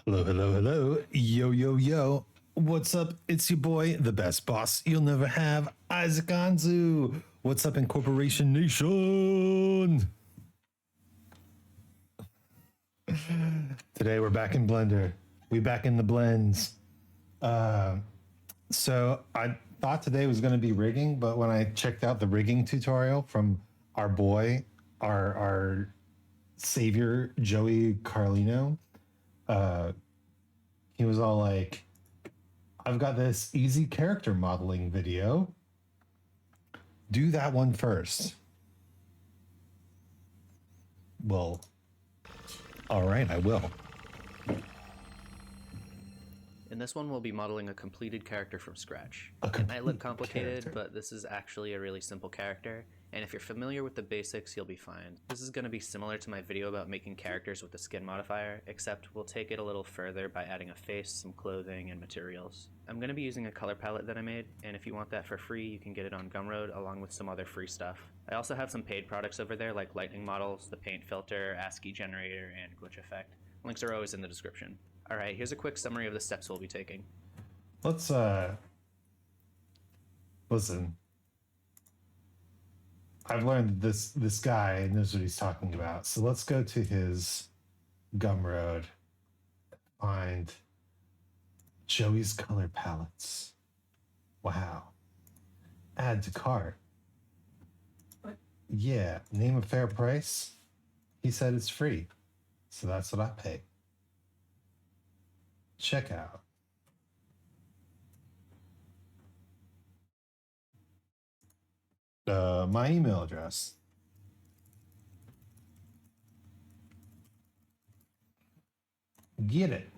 Hello, hello, hello. Yo, yo, yo. What's up? It's your boy, the best boss you'll never have, Isaac Anzu. What's up, Incorporation Nation? Today we're back in Blender. We back in the blends. So I thought today was going to be rigging, but when I checked out the rigging tutorial from our boy, our savior, Joey Carlino, he was all like, I've got this easy character modeling video. Do that one first. Well, all right, I will. In this one, we'll be modeling a completed character from scratch. A It might look complete complicated, character. but this is actually a really simple character, and if you're familiar with the basics, you'll be fine. This is going to be similar to my video about making characters with the skin modifier, except we'll take it a little further by adding a face, some clothing, and materials. I'm going to be using a color palette that I made, and if you want that for free, you can get it on Gumroad along with some other free stuff. I also have some paid products over there like lightning models, the paint filter, ASCII generator, and glitch effect. Links are always in the description. Alright, here's a quick summary of the steps we'll be taking. Let's listen. I've learned this guy knows what he's talking about. So let's go to his Gumroad, find Joey's color palettes. Wow. Add to cart. Yeah, name a fair price. He said it's free. So that's what I pay. Checkout. My email address. Get it.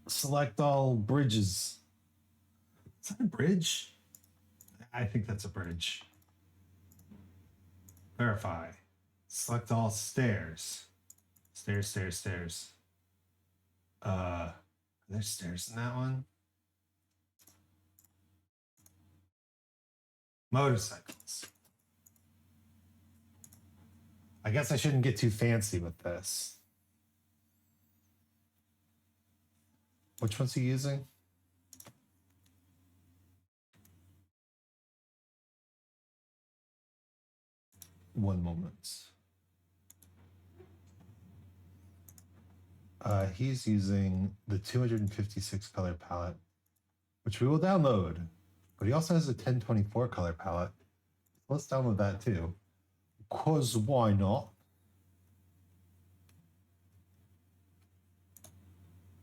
Select all bridges. Is that a bridge? I think that's a bridge. Verify. Select all stairs. Stairs, stairs, stairs. Are there stairs in that one? Motorcycles. I guess I shouldn't get too fancy with this. Which one's he using? One moment. He's using the 256 color palette, which we will download. But he also has a 1024 color palette. Let's download that too. 'Cause why not?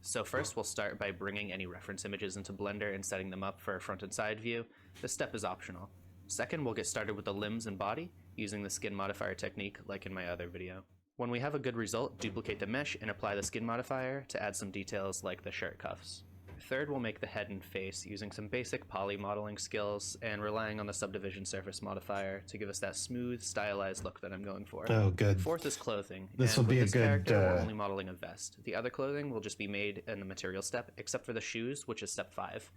So first we'll start by bringing any reference images into Blender and setting them up for a front and side view. This step is optional. Second, we'll get started with the limbs and body using the skin modifier technique like in my other video. When we have a good result, duplicate the mesh and apply the skin modifier to add some details like the shirt cuffs. Third, we'll make the head and face using some basic poly modeling skills and relying on the subdivision surface modifier to give us that smooth, stylized look that I'm going for. Oh, good. Fourth is clothing. This and will be with a this good, character, we're only modeling a vest. The other clothing will just be made in the material step, except for the shoes, which is step 5.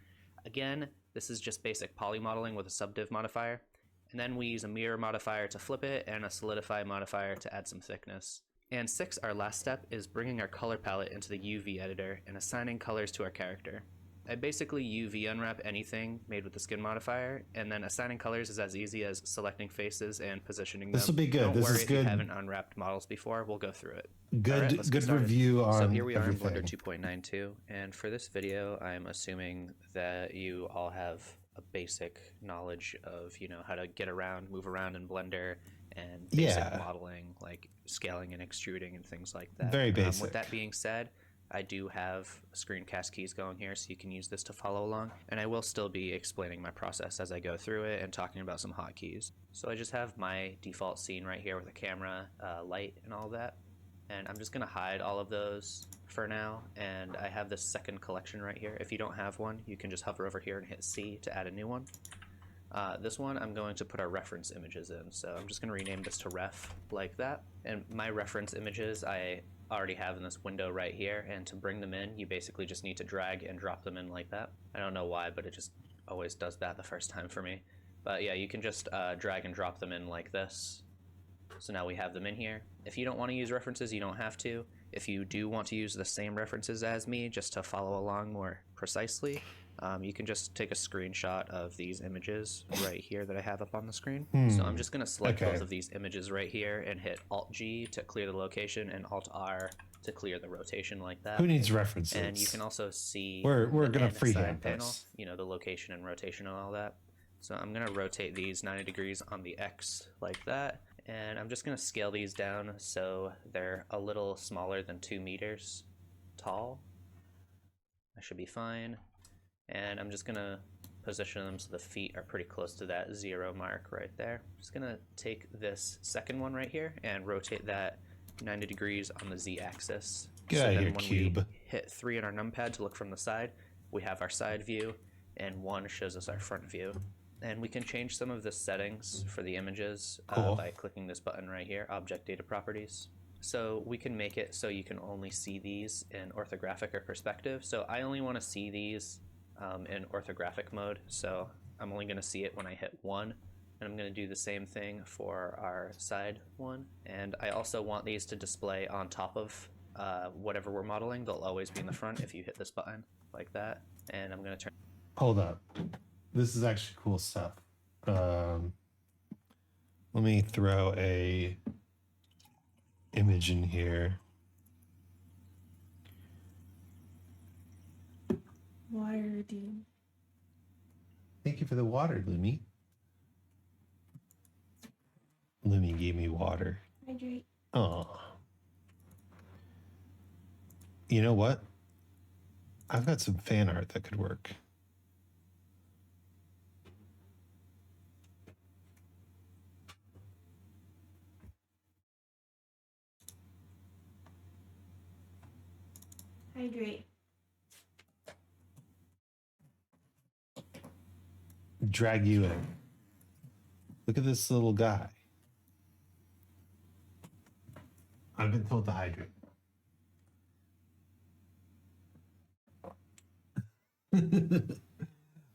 Again, this is just basic poly modeling with a subdiv modifier. And then we use a mirror modifier to flip it and a solidify modifier to add some thickness. And 6, our last step, is bringing our color palette into the UV editor and assigning colors to our character. I basically UV unwrap anything made with the skin modifier, and then assigning colors is as easy as selecting faces and positioning them. This will be good. Don't This worry is if good. you haven't unwrapped models before, we'll go through it. Good, All right, let's get good started. review on So here we are everything. in Blender 2.92, and for this video, I'm assuming that you all have a basic knowledge of, how to get around, move around in Blender, and basic modeling, like scaling and extruding and things like that. Very basic. With that being said, I do have screencast keys going here, so you can use this to follow along, and I will still be explaining my process as I go through it and talking about some hotkeys. So I just have my default scene right here with a camera, light, and all that, and I'm just going to hide all of those for now, and I have this second collection right here. If you don't have one, you can just hover over here and hit C to add a new one. This one I'm going to put our reference images in, so I'm just going to rename this to ref like that, and my reference images I already have in this window right here, and to bring them in you basically just need to drag and drop them in like that. I don't know why, but it just always does that the first time for me. But yeah, you can just drag and drop them in like this. So now we have them in here. If you don't want to use references, you don't have to. If you do want to use the same references as me just to follow along more precisely, you can just take a screenshot of these images right here that I have up on the screen. So I'm just going to select both of these images right here and hit Alt-G to clear the location and Alt-R to clear the rotation like that. Who needs references? And you can also see we're going to the freehand panel, this. you know, the location and rotation and all that. So I'm going to rotate these 90 degrees on the X like that. And I'm just going to scale these down so they're a little smaller than 2 meters tall. That should be fine. And I'm just going to position them so the feet are pretty close to that 0 mark right there. I'm just going to take this second one right here and rotate that 90 degrees on the Z-axis. Get out of here, cube. We hit 3 on our numpad to look from the side, we have our side view, and 1 shows us our front view. And we can change some of the settings for the images by clicking this button right here, Object Data Properties. So we can make it so you can only see these in orthographic or perspective. So I only want to see these in orthographic mode. So I'm only going to see it when I hit 1. And I'm going to do the same thing for our side one. And I also want these to display on top of whatever we're modeling. They'll always be in the front if you hit this button like that. And I'm going to turn. Hold up. This is actually cool stuff. Let me throw a image in here. Water, dude. Thank you for the water, Lumi. Lumi gave me water. Hydrate. Oh. You know what? I've got some fan art that could work. Hydrate. Drag you in. Look at this little guy. I've been told to hydrate.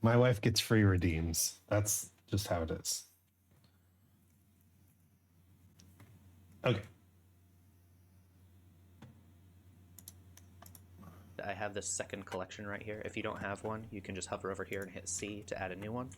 My wife gets free redeems. That's just how it is. Okay. I have this second collection right here. If you don't have one, you can just hover over here and hit C to add a new one.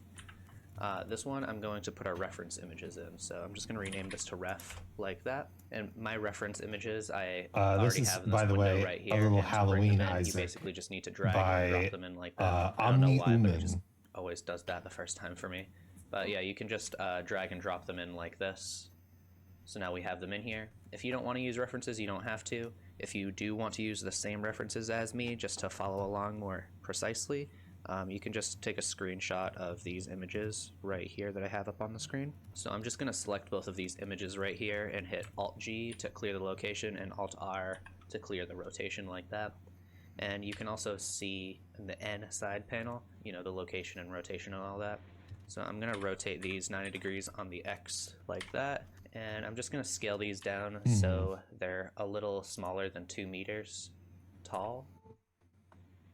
This one, I'm going to put our reference images in. So I'm just going to rename this to ref like that. And my reference images, I already have in this window right here. A little and Halloween You basically just need to drag and drop them in like that. I don't know why, but it just always does that the first time for me. But yeah, you can just drag and drop them in like this. So now we have them in here. If you don't want to use references, you don't have to. If you do want to use the same references as me just to follow along more precisely, you can just take a screenshot of these images right here that I have up on the screen. So I'm just going to select both of these images right here and hit Alt-G to clear the location and Alt-R to clear the rotation like that. And you can also see in the N side panel, you know, the location and rotation and all that. So I'm going to rotate these 90 degrees on the X like that. And I'm just going to scale these down so they're a little smaller than 2 meters tall.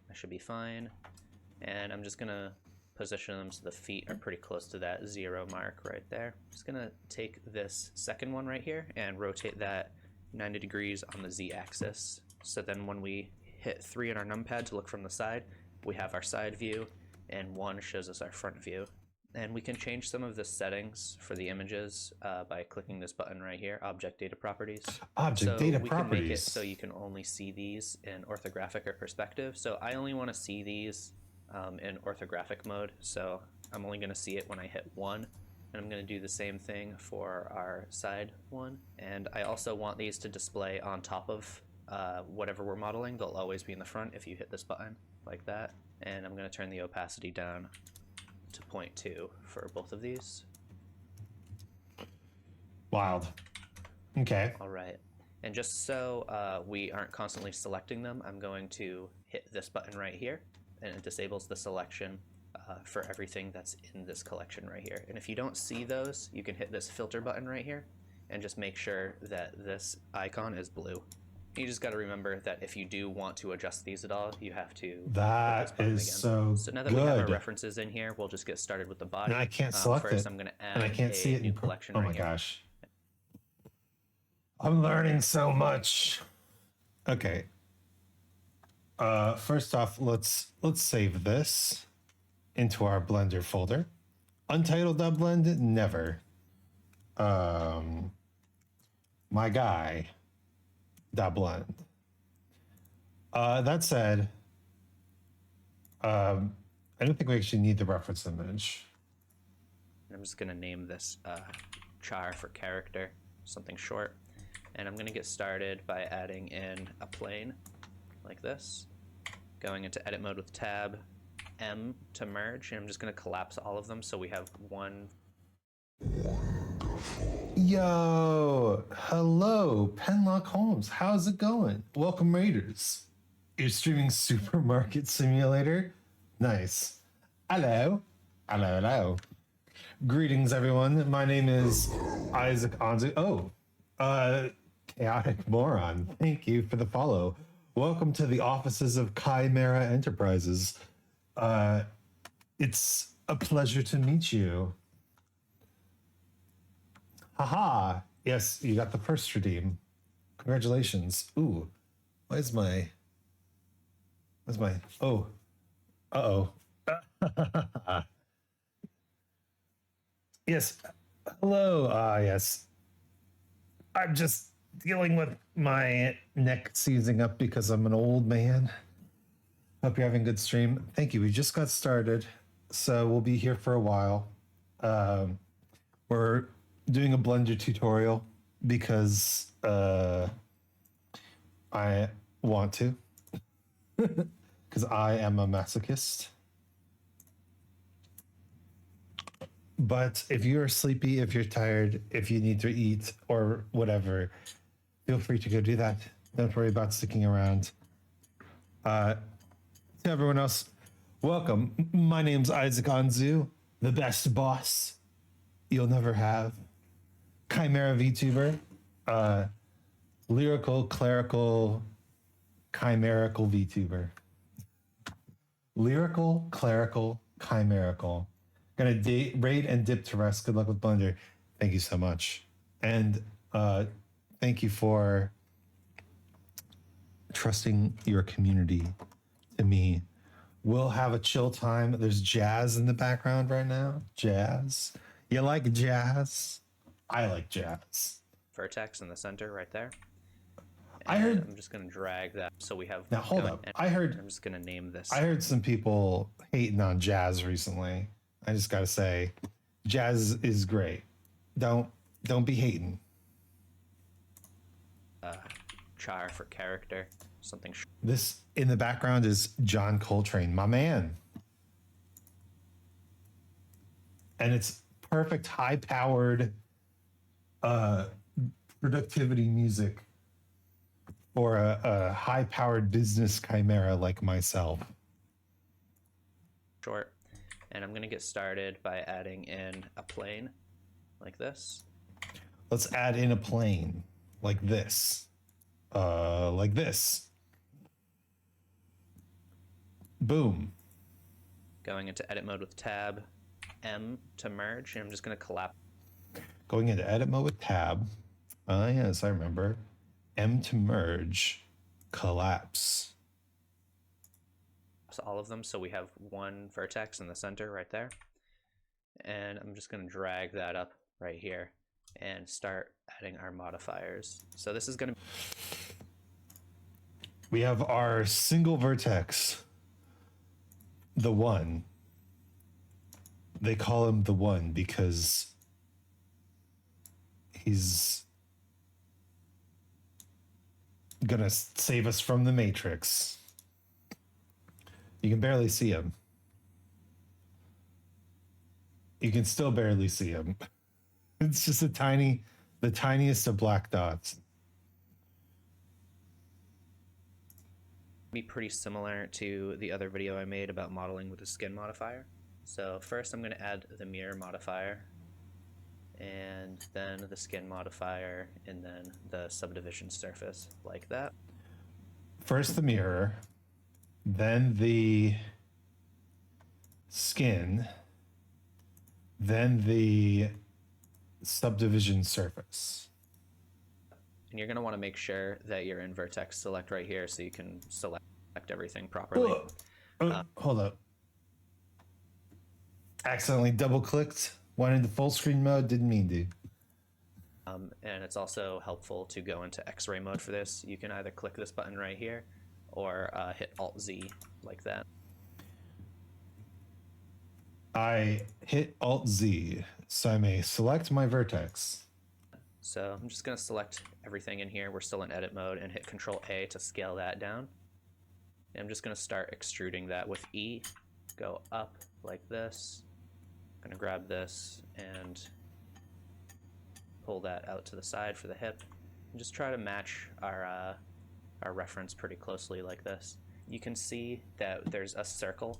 That should be fine. And I'm just going to position them so the feet are pretty close to that 0 mark right there. I'm just going to take this second one right here and rotate that 90 degrees on the Z-axis. So then when we hit 3 on our numpad to look from the side, we have our side view, and 1 shows us our front view. And we can change some of the settings for the images by clicking this button right here, Object Data Properties. Object Data Properties. We can make it so you can only see these in orthographic or perspective. So I only want to see these in orthographic mode. So I'm only going to see it when I hit 1. And I'm going to do the same thing for our side one. And I also want these to display on top of whatever we're modeling. They'll always be in the front if you hit this button like that. And I'm going to turn the opacity down to 0.2 for both of these. Wild. Okay. All right. And just so we aren't constantly selecting them, I'm going to hit this button right here, and it disables the selection for everything that's in this collection right here. And if you don't see those, you can hit this filter button right here and just make sure that this icon is blue. You just got to remember that if you do want to adjust these at all, you have to. That is so now that good. we have our references in here, we'll just get started with the body. And I can't select first, it. I'm going to add and I can't see it new collection. Oh right my here. gosh. I'm learning so much. Okay. First off, let's save this into our Blender folder. Untitled.blend, never. My guy .blend. That said, I don't think we actually need the reference image. I'm just gonna name this char for character, something short. And I'm gonna get started by adding in a plane like this. Going into edit mode with tab, M to merge, and I'm just gonna collapse all of them so we have one. Yo, hello, Penlock Holmes. How's it going? Welcome, Raiders. You're streaming Supermarket Simulator? Nice. Hello. Hello, hello. Greetings, everyone. My name is Isaac Anzu. Chaotic Moron. Thank you for the follow. Welcome to the offices of Chimera Enterprises. It's a pleasure to meet you. Haha. Yes, you got the first redeem. Congratulations. Ooh. Where's my... Oh. Uh-oh. Yes. Hello. Yes. I'm just dealing with my neck seizing up because I'm an old man. Hope you're having a good stream. Thank you. We just got started, so we'll be here for a while. We're doing a Blender tutorial because I want to, because I am a masochist. But if you're sleepy, if you're tired, if you need to eat or whatever, feel free to go do that. Don't worry about sticking around. To everyone else, welcome. My name's Isaac Anzu, the best boss you'll never have. Chimera VTuber, lyrical, clerical, chimerical VTuber. Lyrical, clerical, chimerical. Gonna raid and dip to rest. Good luck with Blender. Thank you so much. And thank you for trusting your community to me. We'll have a chill time. There's jazz in the background right now. Jazz. You like jazz? I like jazz. Vertex in the center right there. I heard. I'm just gonna drag that so we have. Now hold up. I'm just gonna name this. I heard some people hating on jazz recently. I just gotta say, jazz is great. Don't be hating. Char for character, something. This in the background is John Coltrane, my man, and it's perfect, high-powered productivity music for a high-powered business chimera like myself. Short. And I'm going to get started by adding in a plane like this. Let's add in a plane like this. Like this. Boom. Going into edit mode with tab, M to merge, and I'm just going to collapse. Going into edit mode with tab. Yes, I remember. M to merge, collapse. All of them so we have one vertex in the center right there. And I'm just going to drag that up right here and start adding our modifiers. So this is going to... We have our single vertex, the one. They call him the one because he's gonna save us from the Matrix. You can barely see him. You can still barely see him. It's just the tiniest of black dots. Be pretty similar to the other video I made about modeling with a skin modifier. So first I'm going to add the mirror modifier, and then the skin modifier, and then the subdivision surface like that. First the mirror, then the skin, then the subdivision surface. And you're going to want to make sure that you're in vertex select right here so you can select everything properly. Hold up. Accidentally double clicked. Went into full screen mode. Didn't mean to. And it's also helpful to go into X-ray mode for this. You can either click this button right here or hit Alt-Z like that. I hit Alt-Z, so I may select my vertex. So I'm just going to select everything in here. We're still in edit mode, and hit Control-A to scale that down. And I'm just going to start extruding that with E. Go up like this. I'm going to grab this and pull that out to the side for the hip. And just try to match our reference pretty closely like this. You can see that there's a circle,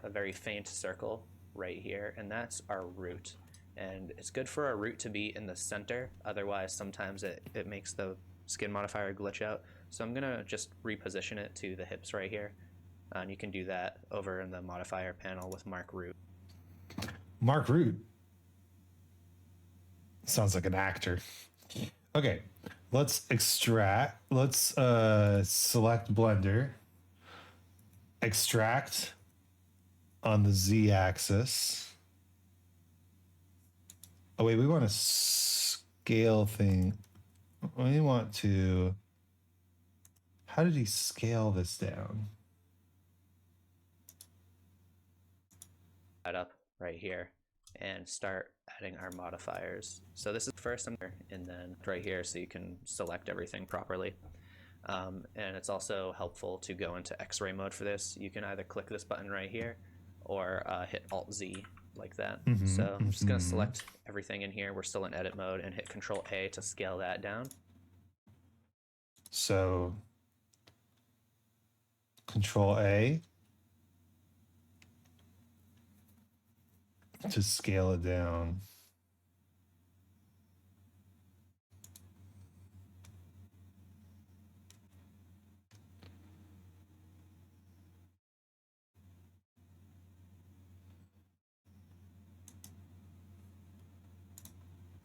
a very faint circle right here, and that's our root. And it's good for our root to be in the center, otherwise sometimes it makes the skin modifier glitch out. So I'm gonna just reposition it to the hips right here. And you can do that over in the modifier panel with Mark Root. Mark Root. Sounds like an actor. Okay, let's extract. Let's select blender. Extract on the Z axis. Oh wait, we want to scale thing. We want to. How did he scale this down? That up right here and start adding our modifiers. So this is first, and then right here so you can select everything properly. And it's also helpful to go into X-ray mode for this. You can either click this button right here or hit Alt-Z like that. So I'm just going to select everything in here. We're still in edit mode, and hit Control-A to scale that down. So Control-A to scale it down.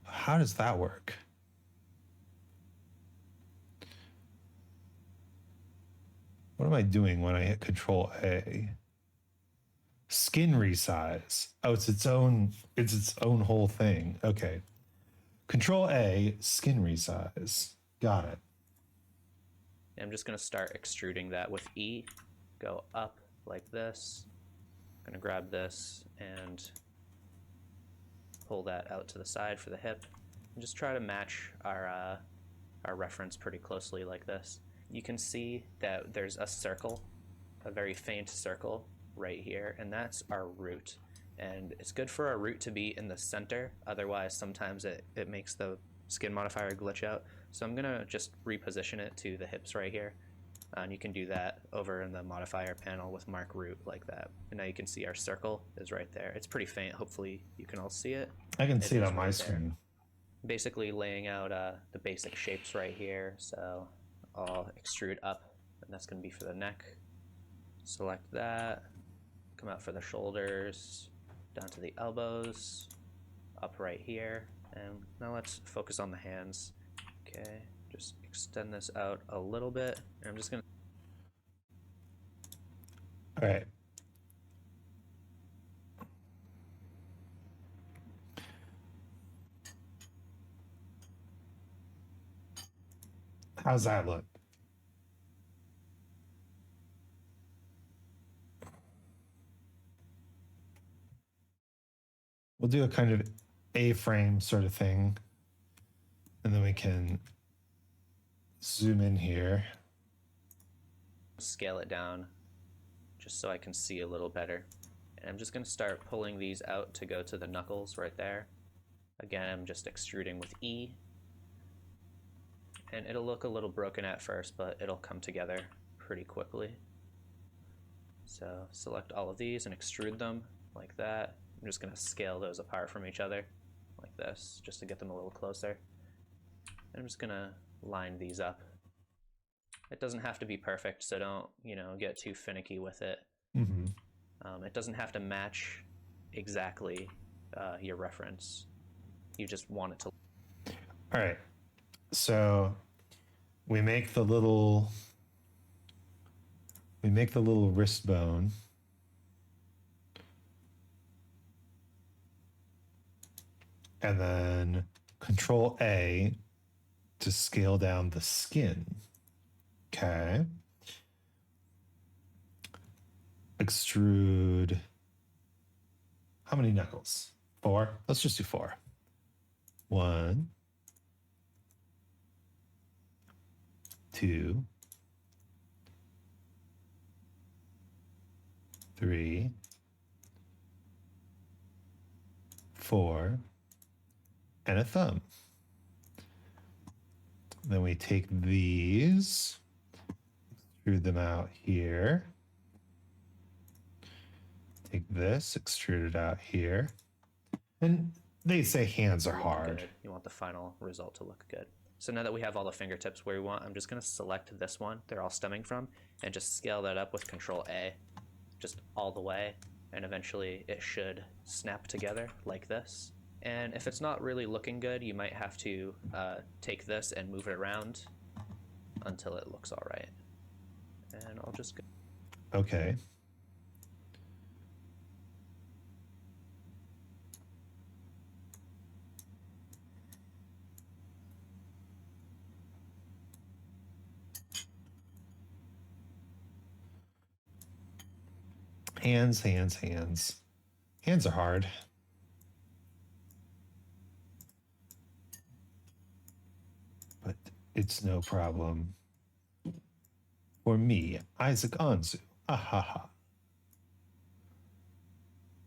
How does that work? What am I doing when I hit Control A? Skin resize. Oh, it's its own whole thing. Okay. Control A, skin resize. Got it. And I'm just going to start extruding that with E. Go up like this. I'm going to grab this and pull that out to the side for the hip. And just try to match our reference pretty closely like this. You can see that there's a circle, a very faint circle right here, and that's our root. And it's good for our root to be in the center, otherwise sometimes it makes the skin modifier glitch out. So I'm gonna just reposition it to the hips right here. And you can do that over in the modifier panel with Mark Root like that. And now you can see our circle is right there. It's pretty faint, hopefully you can all see it. I can see it on my screen. Basically laying out the basic shapes right here. So I'll extrude up, and that's gonna be for the neck. Select that, come out for the shoulders, down to the elbows, up right here. And now let's focus on the hands. Okay, just extend this out a little bit. And I'm just gonna. All right. How's that look? We'll do a kind of A-frame sort of thing. And then we can zoom in here. Scale it down just so I can see a little better. And I'm just going to start pulling these out to go to the knuckles right there. Again, I'm just extruding with E. And it'll look a little broken at first, but it'll come together pretty quickly. So select all of these and extrude them like that. I'm just going to scale those apart from each other like this, just to get them a little closer. And I'm just going to line these up. It doesn't have to be perfect, so don't, get too finicky with it. It doesn't have to match exactly your reference. You just want it to. All right. So we make the little wrist bone. And then Control A to scale down the skin. Okay. Extrude. How many knuckles? 4? Let's just do 4. 1, 2, 3, 4, and a thumb. Then we take these, extrude them out here. Take this, extrude it out here. And they say hands are hard. Good. You want the final result to look good. So now that we have all the fingertips where we want, I'm just going to select this one they're all stemming from and just scale that up with Control A, just all the way. And eventually it should snap together like this. And if it's not really looking good, you might have to take this and move it around until it looks all right. And I'll just go. Okay. Hands, hands, hands. Hands are hard. But it's no problem. For me, Isaac Anzu. Ahaha.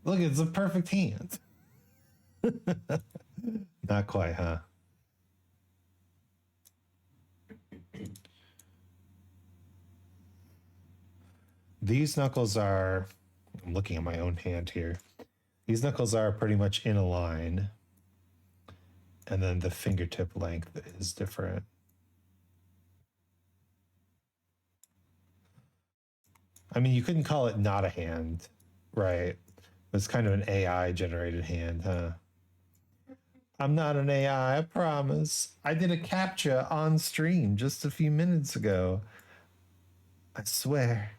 Look, it's a perfect hand. Not quite, huh? These knuckles are, I'm looking at my own hand here. These knuckles are pretty much in a line. And then the fingertip length is different. I mean, you couldn't call it not a hand, right? It's kind of an AI generated hand, huh? I'm not an AI, I promise. I did a captcha on stream just a few minutes ago. I swear.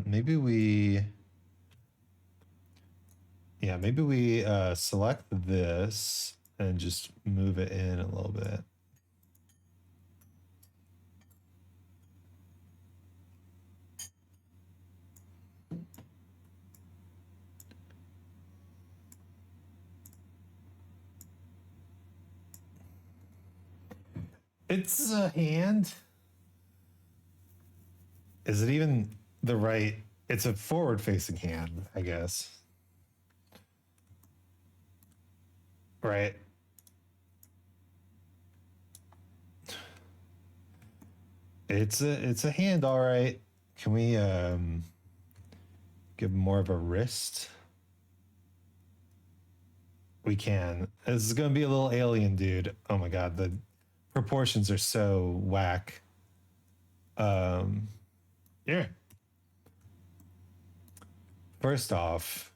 Maybe we select this and just move it in a little bit. It's a hand. Is it even the right? It's a forward-facing hand, I guess. Right. It's a hand, all right. Can we give more of a wrist? We can. This is gonna be a little alien, dude. Oh my god, the proportions are so whack. Yeah. First off,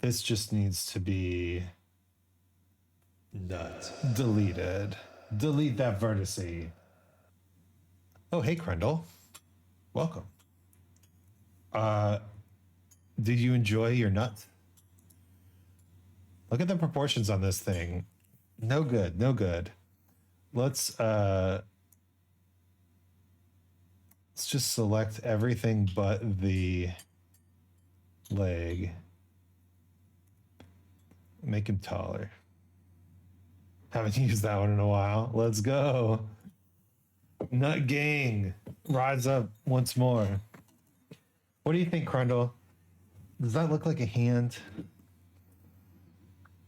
this just needs to be deleted. Delete that vertice. Oh, hey, Crendel. Welcome. Did you enjoy your nut? Look at the proportions on this thing. No good, no good. Let's just select everything but the leg. Make him taller. Haven't used that one in a while. Let's go. Nut gang, rise up once more. What do you think, Crundle? Does that look like a hand?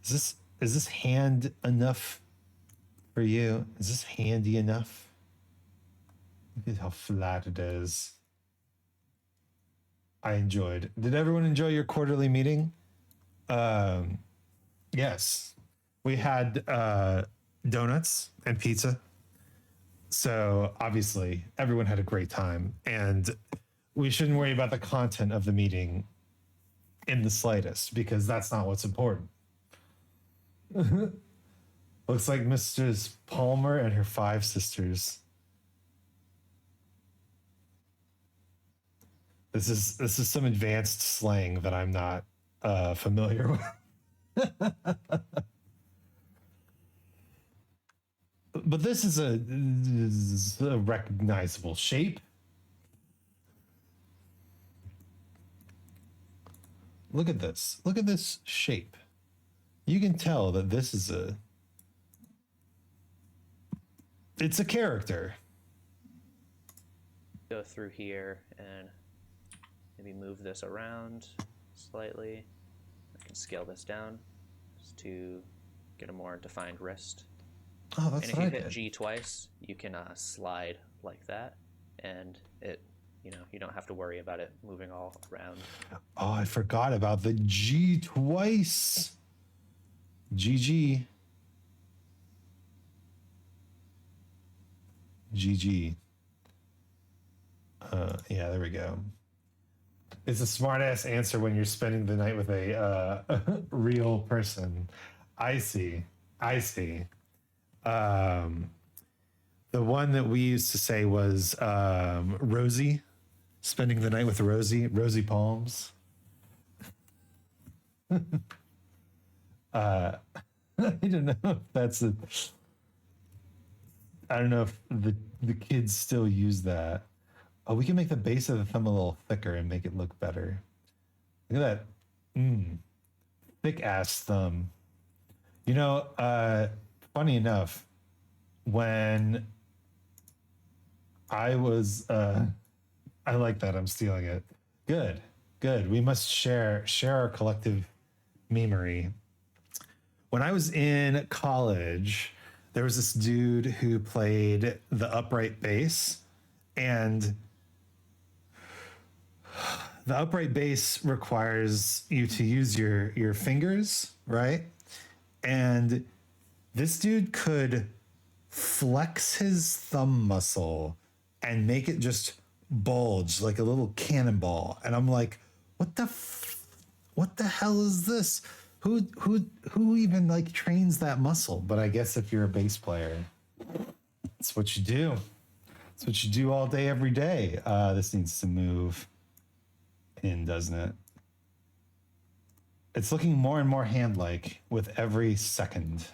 Is this hand enough for you? Is this handy enough? Look at how flat it is. I enjoyed. Did everyone enjoy your quarterly meeting? Yes. We had donuts and pizza. So obviously everyone had a great time, and we shouldn't worry about the content of the meeting in the slightest, because that's not what's important. Looks like Mrs. Palmer and her 5 sisters. This is some advanced slang that I'm not familiar with. But this is a recognizable shape. Look at this. Look at this shape. You can tell that this is it's a character. Go through here and maybe move this around slightly. I can scale this down just to get a more defined wrist. Oh, that's and if what you I hit did. G twice, you can slide like that, and it, you don't have to worry about it moving all around. Oh, I forgot about the G twice. GG. GG. Yeah, there we go. It's a smart ass answer when you're spending the night with a real person. I see. The one that we used to say was Rosie, spending the night with Rosie Palms. I don't know if that's I don't know if the kids still use that. Oh, we can make the base of the thumb a little thicker and make it look better. Look at that. Thick ass thumb. Funny enough, when I was I like that, I'm stealing it. Good. We must share our collective memory. When I was in college, there was this dude who played the upright bass, and the upright bass requires you to use your fingers, right? And this dude could flex his thumb muscle and make it just bulge like a little cannonball. And I'm like, what the hell is this? Who even like trains that muscle? But I guess if you're a bass player, it's what you do. It's what you do all day, every day. This needs to move in, doesn't it? It's looking more and more hand-like with every second.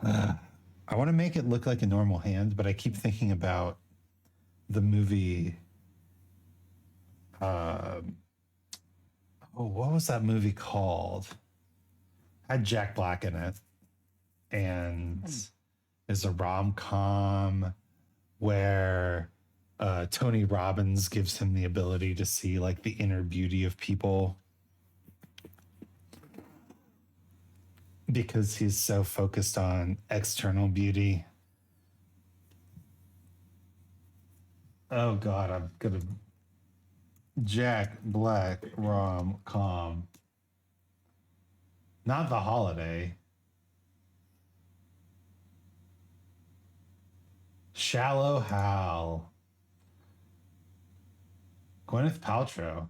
I want to make it look like a normal hand, but I keep thinking about the movie. What was that movie called? Had Jack Black in it, and is a rom-com where Tony Robbins gives him the ability to see like the inner beauty of people because he's so focused on external beauty. Oh God, I'm gonna Jack Black rom-com. Not The Holiday. Shallow Hal. Gwyneth Paltrow.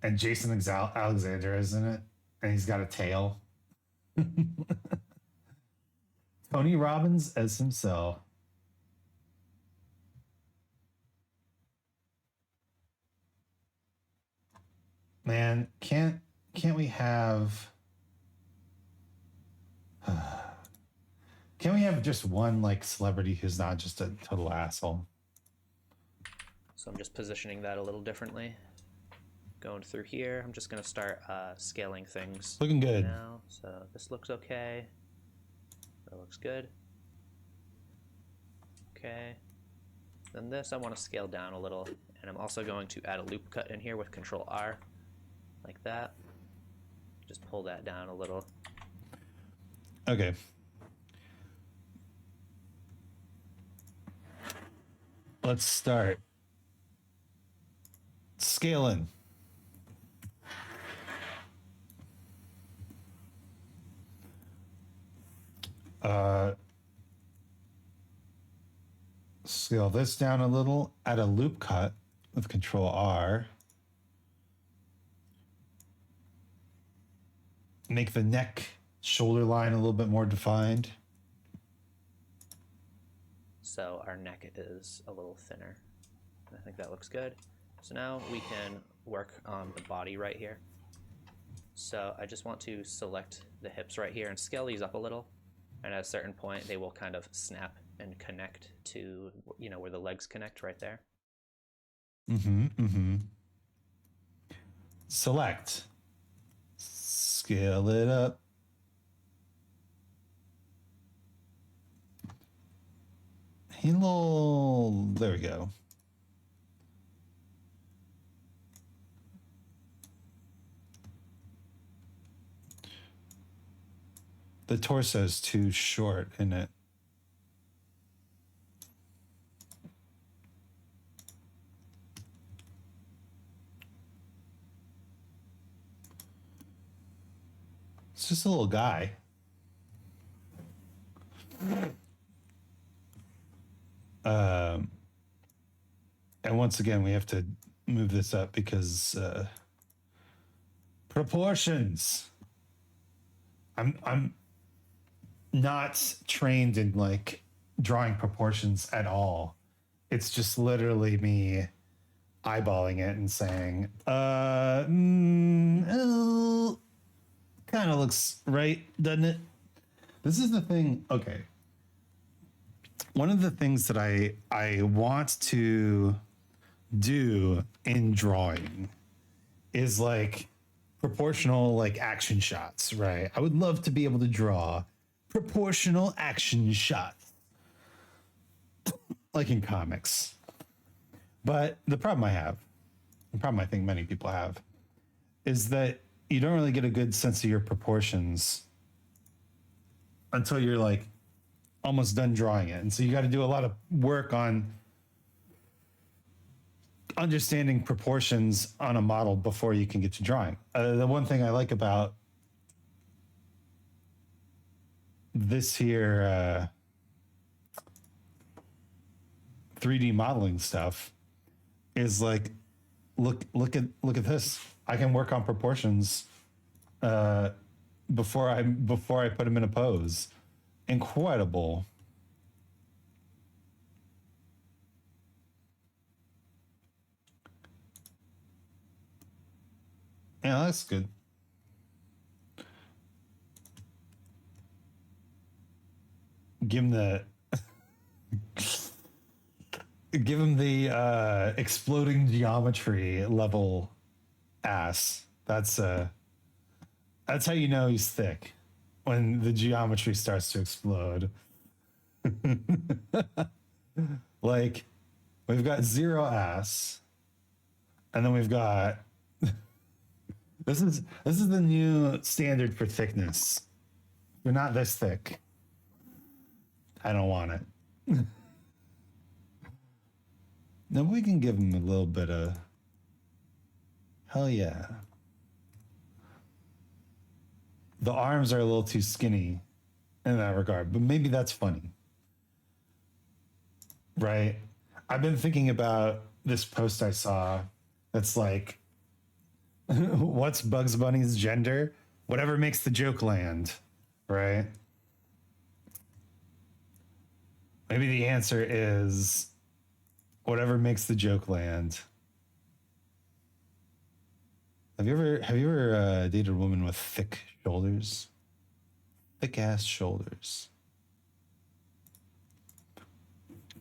And Jason Alexander is in it. And he's got a tail. Tony Robbins as himself. Man, can't we have can we have just one like celebrity who's not just a total asshole? So I'm just positioning that a little differently. Going through here, I'm just going to start scaling things. Looking good. Now, so this looks okay. That looks good. Okay. Then this I want to scale down a little, and I'm also going to add a loop cut in here with Control R, like that. Just pull that down a little. Okay. Let's start scaling. Scale this down a little, add a loop cut with Control R. Make the neck shoulder line a little bit more defined. So our neck is a little thinner. I think that looks good. So now we can work on the body right here. So I just want to select the hips right here and scale these up a little. And at a certain point, they will kind of snap and connect to, you know, where the legs connect right there. Select. Scale it up. Hello. There we go. The torso's too short, isn't it? It's just a little guy. And once again, we have to move this up because proportions. I'm not trained in like drawing proportions at all. It's just literally me eyeballing it and saying, kind of looks right, doesn't it? This is the thing. Okay. One of the things that I want to do in drawing is like proportional like action shots, right? I would love to be able to draw proportional action shots like in comics. But the problem I think many people have, is that you don't really get a good sense of your proportions until you're like almost done drawing it. And so you got to do a lot of work on understanding proportions on a model before you can get to drawing. The one thing I like about this here 3D modeling stuff is like, look at this. I can work on proportions before I put them in a pose. Incredible. Yeah, that's good. Give him the exploding geometry level ass. That's how you know he's thick, when the geometry starts to explode. Like, we've got 0 ass, and then we've got this is the new standard for thickness. You're not this thick. I don't want it. Now we can give him a little bit of hell yeah. The arms are a little too skinny in that regard, but maybe that's funny. Right? I've been thinking about this post I saw that's like, what's Bugs Bunny's gender? Whatever makes the joke land, right? Maybe the answer is whatever makes the joke land. Have you ever dated a woman with thick shoulders? Thick ass shoulders.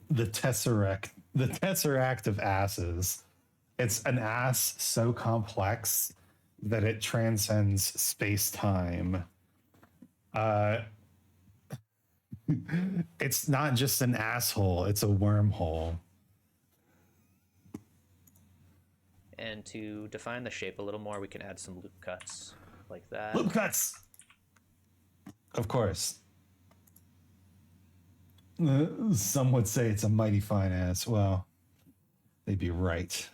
The tesseract of asses. It's an ass so complex that it transcends space-time. It's not just an asshole, it's a wormhole. And to define the shape a little more, we can add some loop cuts like that. Loop cuts! Of course. Some would say it's a mighty fine ass. Well, they'd be right.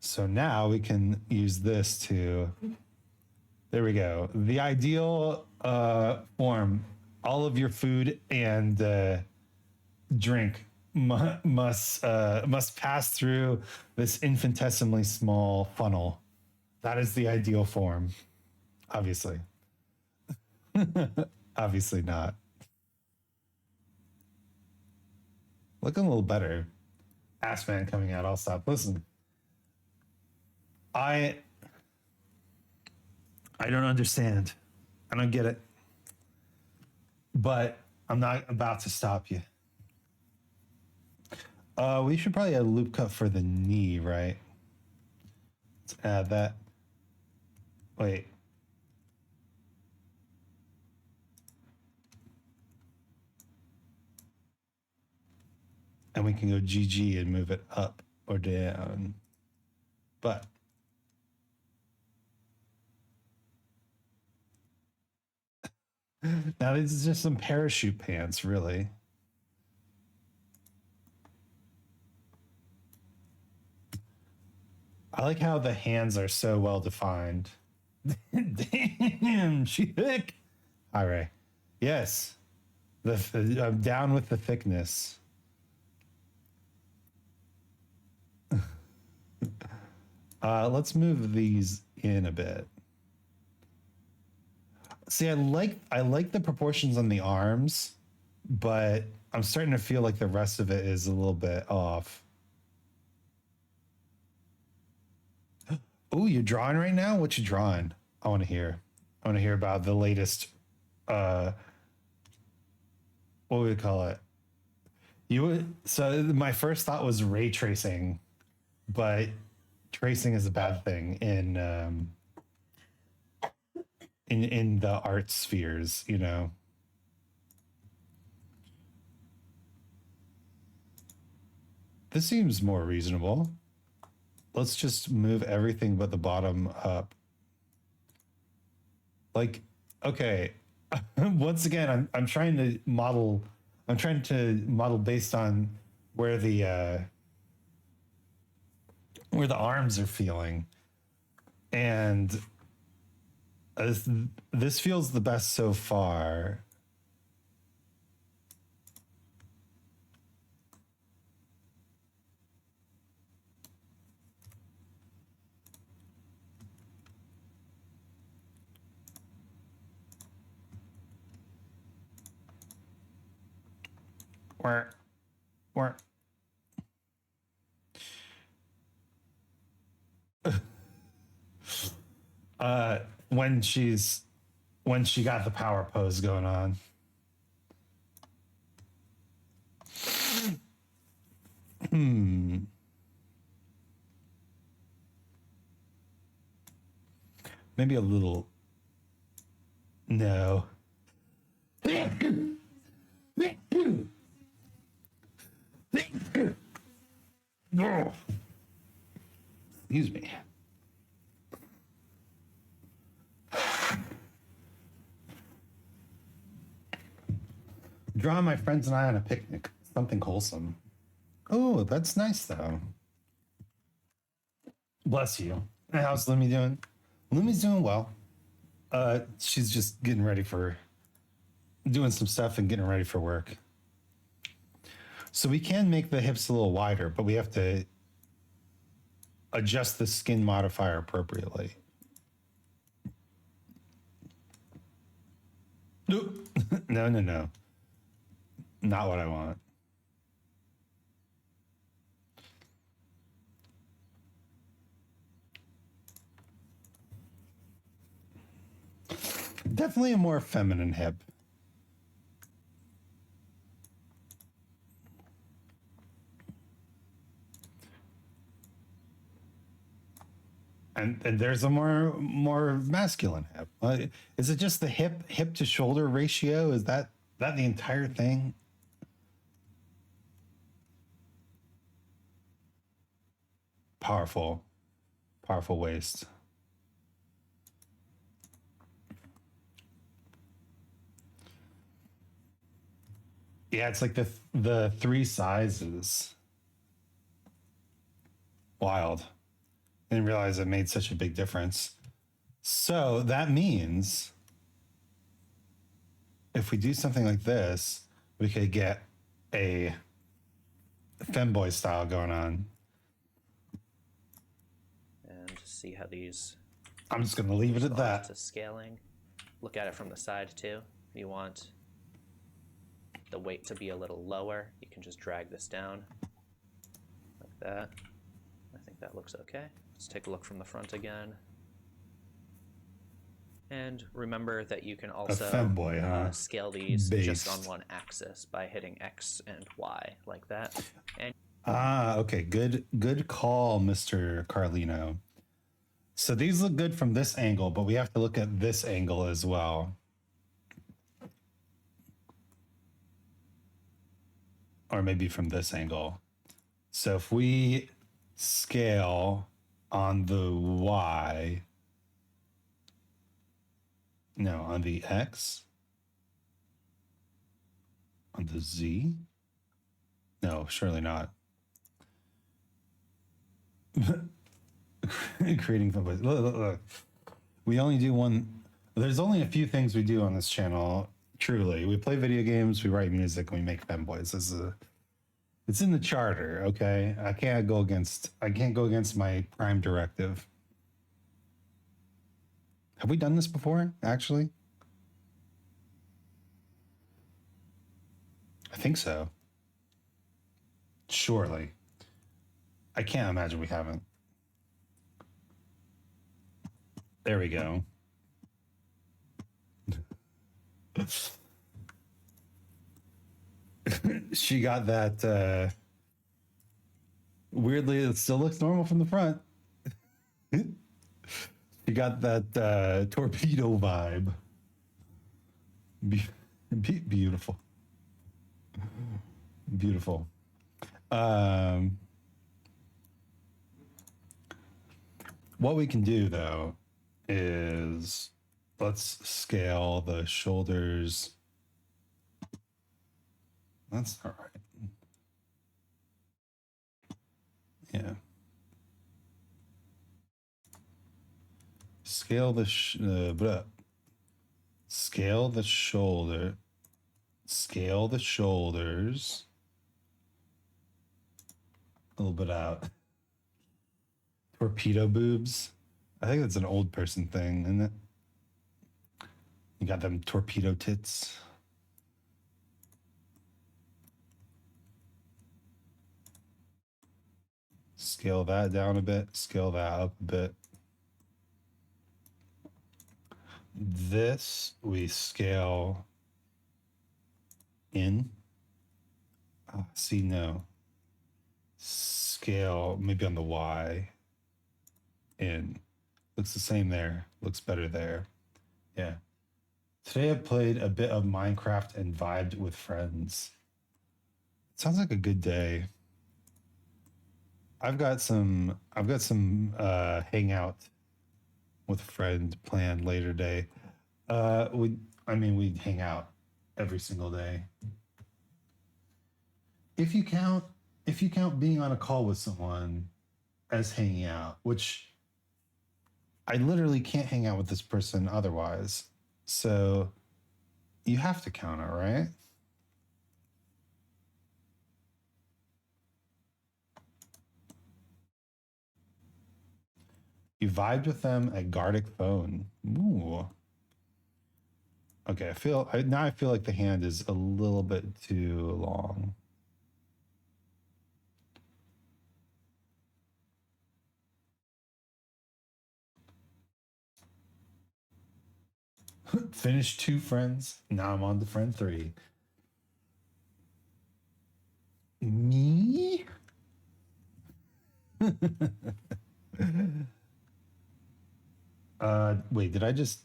So now we can use this to. There we go. The ideal form. All of your food and drink must pass through this infinitesimally small funnel. That is the ideal form. Obviously. Obviously not. Looking a little better. Ass man coming out. I'll stop. Listen. I don't understand. I don't get it. But I'm not about to stop you. We should probably add a loop cut for the knee, right? Let's add that. Wait. And we can go GG and move it up or down. But now this is just some parachute pants, really. I like how the hands are so well defined. Damn, she thick. All right. Yes. I'm down with the thickness. Let's move these in a bit. See, I like the proportions on the arms, but I'm starting to feel like the rest of it is a little bit off. Oh, you're drawing right now? What you drawing? I want to hear. I want to hear about the latest. What would we call it? So my first thought was ray tracing, but tracing is a bad thing in the art spheres, you know. This seems more reasonable. Let's just move everything but the bottom up. Like, okay. Once again, I'm trying to model. I'm trying to model based on where the arms are feeling, and this feels the best so far. Where when she got the power pose going on. Maybe a little. No. Excuse me. Drawing my friends and I on a picnic. Something wholesome. Oh, that's nice though. Bless you. How's Lumi doing? Lumi's doing well. She's just getting ready for doing some stuff and getting ready for work. So we can make the hips a little wider, but we have to adjust the skin modifier appropriately. No. No. Not what I want. Definitely a more feminine hip. And there's a more masculine hip. Is it just the hip to shoulder ratio? Is that the entire thing? Powerful waist. Yeah, it's like the three sizes. Wild. Didn't realize it made such a big difference. So that means if we do something like this, we could get a femboy style going on. And see how these I'm just going to leave it at respond that. to scaling. Look at it from the side too. If you want the weight to be a little lower, you can just drag this down like that. I think that looks okay. Let's take a look from the front again. And remember that you can also femboy, huh? scale these Based. just on one axis by hitting X and Y like that. And Okay. Good call, Mr. Carlino. So these look good from this angle, but we have to look at this angle as well. Or maybe from this angle. So if we scale on the Y, no, on the X, on the Z, no, surely not. Creating femboys. Look. We only do one. There's only a few things we do on this channel. Truly, we play video games, we write music, and we make femboys. It's in the charter. Okay, I can't go against my prime directive. Have we done this before? Actually, I think so. Surely, I can't imagine we haven't. There we go. She got that. Weirdly, it still looks normal from the front. She got that torpedo vibe. Beautiful. Beautiful. What we can do, though, is let's scale the shoulders. That's all right. Yeah. Scale the scale the shoulder. Scale the shoulders. A little bit out. Torpedo boobs. I think that's an old person thing, isn't it? You got them torpedo tits. Scale that down a bit. Scale that up a bit. This we scale in. See, no. Scale maybe on the Y. In. Looks the same there. Looks better there. Yeah. Today I played a bit of Minecraft and vibed with friends. Sounds like a good day. I've got some hangout with a friend planned later day. We'd hang out every single day. If you count being on a call with someone as hanging out, which I literally can't hang out with this person otherwise. So you have to count it, right? You vibed with them at Gardic Phone. Ooh. Okay, I feel like the hand is a little bit too long. Finished 2 friends. Now I'm on to friend 3. Me? Wait, did I just...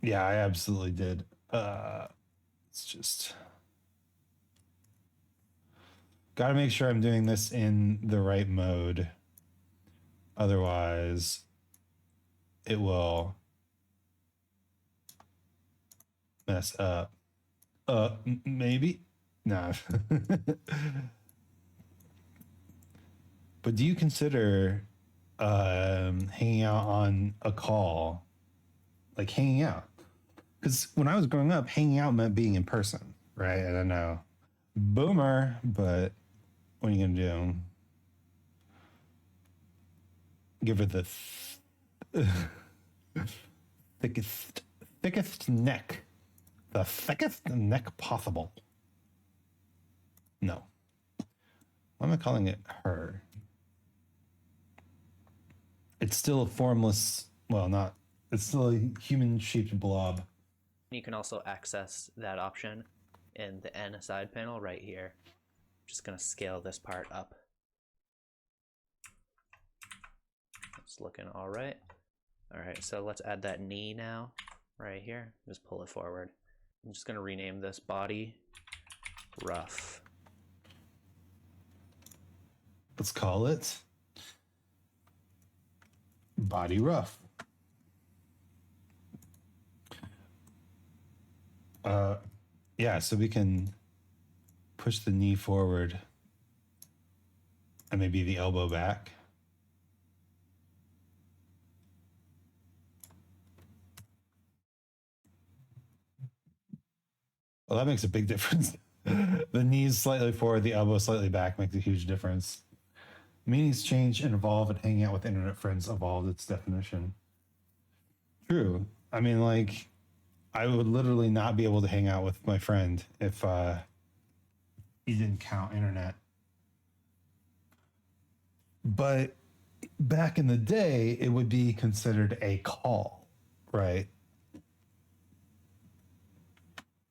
Yeah, I absolutely did. It's just... Gotta make sure I'm doing this in the right mode. Otherwise, it will mess up. Maybe. No. But do you consider hanging out on a call, like hanging out? Because when I was growing up, hanging out meant being in person, right? I don't know, boomer, but what are you gonna do? Give her the thickest neck, the thickest neck possible. No, why am I calling it her? It's still a formless, well, not, it's still a human-shaped blob. You can also access that option in the N side panel right here. I'm just going to scale this part up. It's looking all right. All right, so let's add that knee now, right here. Just pull it forward. I'm just going to rename this body rough. Let's call it body rough. Yeah, so we can push the knee forward and maybe the elbow back. Well, that makes a big difference. The knees slightly forward, the elbow slightly back makes a huge difference. Meanings change and evolve, and hanging out with internet friends evolved its definition. True. I mean, like, I would literally not be able to hang out with my friend if you didn't count internet. But back in the day, it would be considered a call, right?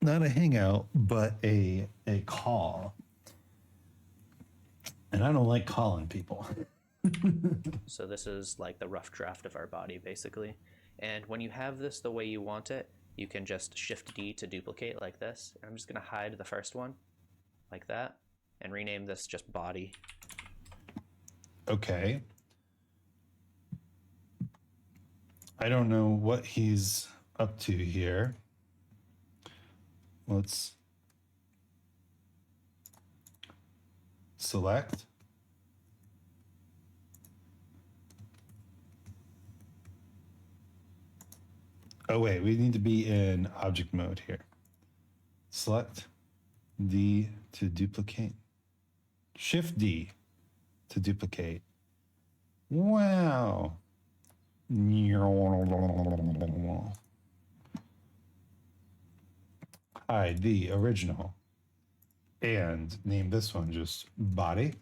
Not a hangout, but a call. And I don't like calling people. So this is like the rough draft of our body, basically. And when you have this the way you want it, you can just Shift D to duplicate like this. And I'm just going to hide the first one like that and rename this just body. Okay. I don't know what he's up to here. Let's select. Oh, wait, we need to be in object mode here. Select D to duplicate. Shift D to duplicate. Wow. Hide the original. And name this one just body.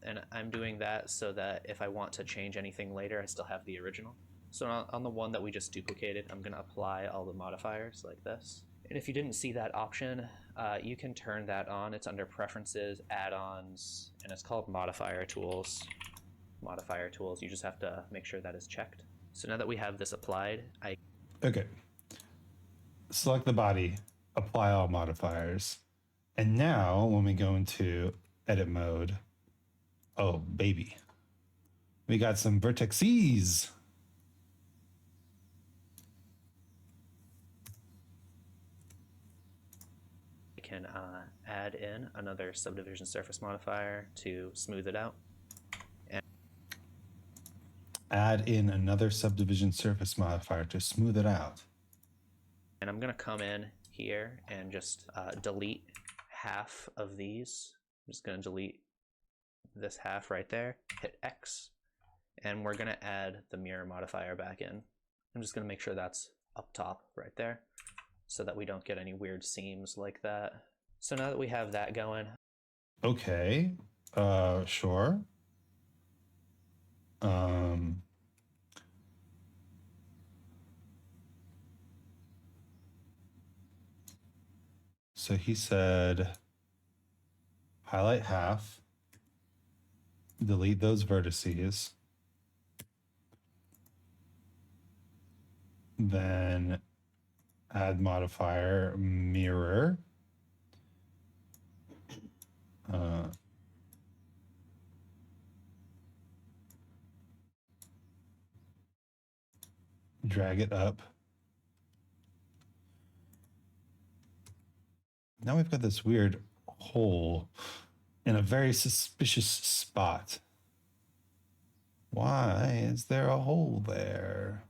And I'm doing that so that if I want to change anything later, I still have the original. So on the one that we just duplicated, I'm going to apply all the modifiers like this. And if you didn't see that option, you can turn that on. It's under Preferences, Add-ons, and it's called Modifier Tools. Modifier Tools, you just have to make sure that is checked. So now that we have this applied, Okay. Select the body, apply all modifiers. And now when we go into edit mode, oh, baby. We got some vertices. can add in another subdivision surface modifier to smooth it out. Add in another subdivision surface modifier to smooth it out. And I'm going to come in here and just delete half of these. I'm just going to delete this half right there, hit X, and we're going to add the mirror modifier back in. I'm just going to make sure that's up top right there so that we don't get any weird seams like that. So now that we have that going. Okay, sure. So he said, highlight half, delete those vertices, then add modifier mirror. drag it up. Now we've got this weird hole in a very suspicious spot. Why is there a hole there?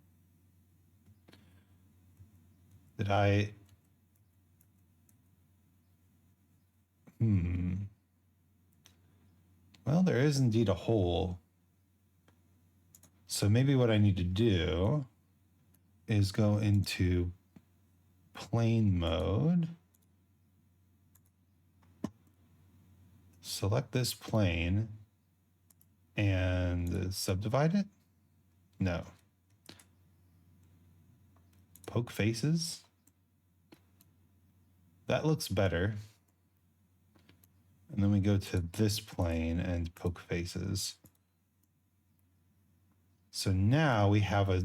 Did I... Well, there is indeed a hole. So maybe what I need to do is go into plane mode. Select this plane and subdivide it? No. Poke faces? That looks better. And then we go to this plane and poke faces. So now we have a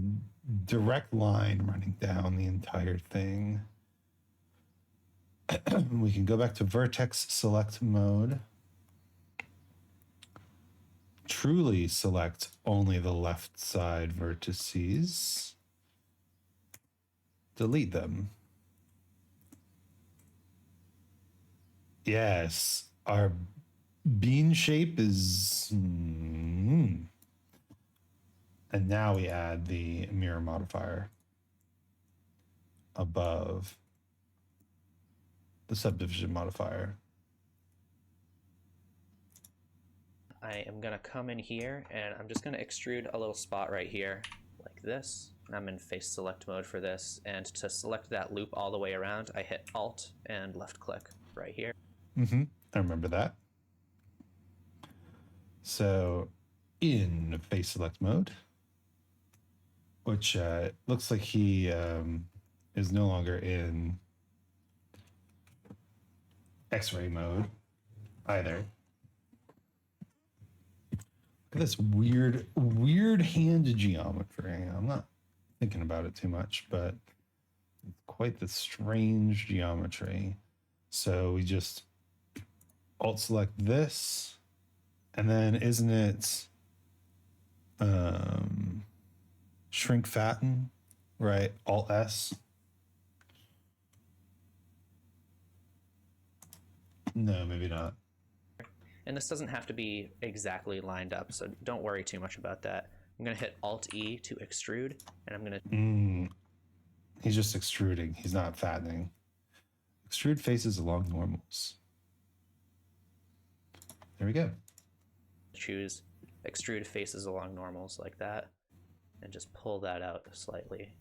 direct line running down the entire thing. We can go back to vertex select mode. Truly select only the left side vertices. Delete them. Yes, our bean shape is... And now we add the mirror modifier above the subdivision modifier. I am going to come in here and I'm just going to extrude a little spot right here like this. I'm in face select mode for this, and to select that loop all the way around, I hit Alt and left click right here. I remember that. So in face select mode, which looks like he is no longer in X-ray mode either. Look at this weird hand geometry. I'm not thinking about it too much, but it's quite the strange geometry. So we just alt select this, and then isn't it shrink fatten, right? Alt S. No, maybe not. And this doesn't have to be exactly lined up, so don't worry too much about that. I'm going to hit Alt-E to extrude, and I'm going to... He's just extruding. He's not fattening. Extrude faces along normals. There we go. Choose extrude faces along normals like that, and just pull that out slightly.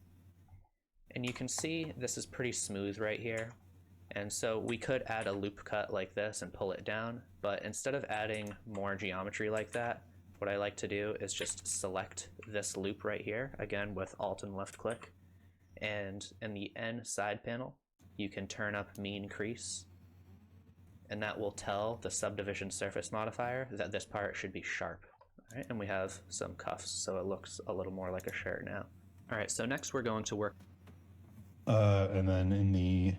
And you can see this is pretty smooth right here. And so we could add a loop cut like this and pull it down, but instead of adding more geometry like that, what I like to do is just select this loop right here, again with Alt and left click. And in the N side panel, you can turn up mean crease, and that will tell the subdivision surface modifier that this part should be sharp. All right, and we have some cuffs, so it looks a little more like a shirt now. All right, so next we're going to work. And then in the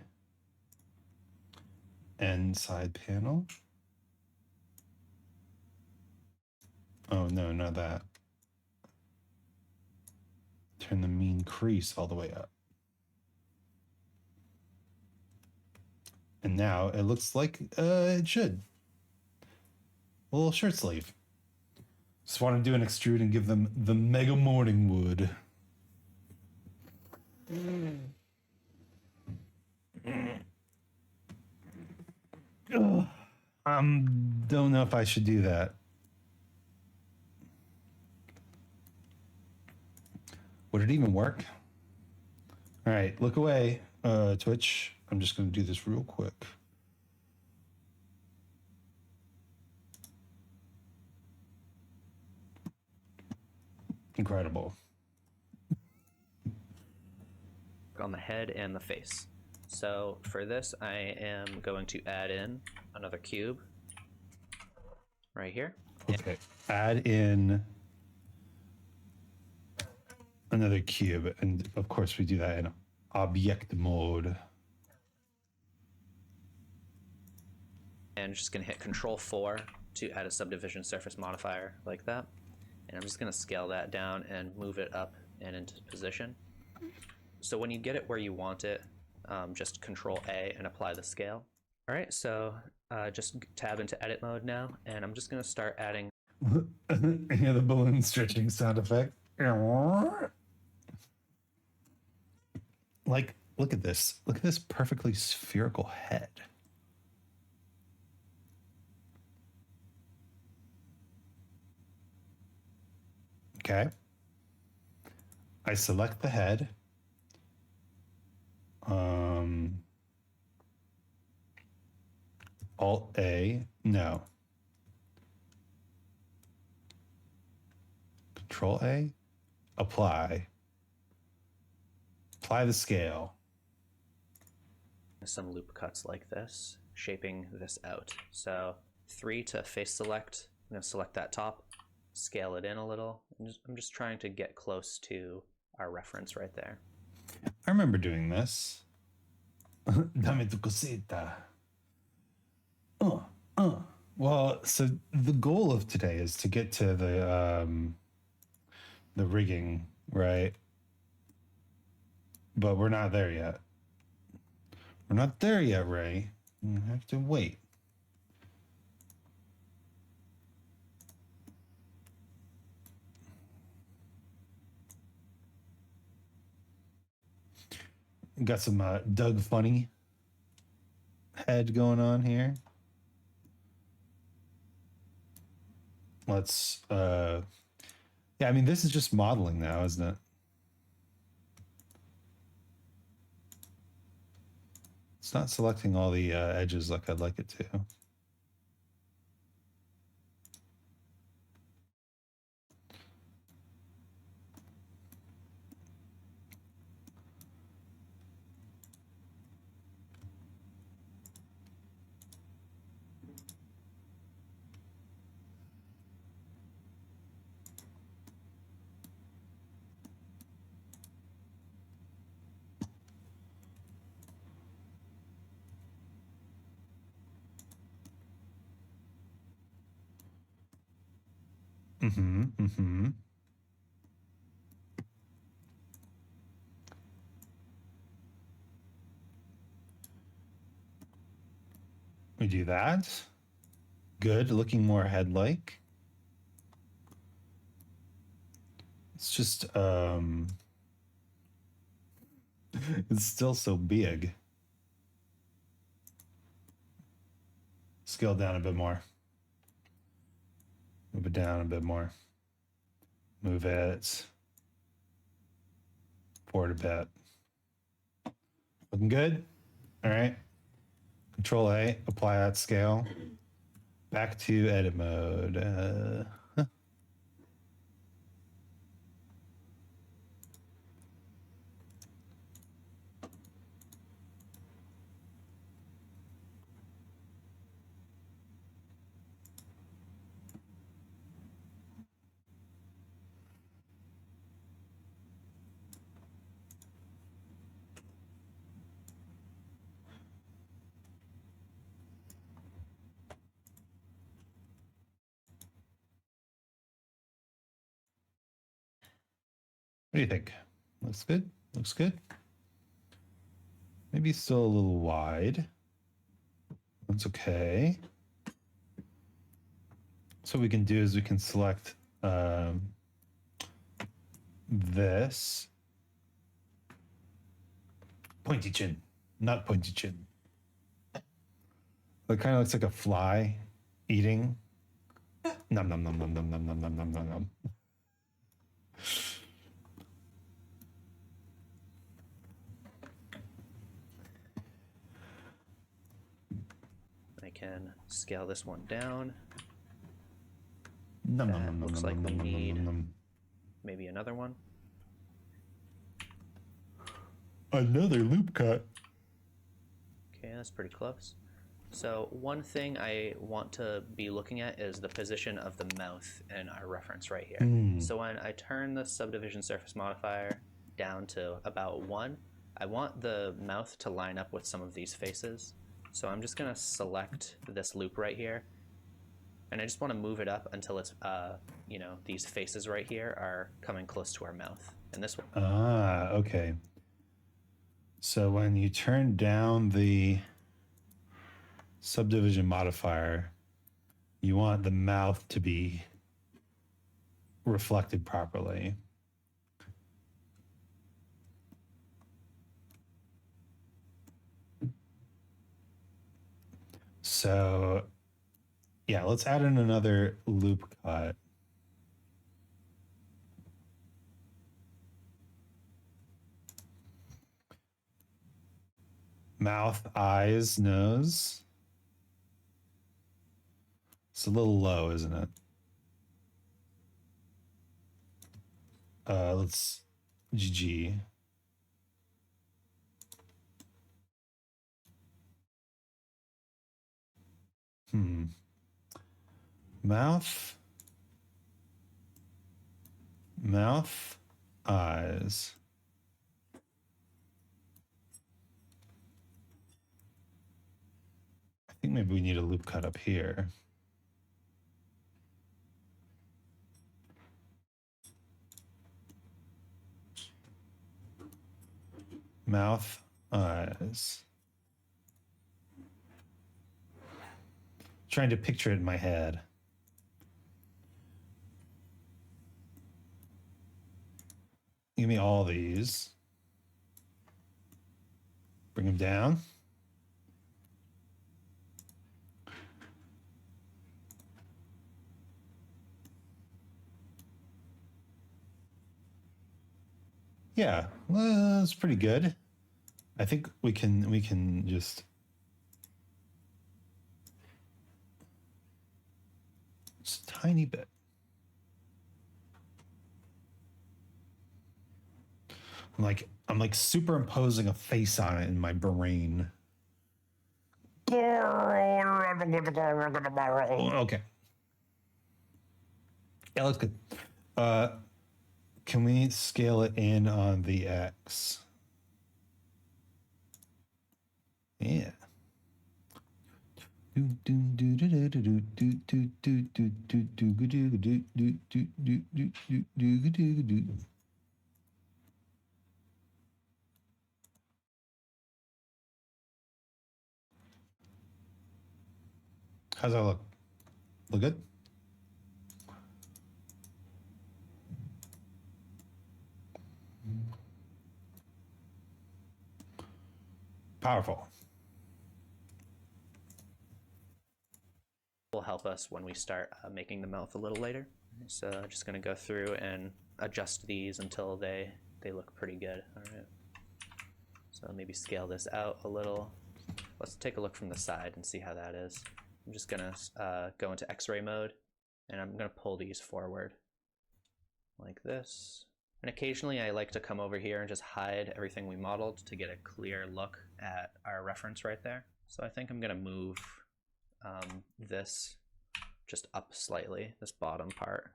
N side panel. Oh, no, not that. Turn the mean crease all the way up. And now it looks like it should. A little shirt sleeve. Just want to do an extrude and give them the mega morning wood. Don't know if I should do that. Would it even work? All right, look away, Twitch. I'm just going to do this real quick. Incredible. On the head and the face. So for this, I am going to add in another cube right here. Okay, add in another cube, and of course we do that in object mode. And just gonna hit Control-4 to add a subdivision surface modifier like that. And I'm just gonna scale that down and move it up and into position. So when you get it where you want it, just Control A and apply the scale. All right, so just tab into edit mode now, and I'm just gonna start adding. Hear the balloon stretching sound effect. Like, look at this. Look at this perfectly spherical head. Okay. I select the head. Alt A, no. Control A, apply. Apply the scale. Some loop cuts like this, shaping this out. So 3 to face select. I'm going to select that top, scale it in a little. I'm just trying to get close to our reference right there. I remember doing this. Dame tu cosita. Well, so the goal of today is to get to the rigging, right? But we're not there yet. We're not there yet, Ray. You have to wait. Got some Doug Funny head going on here. Let's yeah, I mean, this is just modeling now, isn't it? It's not selecting all the edges like I'd like it to. We do that. Good, looking more head-like. It's just, it's still so big. Scale down a bit more. Move it down a bit more. Move it forward a bit. Looking good? All right. Control A, apply that scale. Back to edit mode. What do you think? Looks good? Looks good? Maybe still a little wide. That's okay. So what we can do is we can select this. Pointy chin, not pointy chin. It kind of looks like a fly eating. Nom nom nom nom nom nom nom nom nom nom nom. I can scale this one down. Nom, nom, That nom, nom, looks nom, like we nom, nom, need nom, nom. maybe another one. Another loop cut. Okay, that's pretty close. So one thing I want to be looking at is the position of the mouth in our reference right here. So when I turn the subdivision surface modifier down to about 1, I want the mouth to line up with some of these faces. So I'm just going to select this loop right here, and I just want to move it up until it's, you know, these faces right here are coming close to our mouth. And this one. Ah, okay. So when you turn down the subdivision modifier, you want the mouth to be reflected properly. So, yeah, let's add in another loop cut. Mouth, eyes, nose. It's a little low, isn't it? Let's GG. Mouth, eyes. I think maybe we need a loop cut up here. Mouth, eyes. Trying to picture it in my head. Give me all these. Bring them down. Yeah, well, that's pretty good. I think we can just a tiny bit. I'm like superimposing a face on it in my brain. Okay. Yeah, looks good. Can we scale it in on the X? Yeah. How's that look? Look good? Powerful. Will help us when we start making the mouth a little later. So I'm just going to go through and adjust these until they look pretty good. All right. So maybe scale this out a little. Let's take a look from the side and see how that is. I'm just going to go into X-ray mode, and I'm going to pull these forward like this. And occasionally I like to come over here and just hide everything we modeled to get a clear look at our reference right there. So I think I'm going to move this just up slightly, this bottom part.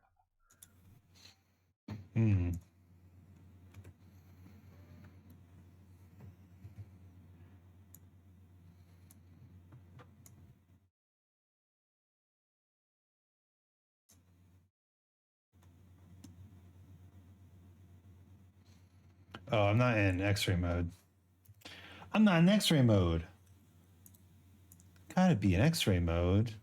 Oh, I'm not in X-ray mode. I'm not in X-ray mode. Gotta be in X-ray mode.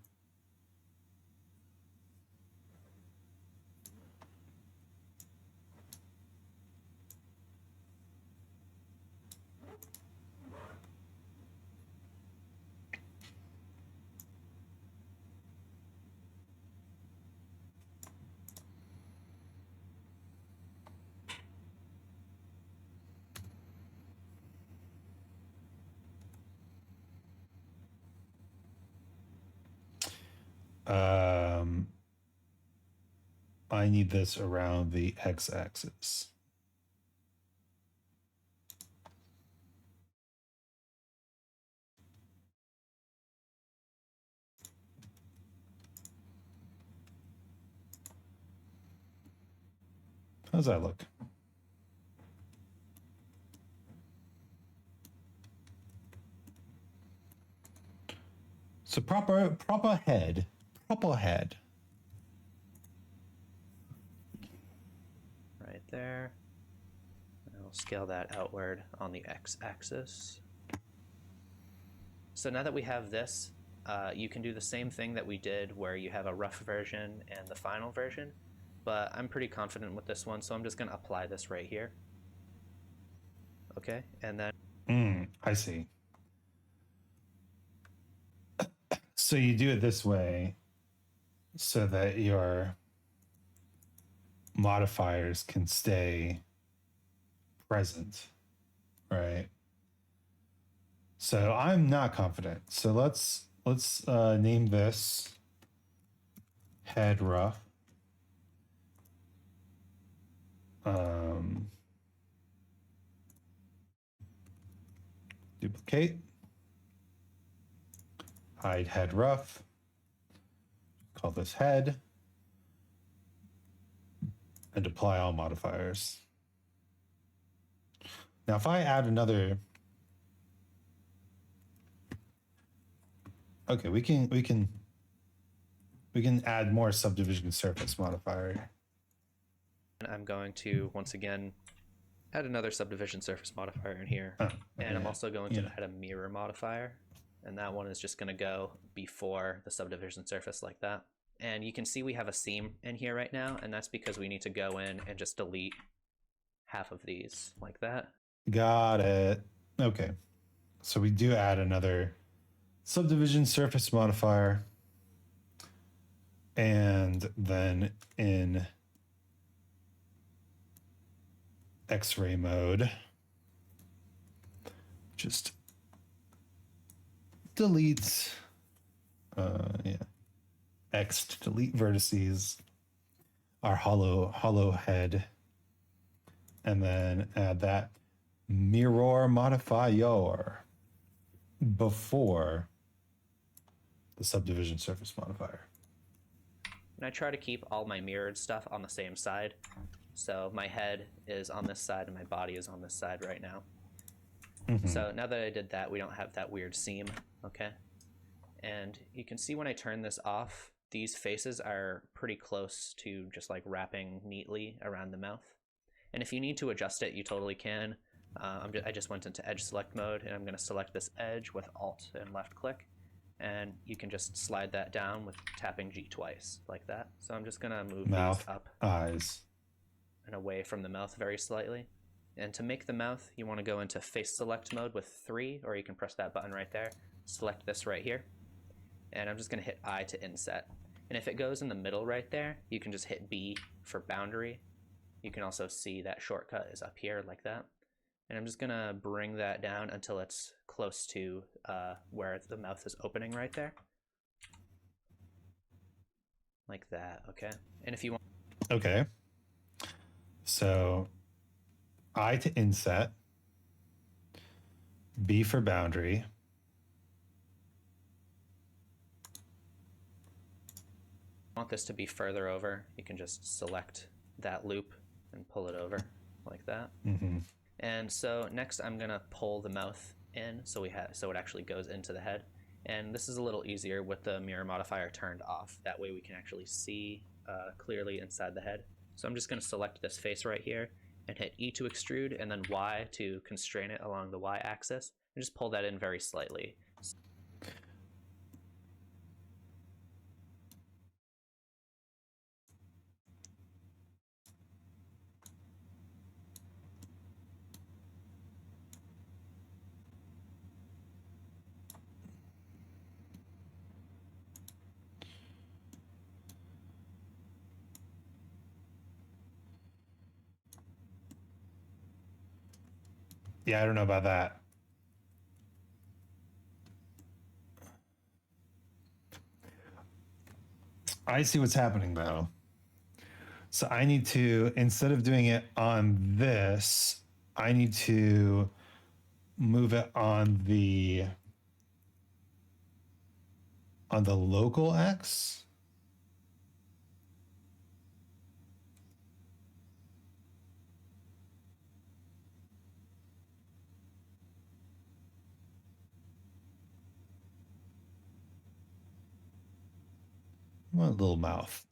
I need this around the x-axis. How's that look? So proper head. Proper head. Right there. I'll scale that outward on the x-axis. So now that we have this, you can do the same thing that we did where you have a rough version and the final version, but I'm pretty confident with this one, so I'm just going to apply this right here. Okay, and then... I see. So you do it this way so that your modifiers can stay present, right? So I'm not confident. So let's name this head rough. Duplicate. Hide head rough. Call this head. And apply all modifiers. Now if I add another, okay, we can add more subdivision surface modifier. I'm going to once again add another subdivision surface modifier in here. And I'm also going to add a mirror modifier, and that one is just going to go before the subdivision surface like that. And you can see we have a seam in here right now, and that's because we need to go in and just delete half of these like that. Got it. Okay. So we do add another subdivision surface modifier. And then in X-ray mode, just delete, X to delete vertices, our hollow head, and then add that mirror modifier before the subdivision surface modifier. And I try to keep all my mirrored stuff on the same side. So my head is on this side and my body is on this side right now. So now that I did that, we don't have that weird seam, okay? And you can see when I turn this off, these faces are pretty close to just like wrapping neatly around the mouth. And if you need to adjust it, you totally can. I just went into edge select mode, and I'm going to select this edge with Alt and left click. And you can just slide that down with tapping G twice, like that. So I'm just going to move Mouth, these up, eyes, and away from the mouth very slightly. And to make the mouth, you want to go into face select mode with 3, or you can press that button right there. Select this right here. And I'm just going to hit I to inset. And if it goes in the middle right there, you can just hit B for boundary. You can also see that shortcut is up here like that. And I'm just going to bring that down until it's close to where the mouth is opening right there. Like that, okay? And if you want... Okay. So I to inset, B for boundary. Want this to be further over, you can just select that loop and pull it over like that. And so next I'm gonna pull the mouth in so it actually goes into the head. And this is a little easier with the mirror modifier turned off. That way we can actually see clearly inside the head. So I'm just gonna select this face right here and hit E to extrude, and then Y to constrain it along the Y axis, and just pull that in very slightly. Yeah, I don't know about that. I see what's happening though. So I need to, instead of doing it on this, I need to move it on the local X. One little mouth.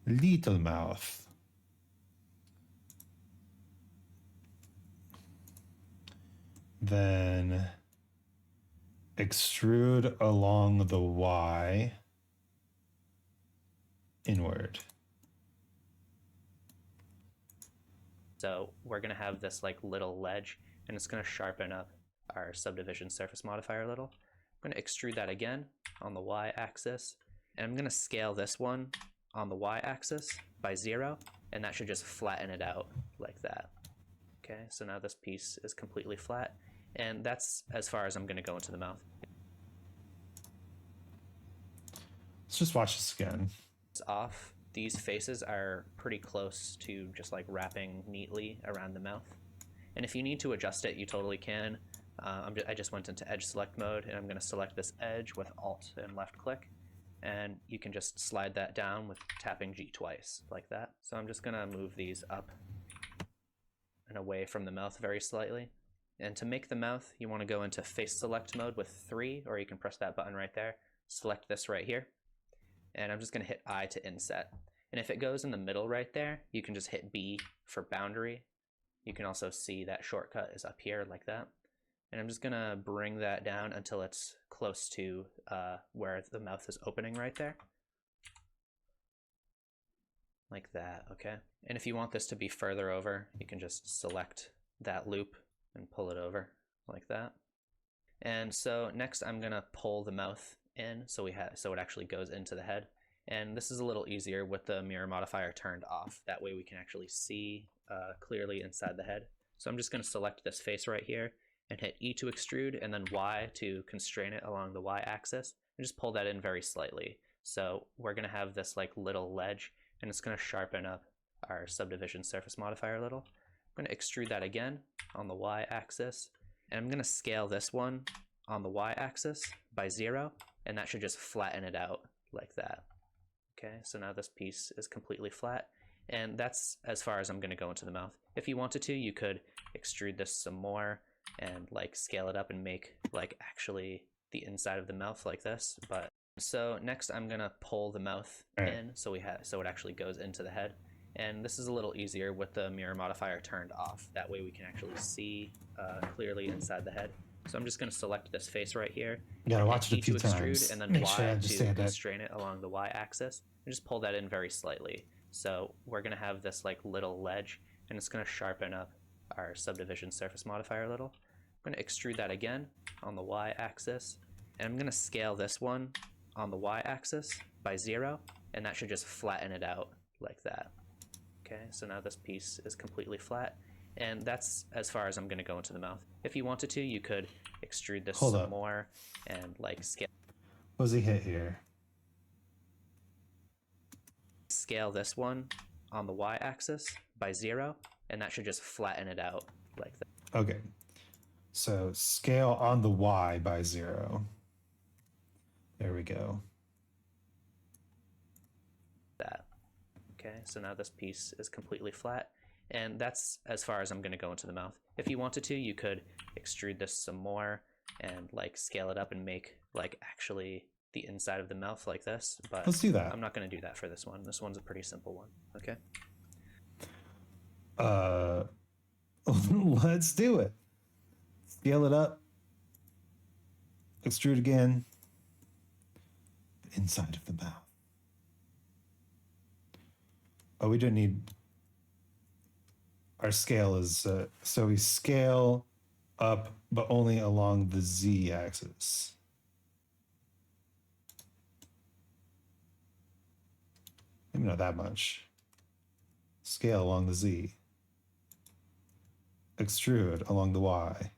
Little mouth. then extrude along the Y inward. So we're going to have this like little ledge, and it's going to sharpen up our subdivision surface modifier a little. I'm going to extrude that again on the Y axis, and I'm going to scale this one on the Y axis by 0, and that should just flatten it out like that. Okay, so now this piece is completely flat, and that's as far as I'm going to go into the mouth. Let's just watch this again. It's off. These faces are pretty close to just like wrapping neatly around the mouth. And if you need to adjust it, you totally can. I just went into edge select mode, and I'm going to select this edge with Alt and left click. And you can just slide that down with tapping G twice, like that. So I'm just going to move these up and away from the mouth very slightly. And to make the mouth, you want to go into face select mode with 3, or you can press that button right there. Select this right here. And I'm just going to hit I to inset. And if it goes in the middle right there, you can just hit B for boundary. You can also see that shortcut is up here like that. And I'm just going to bring that down until it's close to where the mouth is opening right there. Like that, okay? And if you want this to be further over, you can just select that loop and pull it over like that. And so next I'm going to pull the mouth in so it actually goes into the head. And this is a little easier with the mirror modifier turned off. That way we can actually see clearly inside the head. So I'm just going to select this face right here and hit E to extrude, and then Y to constrain it along the Y axis, and just pull that in very slightly. So we're going to have this like little ledge, and it's going to sharpen up our subdivision surface modifier a little. I'm going to extrude that again on the Y axis, and I'm going to scale this one on the Y axis by 0, and that should just flatten it out like that. Okay, so now this piece is completely flat, and that's as far as I'm going to go into the mouth. If you wanted to, you could extrude this some more and like scale it up and make like actually the inside of the mouth like this. But so next I'm going to pull the mouth in so it actually goes into the head. And this is a little easier with the mirror modifier turned off. That way we can actually see clearly inside the head. So I'm just going to select this face right here. You gotta watch it a few to extrude, times. and then Make Y sure I to understand it. constrain it along the Y axis, and just pull that in very slightly. So we're going to have this like little ledge, and it's going to sharpen up our subdivision surface modifier a little. I'm going to extrude that again on the Y axis, and I'm going to scale this one on the Y axis by 0, and that should just flatten it out like that. Okay, so now this piece is completely flat, and that's as far as I'm going to go into the mouth. If you wanted to, you could extrude this some more and like scale. What does he hit here? Scale this one on the Y axis by 0, and that should just flatten it out like that. Okay, so scale on the Y by 0. There we go. That. Okay, so now this piece is completely flat, and that's as far as I'm going to go into the mouth. If you wanted to, you could extrude this some more and like scale it up and make like actually the inside of the mouth like this. But let's do that. I'm not going to do that for this one. This one's a pretty simple one. Okay. Let's do it. Scale it up. Extrude again. Inside of the mouth. Oh, we don't need. Our scale is so we scale up, but only along the Z axis. Maybe not that much. Scale along the Z. Extrude along the Y.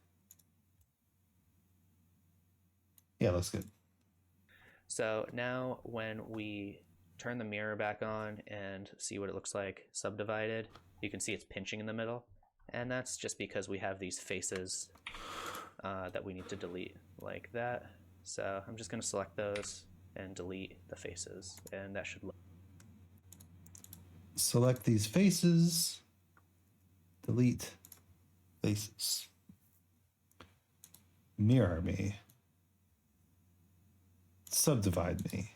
Yeah, looks good. So now when we turn the mirror back on and see what it looks like subdivided, you can see it's pinching in the middle. And that's just because we have these faces that we need to delete like that. So I'm just going to select those and delete the faces, and that should look. Select these faces. Delete faces. Mirror me. Subdivide me.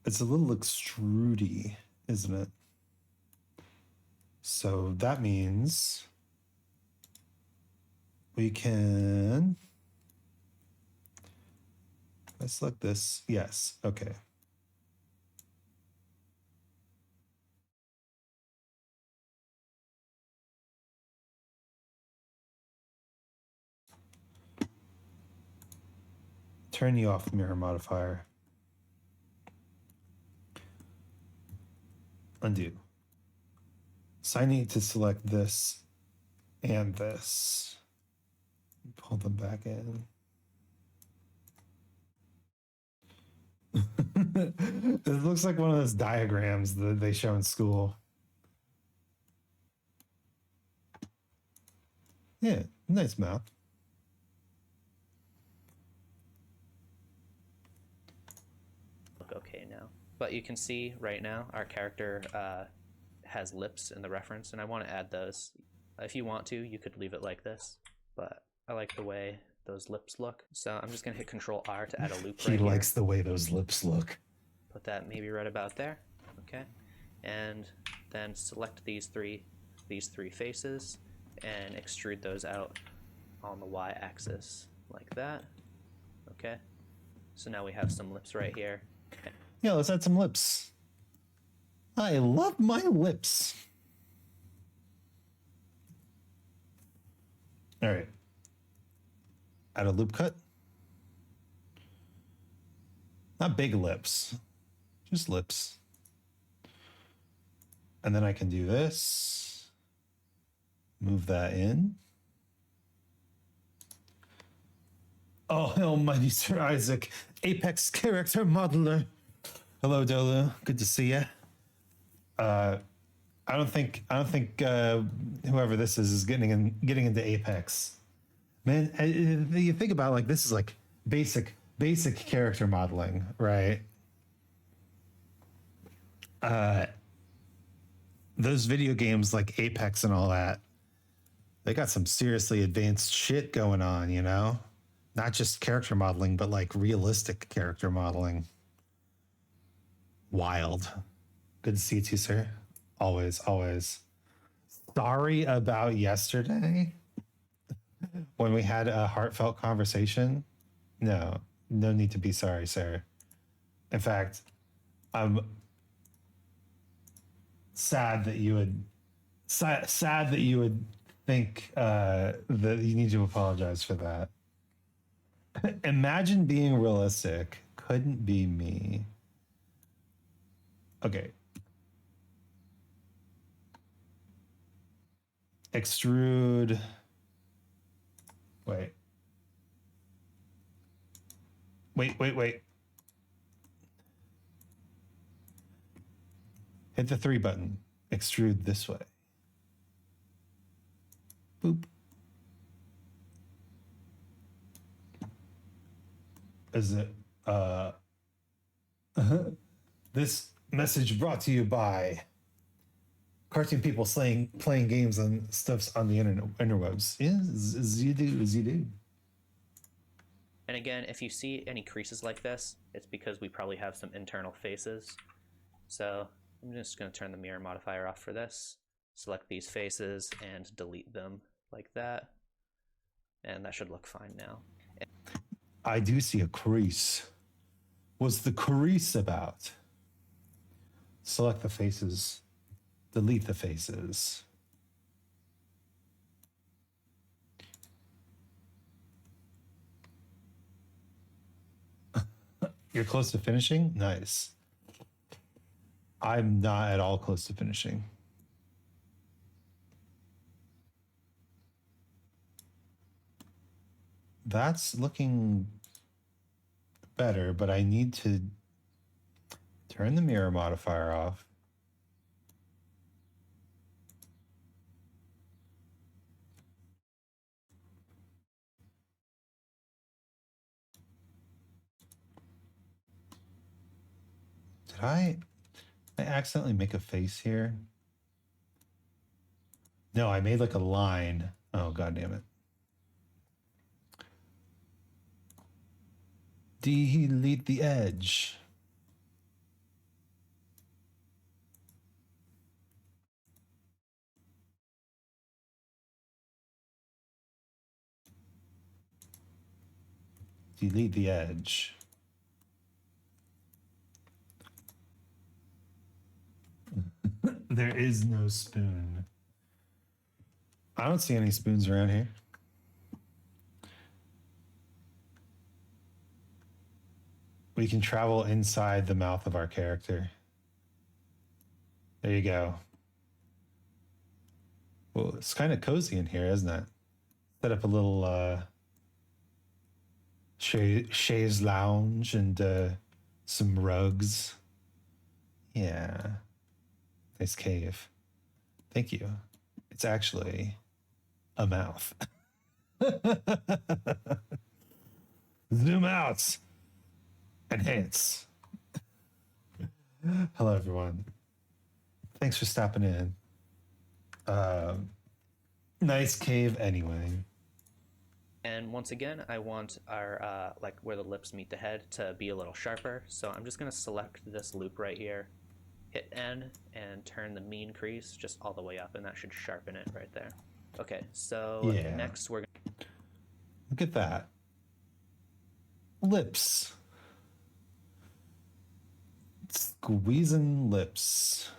It's a little extrudy, isn't it? So that means we can... Let's look this. Yes. Okay. Turn you off mirror modifier. Undo. So I need to select this and this. Pull them back in. It looks like one of those diagrams that they show in school. Yeah, nice map. Look okay now. But you can see right now our character has lips in the reference, and I want to add those. If you want to, you could leave it like this, but I like the way those lips look. So I'm just going to hit Control R to add a loop right here. He likes the way those lips look. Put that maybe right about there. Okay. And then select these three faces and extrude those out on the y-axis like that. Okay. So now we have some lips right here. Yeah, let's add some lips. I love my lips. All right. Add a loop cut. Not big lips, just lips. And then I can do this. Move that in. Oh, almighty Sir Isaac, Apex character modeler. Hello, Dolu. Good to see you. I don't think whoever this is getting into Apex. Man, you think about like this is like basic character modeling, right? Those video games like Apex and all that, they got some seriously advanced shit going on, you know? Not just character modeling, but like realistic character modeling. Wild. Good to see you too, sir. Always, always. Sorry about yesterday when we had a heartfelt conversation. No need to be sorry, sir. In fact, I'm sad that you would think that you need to apologize for that. Imagine being realistic. Couldn't be me. Okay. Extrude. Wait. Hit the 3 button. Extrude this way. Boop. Is it this message brought to you by cartoon people playing games and stuffs on the interwebs. As you do. And again, if you see any creases like this, it's because we probably have some internal faces. So I'm just going to turn the mirror modifier off for this. Select these faces and delete them like that. And that should look fine now. I do see a crease. What's the crease about? Select the faces. Delete the faces. You're close to finishing? Nice. I'm not at all close to finishing. That's looking better, but I need to turn the mirror modifier off. Did I accidentally make a face here? No, I made like a line. Oh, God damn it. Delete the edge. delete the edge. There is no spoon. I don't see any spoons around here. We can travel inside the mouth of our character. There you go. Well, it's kind of cozy in here, isn't it? Set up a little chaise lounge and some rugs. Yeah. Nice cave. Thank you. It's actually a mouth. Zoom out. Enhance. Hello, everyone. Thanks for stopping in. Nice cave anyway. And once again, I want our, like where the lips meet the head to be a little sharper. So I'm just gonna select this loop right here, hit N, and turn the mean crease just all the way up, and that should sharpen it right there. Okay, so Yeah. next we're gonna... Look at that. Lips. Squeezing lips.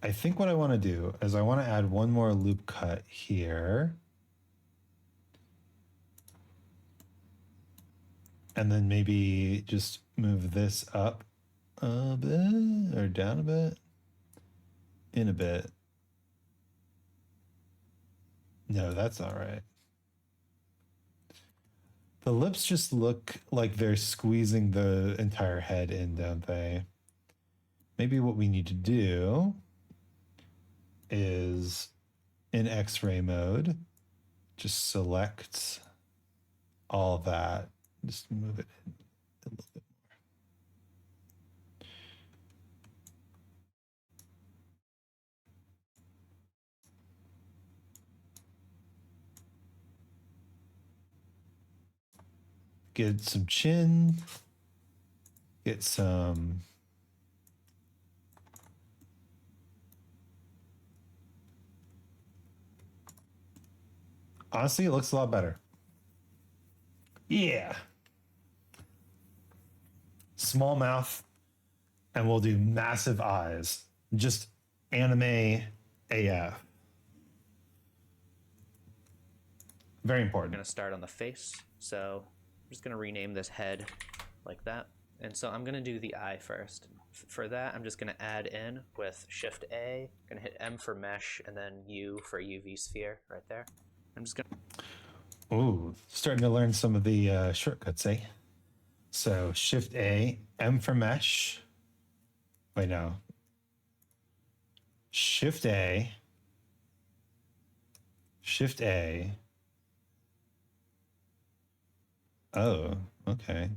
I think what I want to do is I want to add one more loop cut here. And then maybe just move this up a bit or down a bit. In a bit. No, that's all right. The lips just look like they're squeezing the entire head in, don't they? Maybe what we need to do is in X-ray mode, just select all that. Just move it in a little bit more. Get some chin. Get some... Honestly, it looks a lot better. Yeah. Small mouth, and we'll do massive eyes. Just anime AF. Very We're important. gonna start on the face. So I'm just gonna rename this head like that. And so I'm gonna do the eye first. For that, I'm just gonna add in with Shift A, gonna hit M for mesh, and then U for UV sphere right there. I'm just gonna... Ooh, starting to learn some of the shortcuts, eh? So Shift A, M for mesh. Wait, no. Shift A. Shift A. Oh, okay.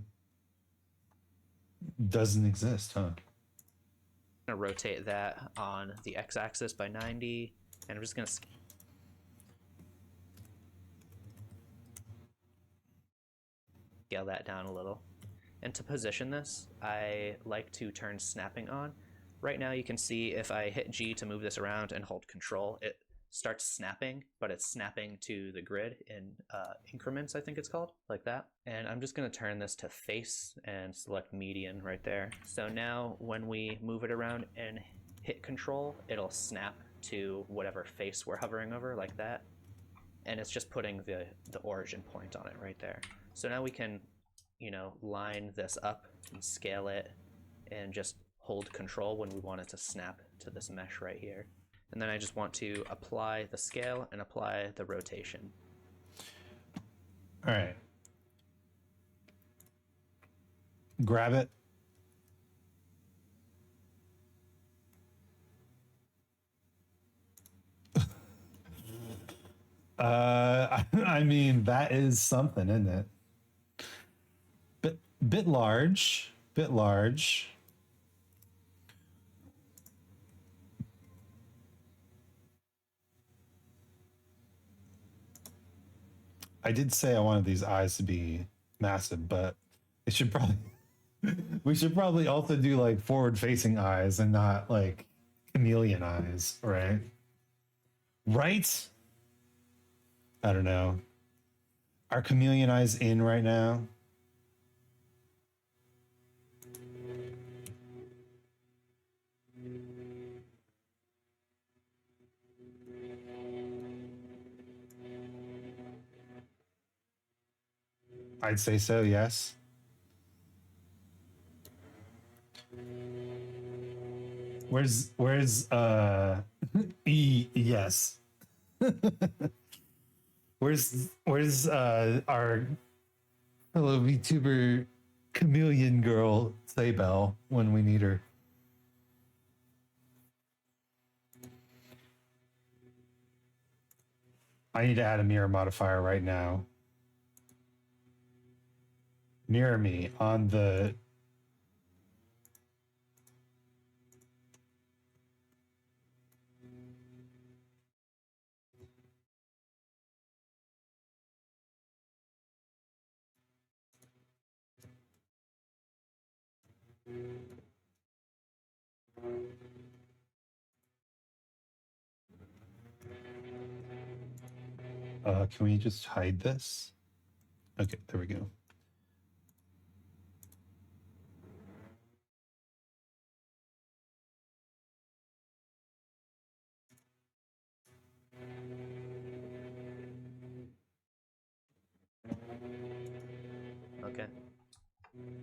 Doesn't exist, huh? gonna rotate that on the x-axis by 90, and I'm just gonna scale that down a little. And to position this, I like to turn snapping on. Right now you can see if I hit G to move this around and hold Control, it starts snapping, but it's snapping to the grid in increments, I think it's called, like that. And I'm just gonna turn this to face and select median right there. So now when we move it around and hit Control, it'll snap to whatever face we're hovering over, like that. And it's just putting the origin point on it right there. So now we can, you know, line this up and scale it and just hold Control when we want it to snap to this mesh right here. And then I just want to apply the scale and apply the rotation. All right. Grab it. I mean, that is something, isn't it? Bit large, bit large. I did say I wanted these eyes to be massive, but it should probably we should probably also do like forward-facing eyes and not like chameleon eyes, right? Right? I don't know. Are chameleon eyes in right now? I'd say so, yes. Where's yes. where's our fellow VTuber chameleon girl Saybell when we need her? I need to add a mirror modifier right now. Mirror me on the can we just hide this? Okay, there we go. Okay.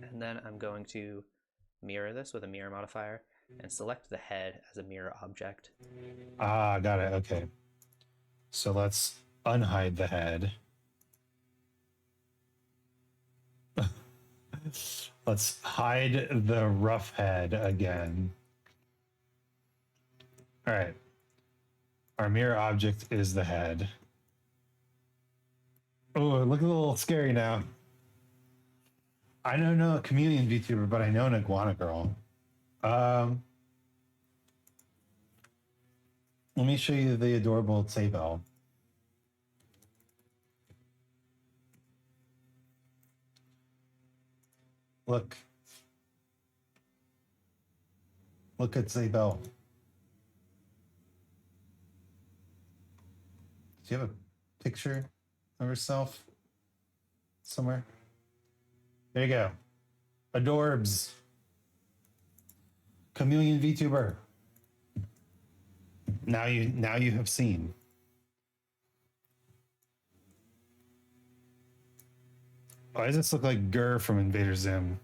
And then I'm going to mirror this with a mirror modifier and select the head as a mirror object. Ah, got it. Okay. So let's unhide the head. Let's hide the rough head again. All right. Our mirror object is the head. Oh, it looks a little scary now. I don't know a chameleon VTuber, but I know an iguana girl. Let me show you the adorable Saybell. Look. Look at Saybell. Do you have a picture of herself somewhere? There you go. Adorbs. Chameleon VTuber. Now you have seen. Why does this look like Gurr from Invader Zim?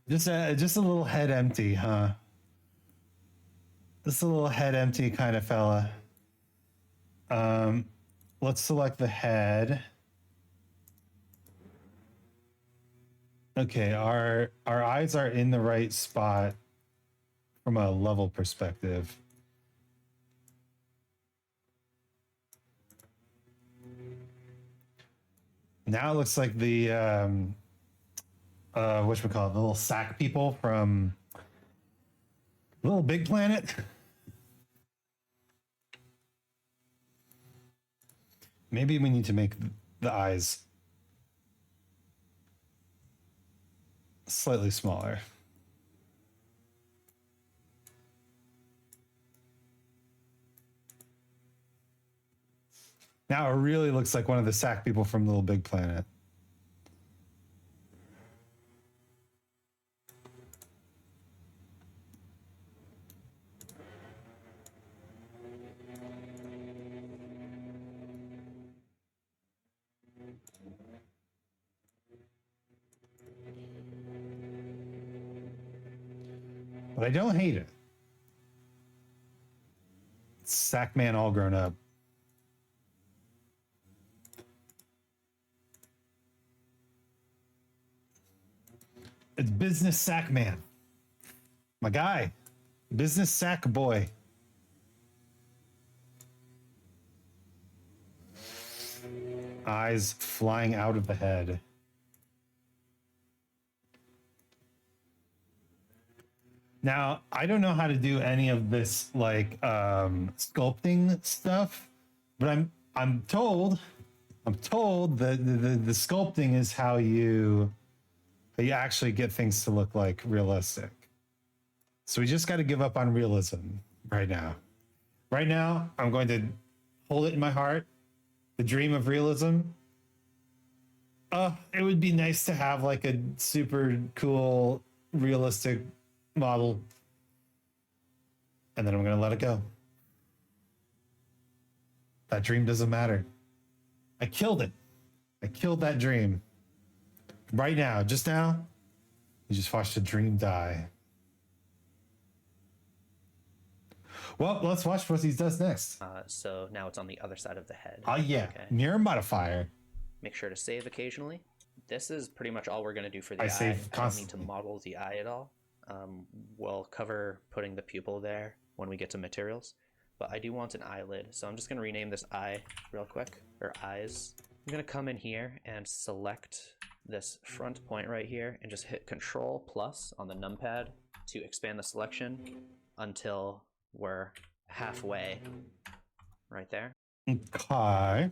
Just a little head empty, huh? Just a little head empty kind of fella. Let's select the head. Okay, our eyes are in the right spot from a level perspective. Now it looks like the whatchamacallit, the little sack people from Little Big Planet. Maybe we need to make the eyes slightly smaller. Now it really looks like one of the sack people from Little Big Planet. But I don't hate it. Sack man all grown up. It's business sack man. My guy. Business sack boy. Eyes flying out of the head. Now, I don't know how to do any of this like sculpting stuff, but I'm told that the sculpting is how you that you actually get things to look like realistic. So we just got to give up on realism right now. Right now, I'm going to hold it in my heart. The dream of realism. It would be nice to have like a super cool, realistic model. And then I'm going to let it go. That dream doesn't matter. I killed it. I killed that dream. Right now, just now, you just watched a dream die. Well, let's watch what he does next. So now it's on the other side of the head. Oh, yeah. Okay. Mirror modifier. Make sure to save occasionally. This is pretty much all we're going to do for the I eye. save I don't need to constantly. model the eye at all. We'll cover putting the pupil there when we get to materials. But I do want an eyelid, so I'm just going to rename this eye real quick, or eyes. I'm going to come in here and select this front point right here and just hit Control plus on the numpad to expand the selection until we're halfway right there. Okay.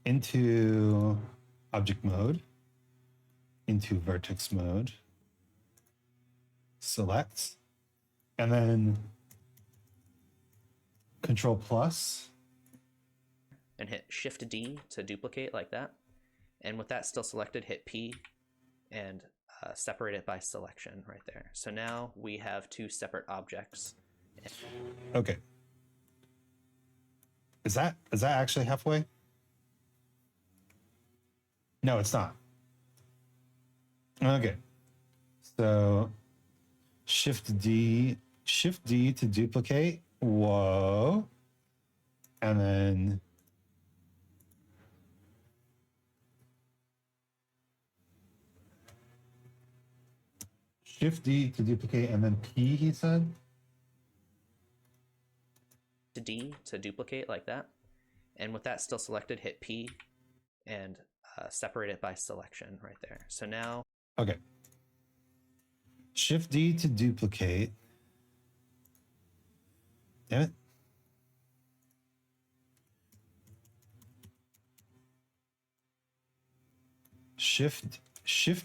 Into object mode, into vertex mode, select, and then Control plus. And hit Shift D to duplicate like that. And with that still selected, hit P and separate it by selection right there. So now we have two separate objects. Okay. Is that actually halfway? No, it's not. Okay. So Shift D to duplicate. Whoa. And then Shift D to duplicate, and then P, he said? D to duplicate like that. And with that still selected, hit P and separate it by selection right there. So now... Okay. Shift D to duplicate. Damn it. Shift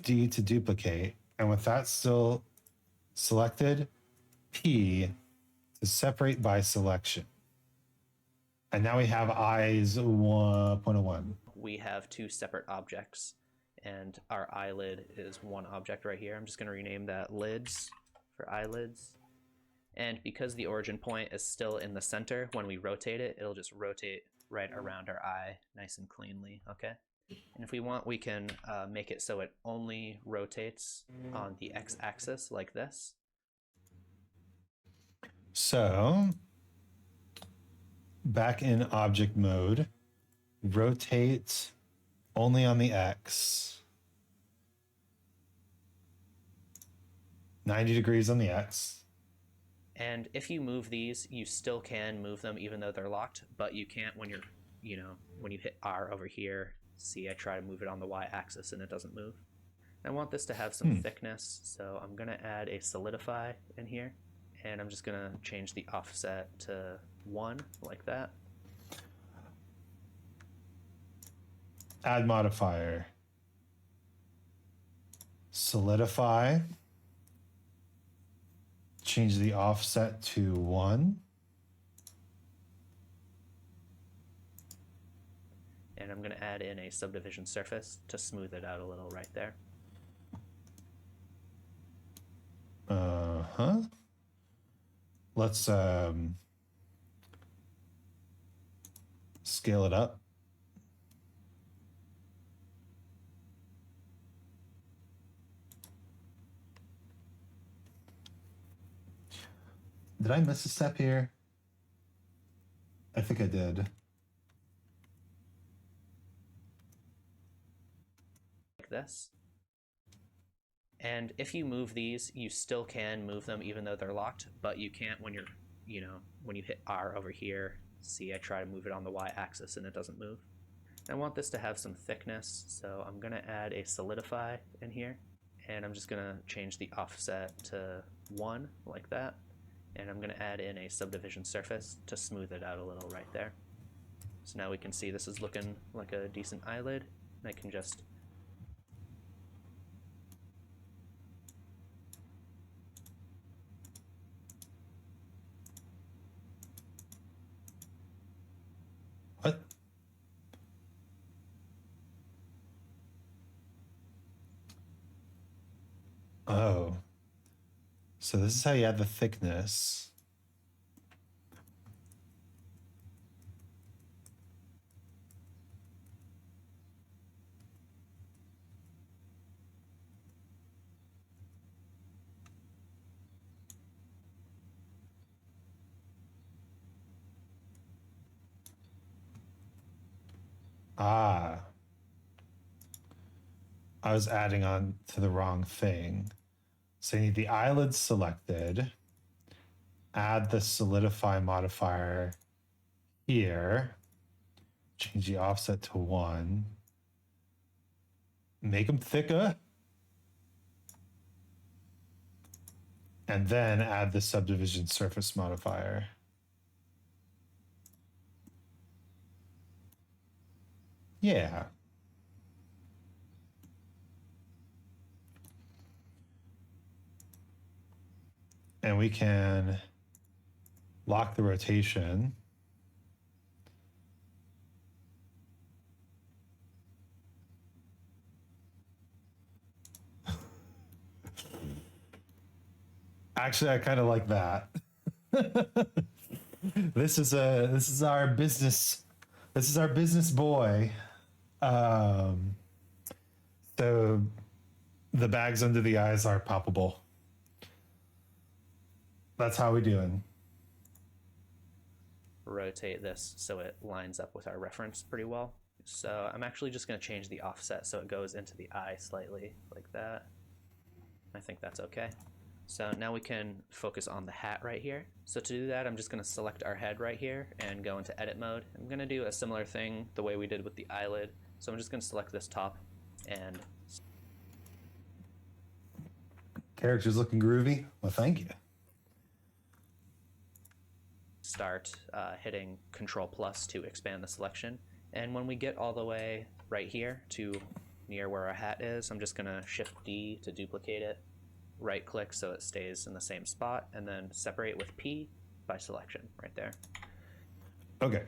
D to duplicate, and with that still selected, P to separate by selection. And now we have eyes 1.01. We have two separate objects, and our eyelid is one object right here. I'm just going to rename that lids for eyelids. And because the origin point is still in the center, when we rotate it, it'll just rotate right around our eye nice and cleanly, okay? And if we want, we can make it so it only rotates on the x-axis like this. So, back in object mode, rotate only on the X. 90 degrees on the X. And if you move these, you still can move them even though they're locked, but you can't when you're, when you hit R over here. See, I try to move it on the y-axis and it doesn't move. I want this to have some thickness, so I'm going to add a solidify in here, and I'm just going to change the offset to 1, like that. Add modifier. Solidify. Change the offset to 1. And I'm going to add in a subdivision surface to smooth it out a little right there. Let's scale it up. Did I miss a step here? I think I did. Like this. And if you move these, you still can move them even though they're locked, but you can't when you're, when you hit R over here. See, I try to move it on the y-axis and it doesn't move. I want this to have some thickness, so I'm going to add a solidify in here, and I'm just going to change the offset to 1, like that. And I'm going to add in a subdivision surface to smooth it out a little right there. So now we can see this is looking like a decent eyelid, and I can just Oh. So this is how you add the thickness. Ah. I was adding on to the wrong thing. So you need the eyelids selected. Add the solidify modifier here. Change the offset to 1. Make them thicker. And then add the subdivision surface modifier. Yeah. And we can lock the rotation. Actually, I kind of like that. This is our business. This is our business boy. So the bags under the eyes are poppable. That's how we doing. Rotate this so it lines up with our reference pretty well. So I'm actually just going to change the offset so it goes into the eye slightly like that. I think that's okay. So now we can focus on the hat right here. So to do that, I'm just going to select our head right here and go into edit mode. I'm going to do a similar thing the way we did with the eyelid. So I'm just going to select this top and... Character's looking groovy. Well, thank you. Start hitting Control Plus to expand the selection. And when we get all the way right here to near where our hat is, I'm just going to Shift D to duplicate it. Right click so it stays in the same spot, and then separate with P by selection right there. Okay.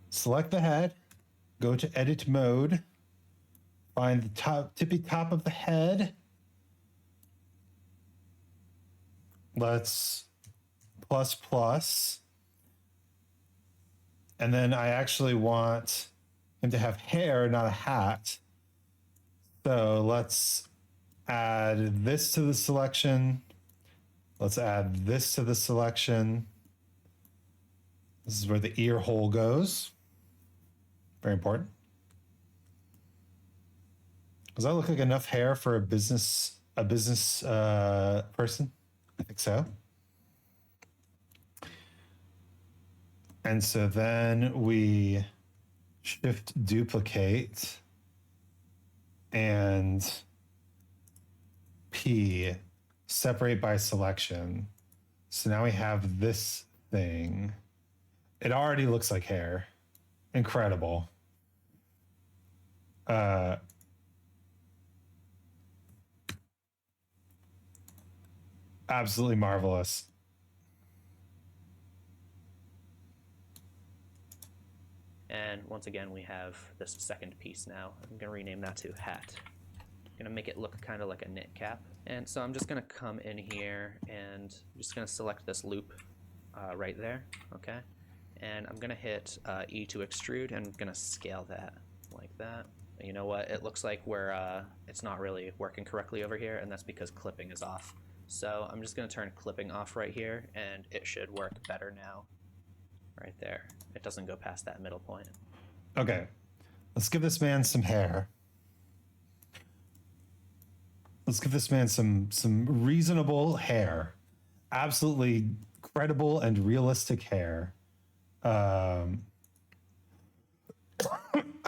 Select the head, go to edit mode, find the tippy top of the head. Let's plus. And then I actually want him to have hair, not a hat. So let's add this to the selection. Let's add this to the selection. This is where the ear hole goes. Very important. Does that look like enough hair for a business person? I think so. And so then we Shift duplicate and P, separate by selection. So now we have this thing. It already looks like hair. Incredible. Absolutely marvelous. And once again, we have this second piece now. I'm going to rename that to hat. I'm going to make it look kind of like a knit cap. And so I'm just going to come in here and I'm just going to select this loop right there, okay? And I'm going to hit E to extrude, and I'm going to scale that like that. And you know what? It looks like it's not really working correctly over here, and that's because clipping is off. So I'm just going to turn clipping off right here, and it should work better now. Right there. It doesn't go past that middle point. Okay. Let's give this man some hair. Let's give this man some reasonable hair. Absolutely credible and realistic hair. I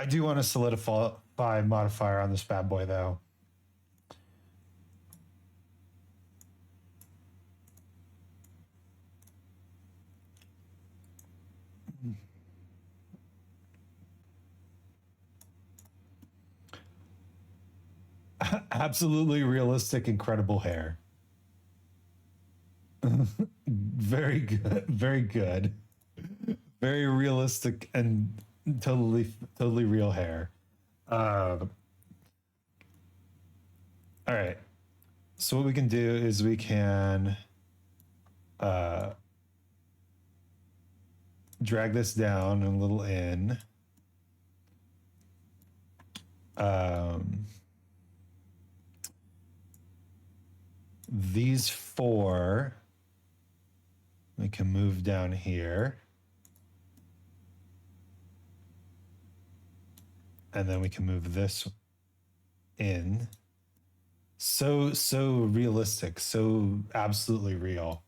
do want to solidify modifier on this bad boy, though. Absolutely realistic, incredible hair. Very good. Very good. Very realistic and totally real hair. All right. So what we can do is we can drag this down and a little in. These four we can move down here. And then we can move this in. So realistic, so absolutely real.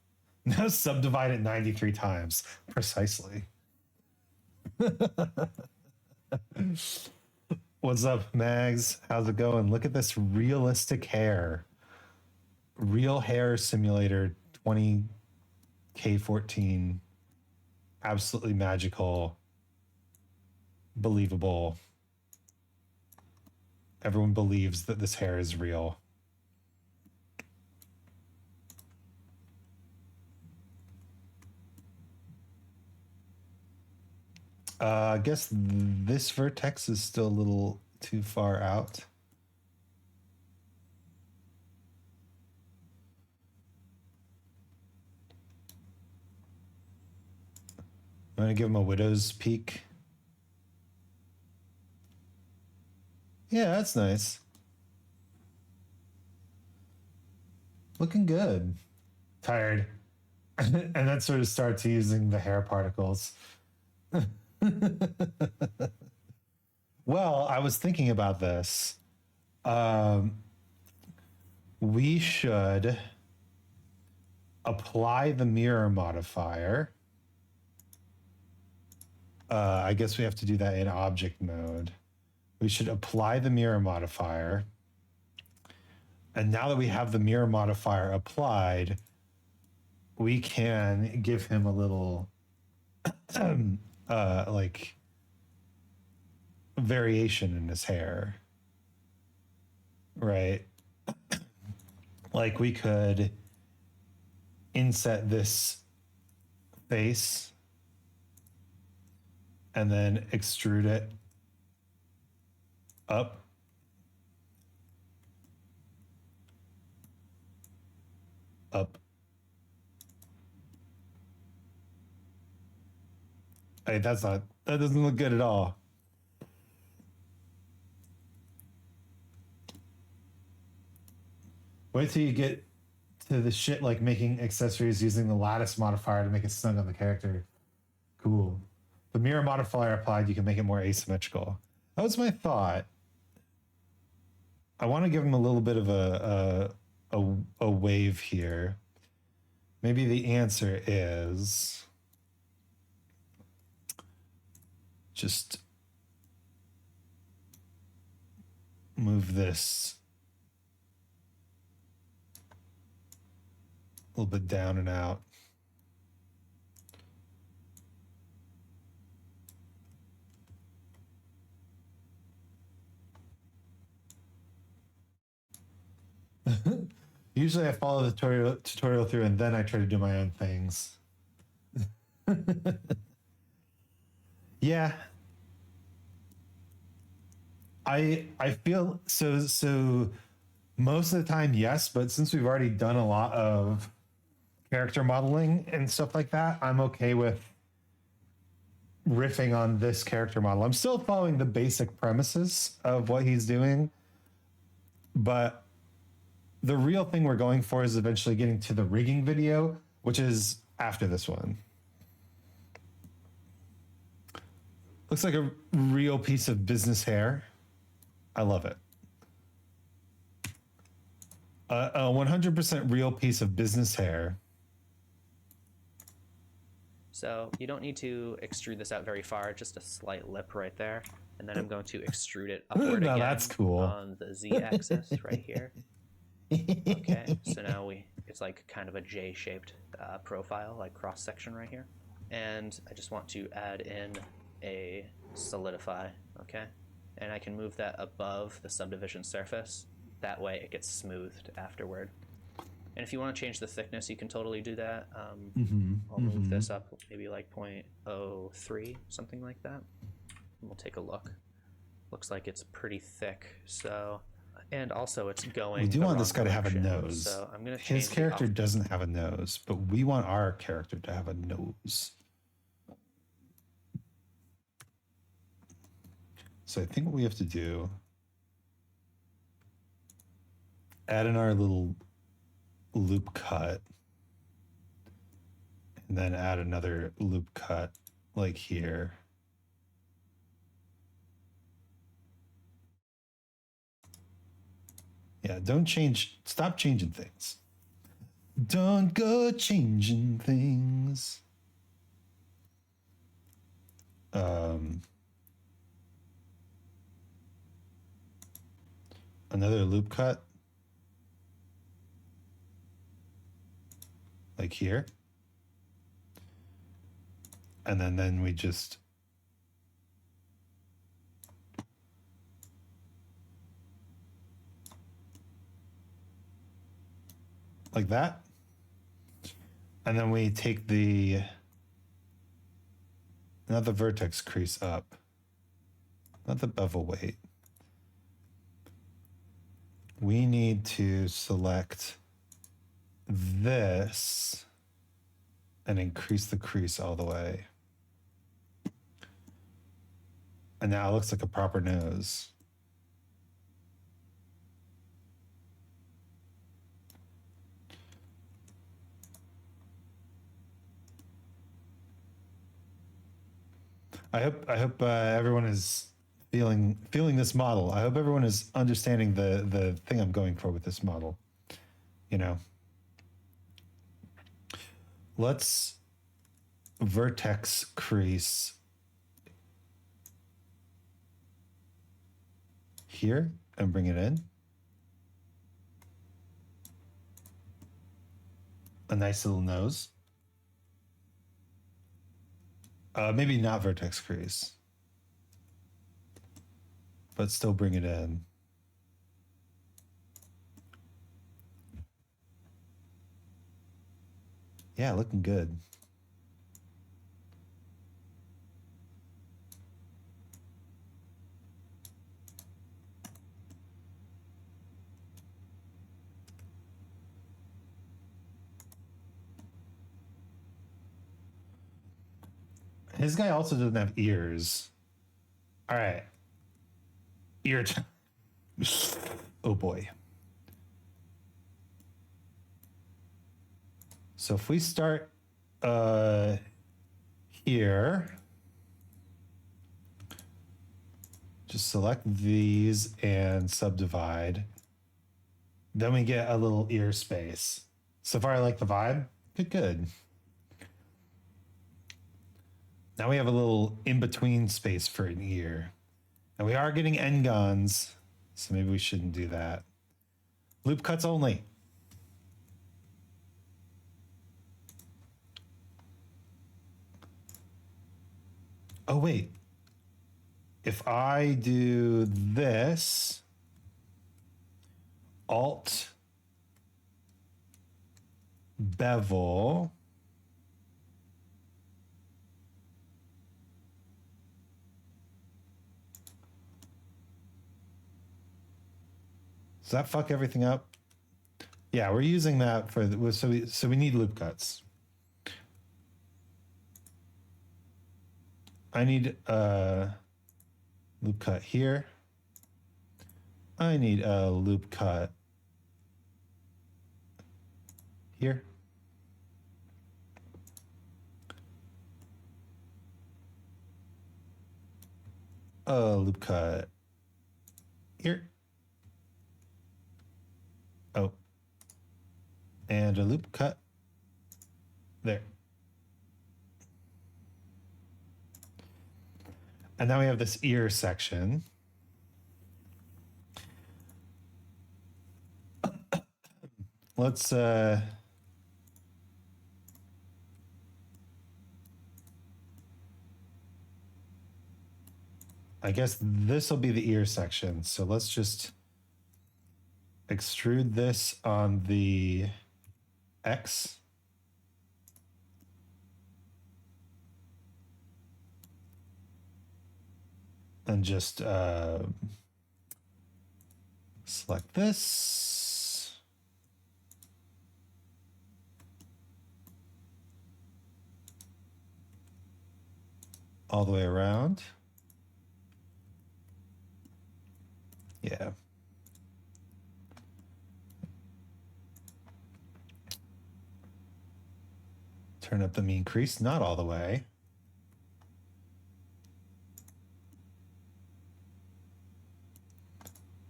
Now subdivide it 93 times precisely. What's up, Mags? How's it going? Look at this realistic hair. Real hair simulator 20K14. Absolutely magical. Believable. Everyone believes that this hair is real. I guess this vertex is still a little too far out. I'm going to give him a widow's peak. Yeah, that's nice. Looking good. Tired. And then sort of starts using the hair particles. Well, I was thinking about this. We should apply the mirror modifier. I guess we have to do that in object mode. We should apply the mirror modifier. And now that we have the mirror modifier applied, we can give him a little like variation in his hair, right? Like we could inset this face and then extrude it up. Up. Hey, that doesn't look good at all. Wait till you get to the shit like making accessories using the lattice modifier to make it snug on the character. Cool. The mirror modifier applied, you can make it more asymmetrical. That was my thought. I want to give him a little bit of a wave here. Maybe the answer is just move this a little bit down and out. Usually I follow the tutorial through and then I try to do my own things. Yeah. I feel so most of the time, yes, but since we've already done a lot of character modeling and stuff like that, I'm okay with riffing on this character model. I'm still following the basic premises of what he's doing, but the real thing we're going for is eventually getting to the rigging video, which is after this one. Looks like a real piece of business hair. I love it. A 100% real piece of business hair. So you don't need to extrude this out very far, just a slight lip right there. And then I'm going to extrude it upward Now again that's cool. on the Z-axis right here. Okay, so now it's like kind of a J-shaped profile, like cross-section right here. And I just want to add in a solidify, okay? And I can move that above the subdivision surface. That way it gets smoothed afterward. And if you want to change the thickness, you can totally do that. I'll move this up maybe like 0.03, something like that. And we'll take a look. Looks like it's pretty thick, so And also, it's going. We do the want wrong this guy to have a direction, nose. So I'm going to change His character the doesn't have a nose, but we want our character to have a nose. So I think what we have to do, add in our little loop cut, and then add another loop cut like here. Yeah, don't change, stop changing things. Don't go changing things. Another loop cut. Like here. And then we just like that. And then we take the not the vertex crease up, not the bevel weight. We need to select this and increase the crease all the way. And now it looks like a proper nose. I hope everyone is feeling this model. I hope everyone is understanding the thing I'm going for with this model. You know, let's vertex crease here and bring it in. A nice little nose. Maybe not vertex crease, but still bring it in. Yeah, looking good. His guy also doesn't have ears. All right. Ear time. Oh boy. So if we start here, just select these and subdivide. Then we get a little ear space. So far I like the vibe. Good. Now we have a little in-between space for an ear. And we are getting N-gons, so maybe we shouldn't do that. Loop cuts only. Oh, wait. If I do this, Alt, bevel, does that fuck everything up? Yeah, we're using that for the, so we need loop cuts. I need a loop cut here. I need a loop cut here. A loop cut here. Oh. And a loop cut there. And now we have this ear section. Let's I guess this will be the ear section. So let's just extrude this on the X. And just Select this. All the way around. Yeah. Turn up the mean crease, not all the way.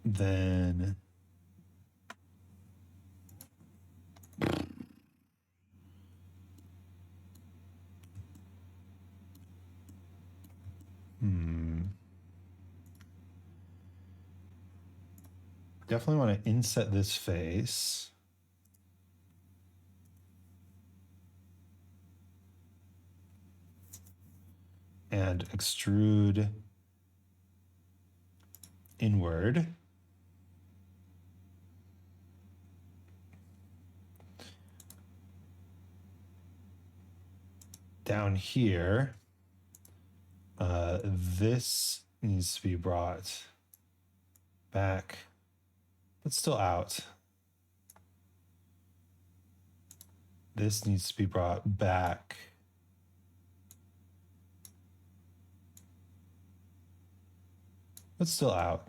Then definitely want to inset this face. And extrude inward. Down here, this needs to be brought back, but still out. This needs to be brought back. But still out.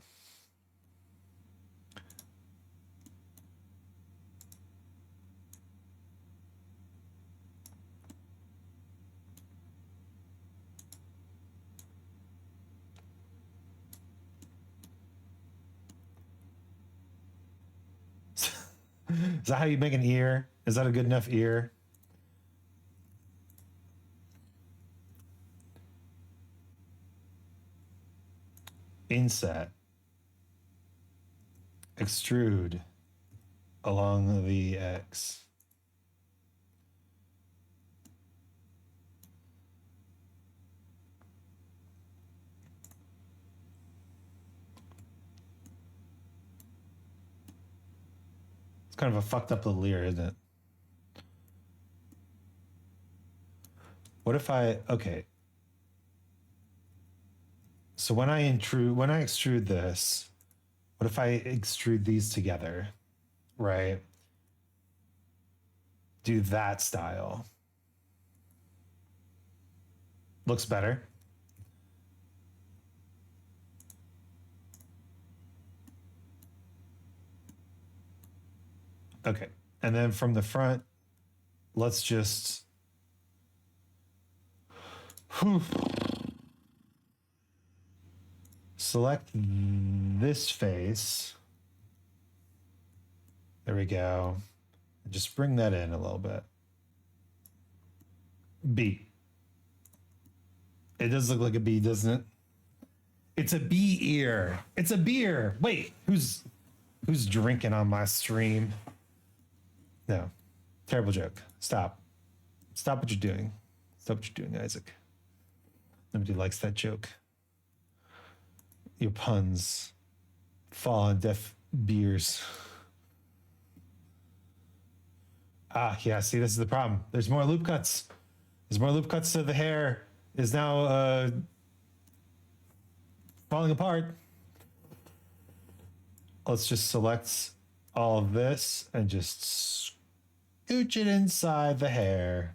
Is that how you make an ear? Is that a good enough ear? Inset. Extrude along the X. It's kind of a fucked up little ear, isn't it? What if okay. So when I extrude this, what if I extrude these together, right? Do that style. Looks better. Okay. And then from the front, let's just select this face. There we go. Just bring that in a little bit. B. It does look like a bee, doesn't it? It's a bee ear. It's a beer. Wait, who's drinking on my stream? No. Terrible joke. Stop. Stop what you're doing. Stop what you're doing, Isaac. Nobody likes that joke. Your puns fall on deaf beers. Ah, yeah, see, this is the problem. There's more loop cuts. There's more loop cuts, so the hair is now falling apart. Let's just select all of this and just scooch it inside the hair.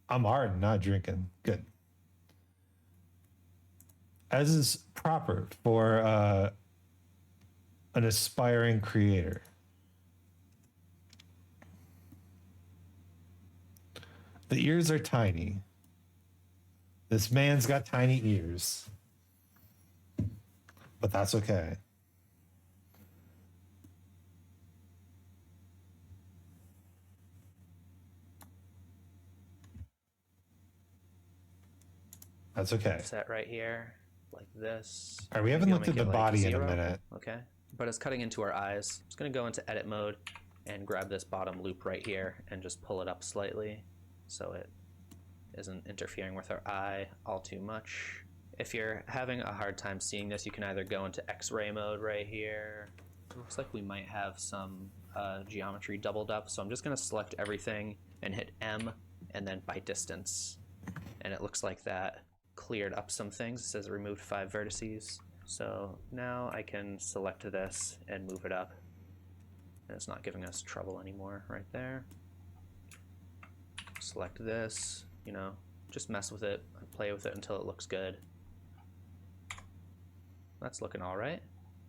I'm hard, not drinking. Good. As is proper for an aspiring creator. The ears are tiny. This man's got tiny ears. But that's okay. That's okay. Set right here, like this. All right, we haven't looked at the body in a minute. Okay, but it's cutting into our eyes. I'm just gonna go into edit mode and grab this bottom loop right here and just pull it up slightly so it isn't interfering with our eye all too much. If you're having a hard time seeing this, you can either go into X-ray mode right here. It looks like we might have some geometry doubled up, so I'm just gonna select everything and hit M and then by distance. And it looks like that cleared up some things. It says removed 5 vertices. So now I can select this and move it up. And it's not giving us trouble anymore right there. Select this, you know, just mess with it, play with it until it looks good. That's looking all right.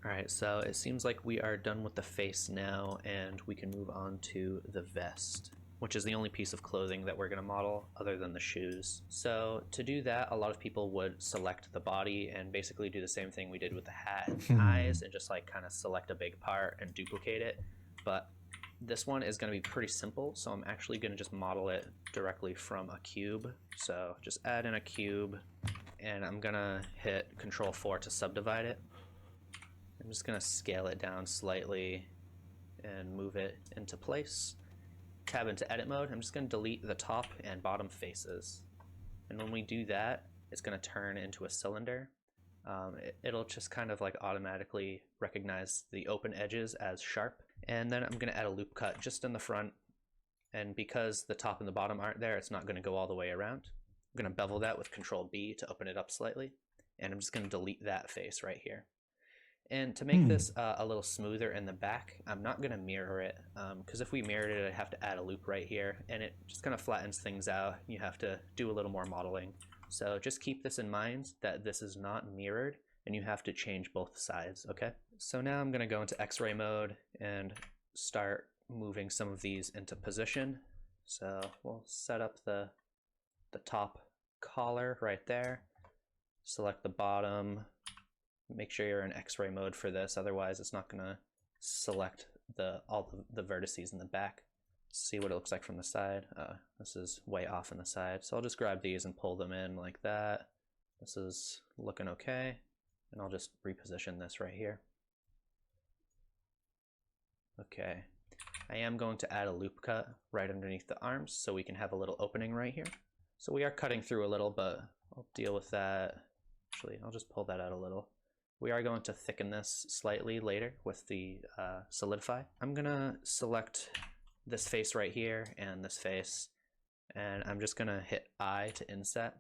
All right, so it seems like we are done with the face now, and we can move on to the vest, which is the only piece of clothing that we're gonna model other than the shoes. So to do that, a lot of people would select the body and basically do the same thing we did with the hat and eyes, and just like kind of select a big part and duplicate it. But this one is gonna be pretty simple, so I'm actually gonna just model it directly from a cube. So just add in a cube, and I'm gonna hit Control 4 to subdivide it. I'm just gonna scale it down slightly and move it into place. Tab into edit mode. I'm just gonna delete the top and bottom faces. And when we do that, it's gonna turn into a cylinder. It'll just kind of like automatically recognize the open edges as sharp. And then I'm gonna add a loop cut just in the front. And because the top and the bottom aren't there, it's not gonna go all the way around. I'm gonna bevel that with Control B to open it up slightly. And I'm just gonna delete that face right here. And to make this a little smoother in the back, I'm not gonna mirror it, because if we mirrored it, I'd have to add a loop right here, and it just kind of flattens things out. You have to do a little more modeling. So just keep this in mind, that this is not mirrored, and you have to change both sides, okay? So now I'm gonna go into X-ray mode and start moving some of these into position. So we'll set up the top collar right there, select the bottom. Make sure you're in X-ray mode for this, otherwise it's not gonna select all the vertices in the back. See what it looks like from the side. This is way off in the side, so I'll just grab these and pull them in like that. This is looking okay, and I'll just reposition this right here. Okay, I am going to add a loop cut right underneath the arms so we can have a little opening right here. So we are cutting through a little, but I'll deal with that. Actually, I'll just pull that out a little. We are going to thicken this slightly later with the solidify. I'm gonna select this face right here and this face, and I'm just gonna hit I to inset.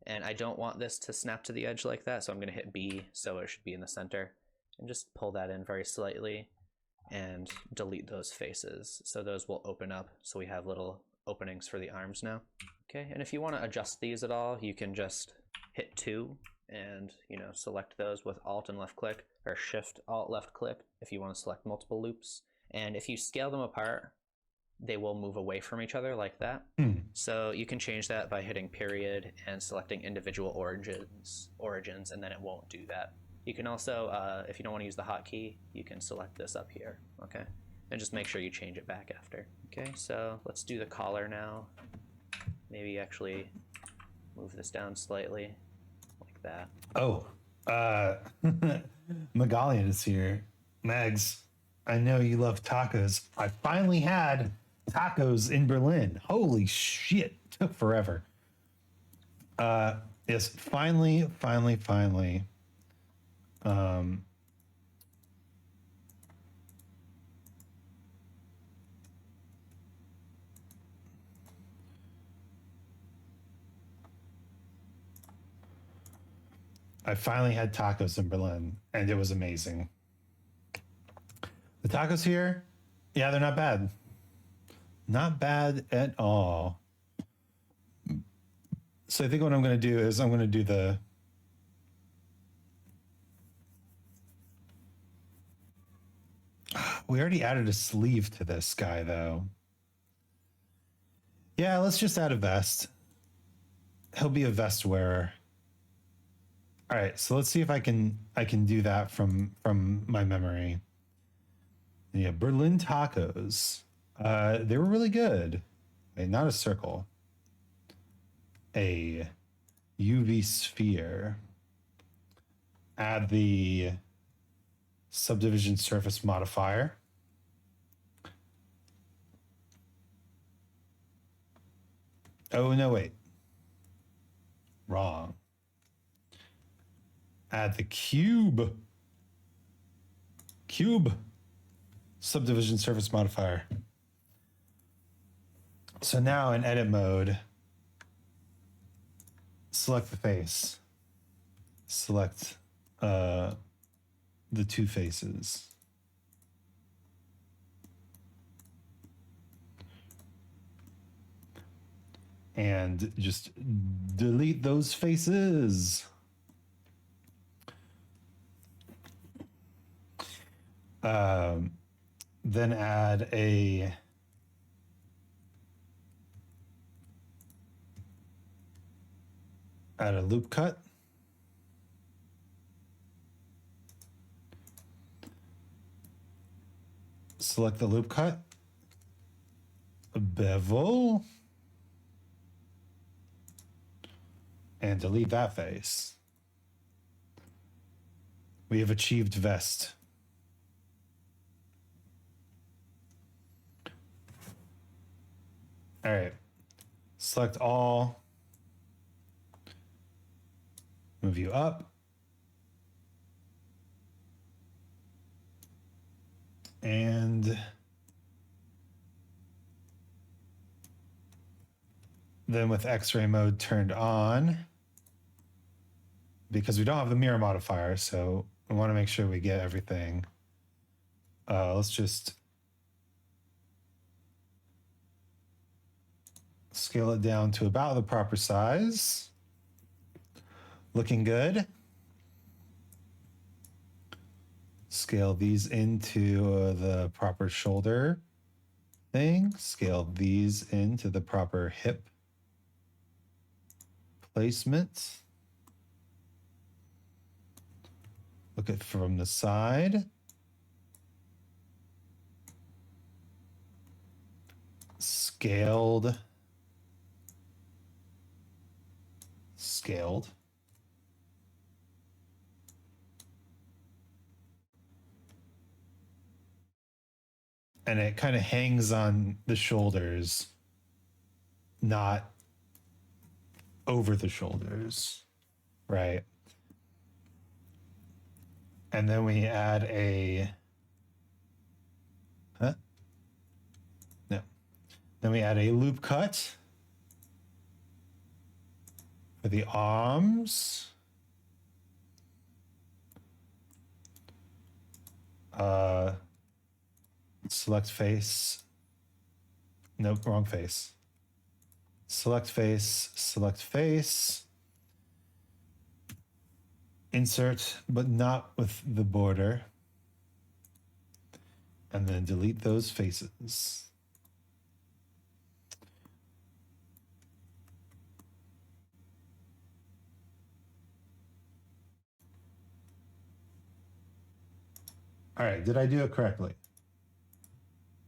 And I don't want this to snap to the edge like that, so I'm gonna hit B so it should be in the center, and just pull that in very slightly and delete those faces. So those will open up, so we have little openings for the arms now. Okay, and if you wanna adjust these at all, you can just hit 2 and select those with Alt and left click, or Shift Alt left click if you want to select multiple loops. And if you scale them apart, they will move away from each other like that. So you can change that by hitting period and selecting individual origins, and then it won't do that. You can also, if you don't want to use the hotkey, you can select this up here, okay? And just make sure you change it back after. Okay, so let's do the collar now. Maybe actually move this down slightly. That. Oh, Megalian is here. Megs, I know you love tacos. I finally had tacos in Berlin. Holy shit, took forever. Yes, finally. I finally had tacos in Berlin, and it was amazing. The tacos here, yeah, they're not bad. Not bad at all. So I think what I'm going to do is I'm going to do the... We already added a sleeve to this guy, though. Yeah, let's just add a vest. He'll be a vest wearer. All right, so let's see if I can do that from my memory. Yeah, Berlin tacos. They were really good. Not a circle. A UV sphere. Add the subdivision surface modifier. Oh, no, wait. Wrong. Add the cube subdivision surface modifier. So now in edit mode, select the face, select the two faces. And just delete those faces. Then add a loop cut. Select the loop cut. Bevel. And delete that face. We have achieved vest. All right. Select all. Move you up. And then with X-ray mode turned on, because we don't have the mirror modifier, so we want to make sure we get everything. Let's just scale it down to about the proper size. Looking good. Scale these into the proper shoulder thing. Scale these into the proper hip placement. Look at from the side. Scaled. And it kind of hangs on the shoulders, not over the shoulders, right? And then we add a, no. Then we add a loop cut for the arms. Select face. Nope, wrong face. Select face, select face. Insert, but not with the border. And then delete those faces. All right, did I do it correctly?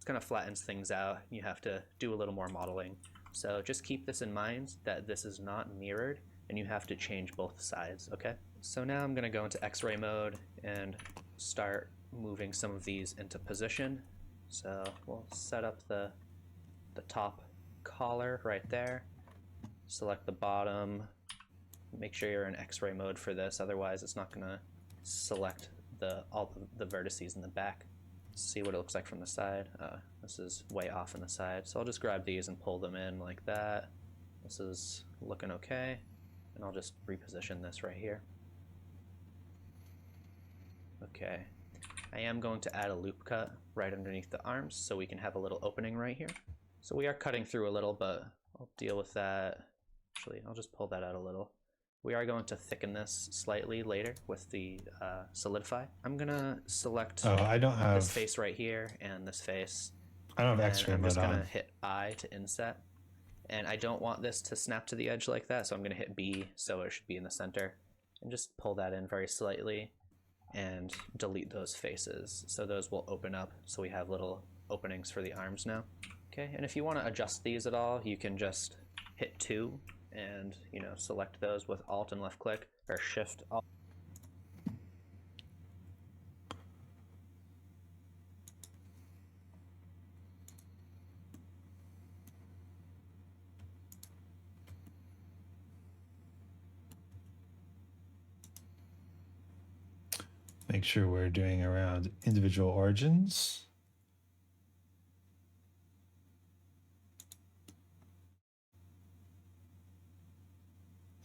It kind of flattens things out. You have to do a little more modeling. So just keep this in mind that this is not mirrored and you have to change both sides, okay? So now I'm gonna go into X-ray mode and start moving some of these into position. So we'll set up the top collar right there. Select the bottom. Make sure you're in X-ray mode for this, otherwise it's not gonna select all the vertices in the back. See what it looks like from the side. This is way off on the side, so I'll just grab these and pull them in like that. This is looking okay, and I'll just reposition this right here. Okay, I am going to add a loop cut right underneath the arms so we can have a little opening right here. So we are cutting through a little, but I'll deal with that. Actually, I'll just pull that out a little. We are going to thicken this slightly later with the solidify. I'm gonna select I don't have this face right here and this face. I don't have X-ray I'm mode just gonna on. hit I to inset. And I don't want this to snap to the edge like that, so I'm gonna hit B so it should be in the center. And just pull that in very slightly and delete those faces. So those will open up, so we have little openings for the arms now. Okay, and if you wanna adjust these at all, you can just hit 2 and select those with Alt and left click, or Shift Alt. Make sure we're doing around individual origins.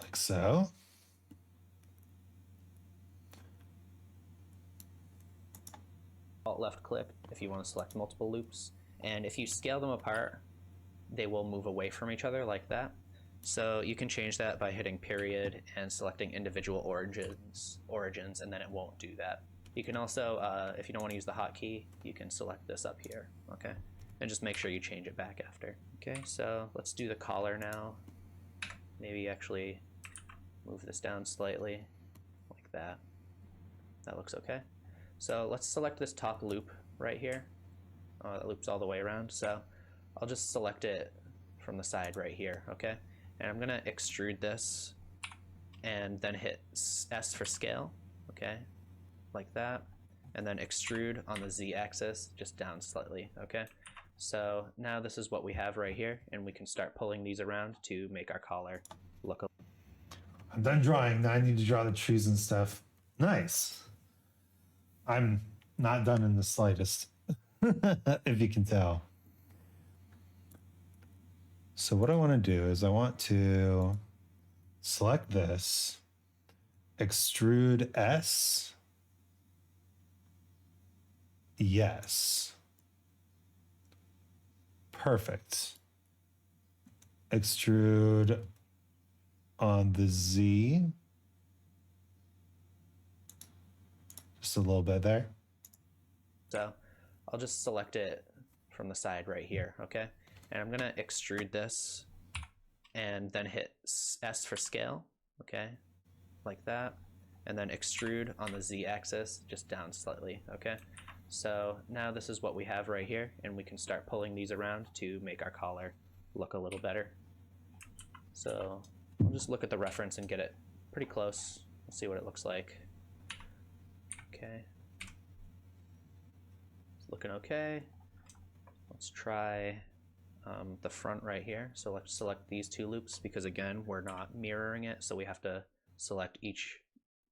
Like so. Alt left click if you want to select multiple loops. And if you scale them apart, they will move away from each other like that. So you can change that by hitting period and selecting individual origins, and then it won't do that. You can also, if you don't want to use the hotkey, you can select this up here, okay? And just make sure you change it back after. Okay, so let's do the collar now. Maybe actually move this down slightly, like that. That looks okay. So let's select this top loop right here. That loops all the way around, so I'll just select it from the side right here, okay? And I'm gonna extrude this and then hit S for scale, okay? Like that. And then extrude on the Z axis, just down slightly, okay? So now this is what we have right here, and we can start pulling these around to make our collar look a... I'm done drawing. Now I need to draw the trees and stuff. Nice. I'm not done in the slightest, if you can tell. So what I want to do is I want to select this, extrude S. Yes. Perfect. Extrude on the Z. Just a little bit there. So I'll just select it from the side right here, okay? And I'm gonna extrude this and then hit S for scale, okay? Like that. And then extrude on the Z axis, just down slightly, okay? So now this is what we have right here, and we can start pulling these around to make our collar look a little better. So I'll just look at the reference and get it pretty close. Let's see what it looks like. Okay. It's looking okay. Let's try the front right here. So let's select these two loops because again, we're not mirroring it, so we have to select each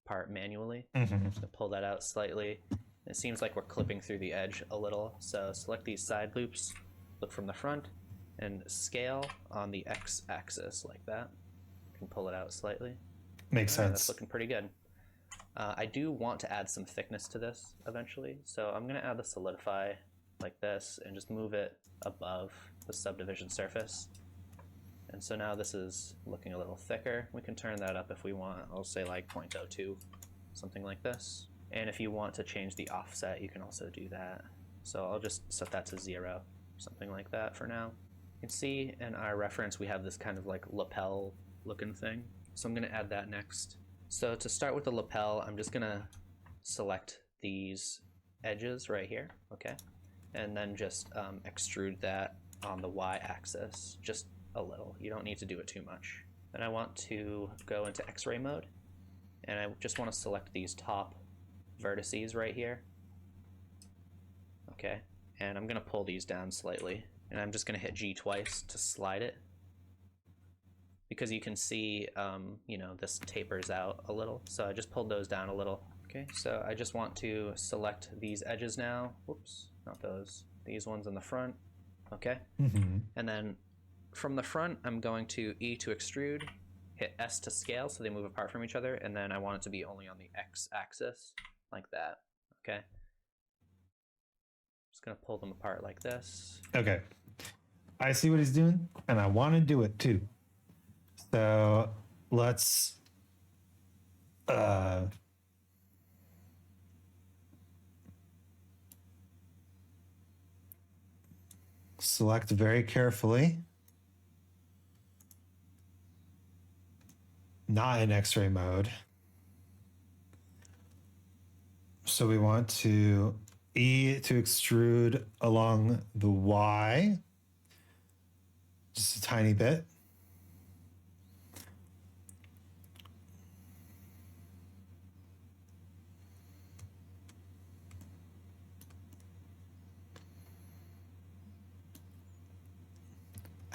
part manually. Mm-hmm. Just gonna pull that out slightly. It seems like we're clipping through the edge a little, so select these side loops, look from the front, and scale on the X axis like that. You can pull it out slightly. Makes All right, sense. that's looking pretty good. I do want to add some thickness to this eventually, so I'm going to add the solidify like this and just move it above the subdivision surface. And so now this is looking a little thicker. We can turn that up if we want. I'll say like 0.02, something like this. And if you want to change the offset, you can also do that. So I'll just set that to 0, something like that for now. You can see in our reference we have this kind of like lapel looking thing. So I'm going to add that next. So to start with the lapel, I'm just going to select these edges right here, okay? And then just extrude that on the y-axis, just a little. You don't need to do it too much. Then I want to go into X-ray mode, and I just want to select these top vertices right here. Okay, and I'm going to pull these down slightly, and I'm just going to hit G twice to slide it. Because you can see, you know, this tapers out a little, so I just pulled those down a little. Okay, so I just want to select these edges now. Whoops, not those. These ones in the front. Okay, and then from the front, I'm going to E to extrude, hit S to scale so they move apart from each other, and then I want it to be only on the X axis, like that. Okay, just gonna pull them apart like this. Okay. I see what he's doing, and I want to do it too. So let's select very carefully. Not in X-ray mode. So we want to E to extrude along the Y. Just a tiny bit.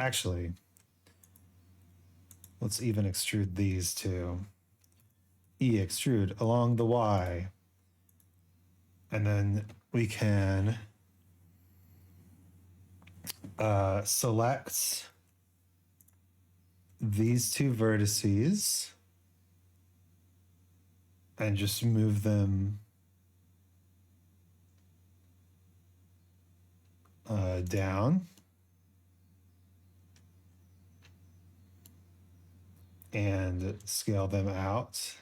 Actually, let's even extrude these two. E extrude along the Y. And then we can select these two vertices and just move them down. And scale them out.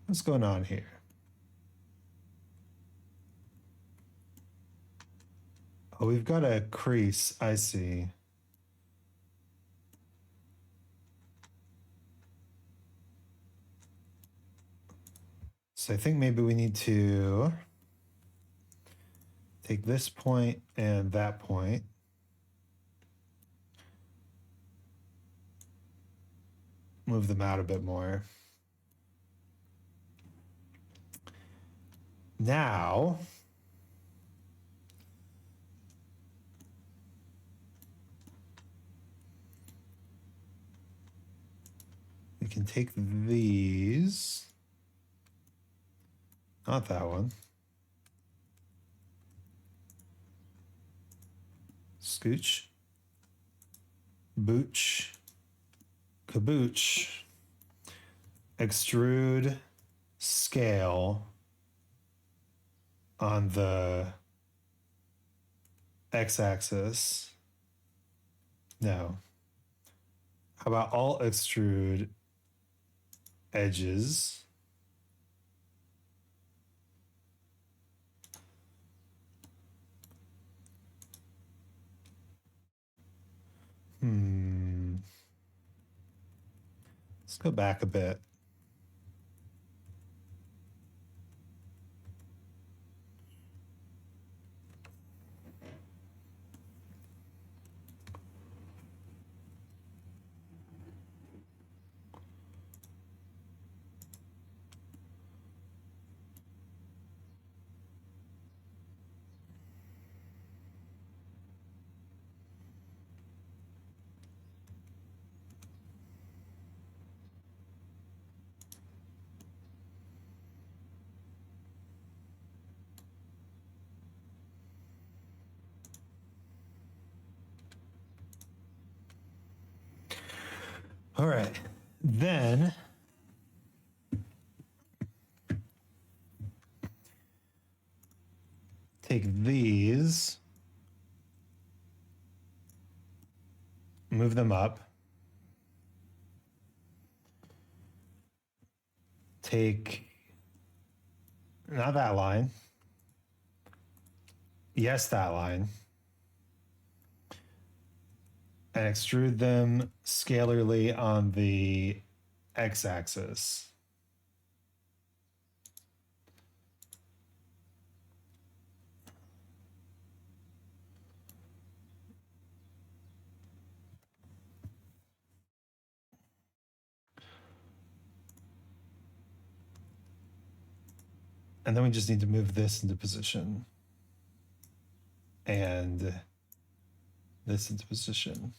What's going on here? Oh, we've got a crease. I see. So I think maybe we need to take this point and that point. Move them out a bit more. Now, we can take these, not that one. Scooch, booch, kabooch, extrude, scale on the x-axis. No. How about all extrude edges? Let's go back a bit. All right, then take these, move them up, take, not that line, yes, that line, and extrude them scalarly on the x-axis. And then we just need to move this into position. And this into position.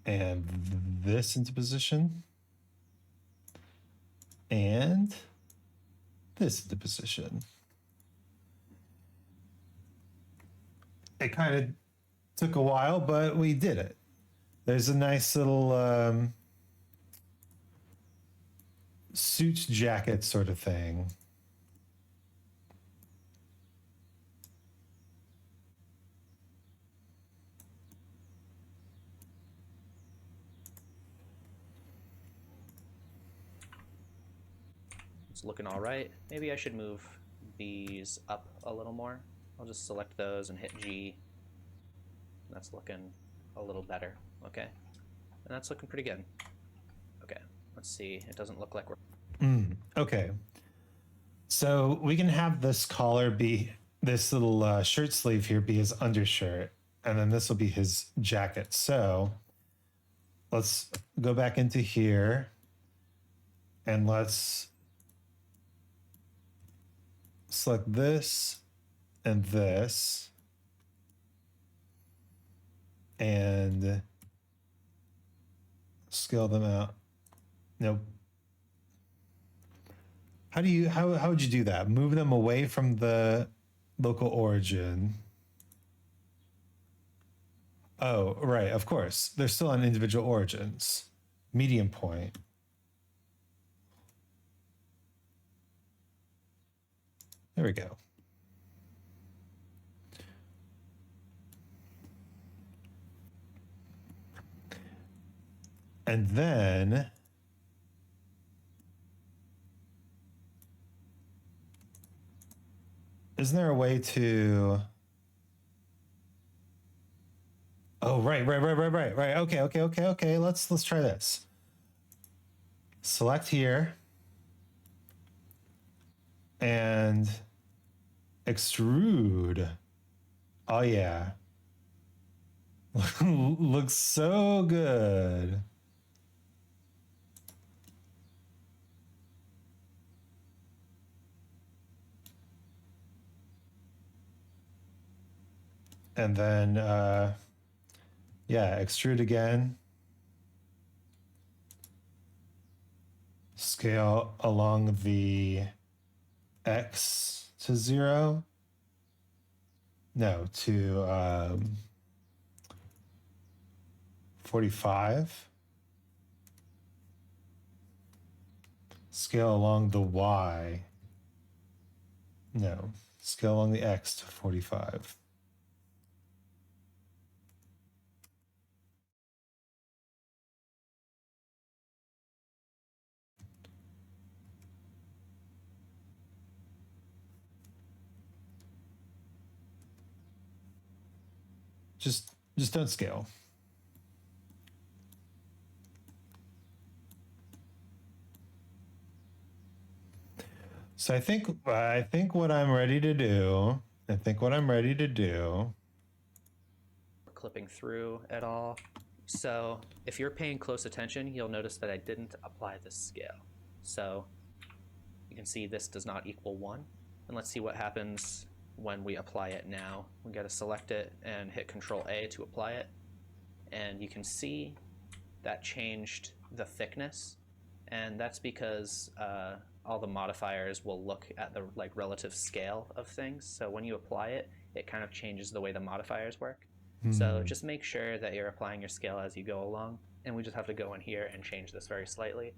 And this into position. And this into position. It kind of took a while, but we did it. There's a nice little suit jacket sort of thing. It's looking all right. Maybe I should move these up a little more. I'll just select those and hit G. That's looking a little better. Okay. And that's looking pretty good. Okay. Let's see. It doesn't look like we're... Okay. So we can have this collar be, this little shirt sleeve here be his undershirt. And then this will be his jacket. So let's go back into here. And let's select this and this. and scale them out. Nope. How would you do that? Move them away from the local origin. Oh, right, of course. They're still on individual origins. Medium point. There we go. And then isn't there a way to... Oh, right. Okay. Let's try this. Select here and extrude. Oh yeah. Looks so good. And then yeah, extrude again. Scale along the X to 0. No, to 45. Scale along the Y. No, scale along the X to 45. Just don't scale. So I think what I'm ready to do. Clipping through at all. So if you're paying close attention, you'll notice that I didn't apply the scale. So you can see this does not equal 1. And let's see what happens when we apply it now. We got to select it and hit Control A to apply it. And you can see that changed the thickness. And that's because all the modifiers will look at the relative scale of things. So when you apply it, it kind of changes the way the modifiers work. So just make sure that you're applying your scale as you go along. And we just have to go in here and change this very slightly.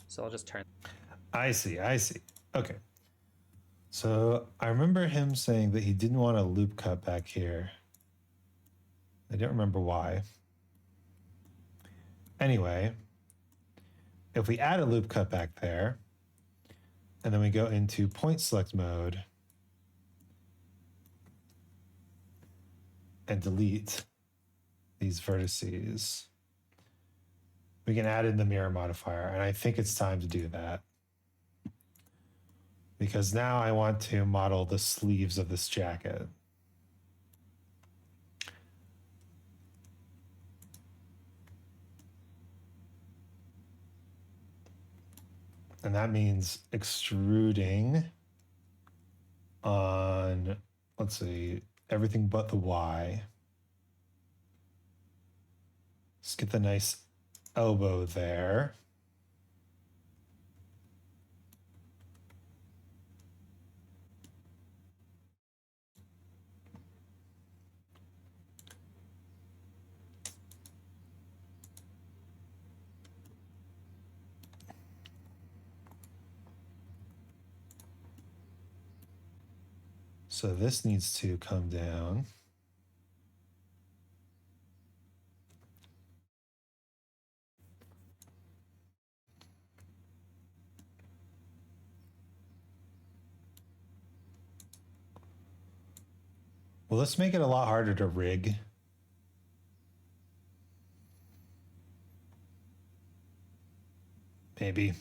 So I'll just turn. I see. Okay. So I remember him saying that he didn't want a loop cut back here. I don't remember why. Anyway, if we add a loop cut back there, and then we go into point select mode and delete these vertices, we can add in the mirror modifier. And I think it's time to do that, because now I want to model the sleeves of this jacket. And that means extruding on, let's see, everything but the Y. Let's get the nice elbow there. So this needs to come down. Well, let's make it a lot harder to rig. Maybe.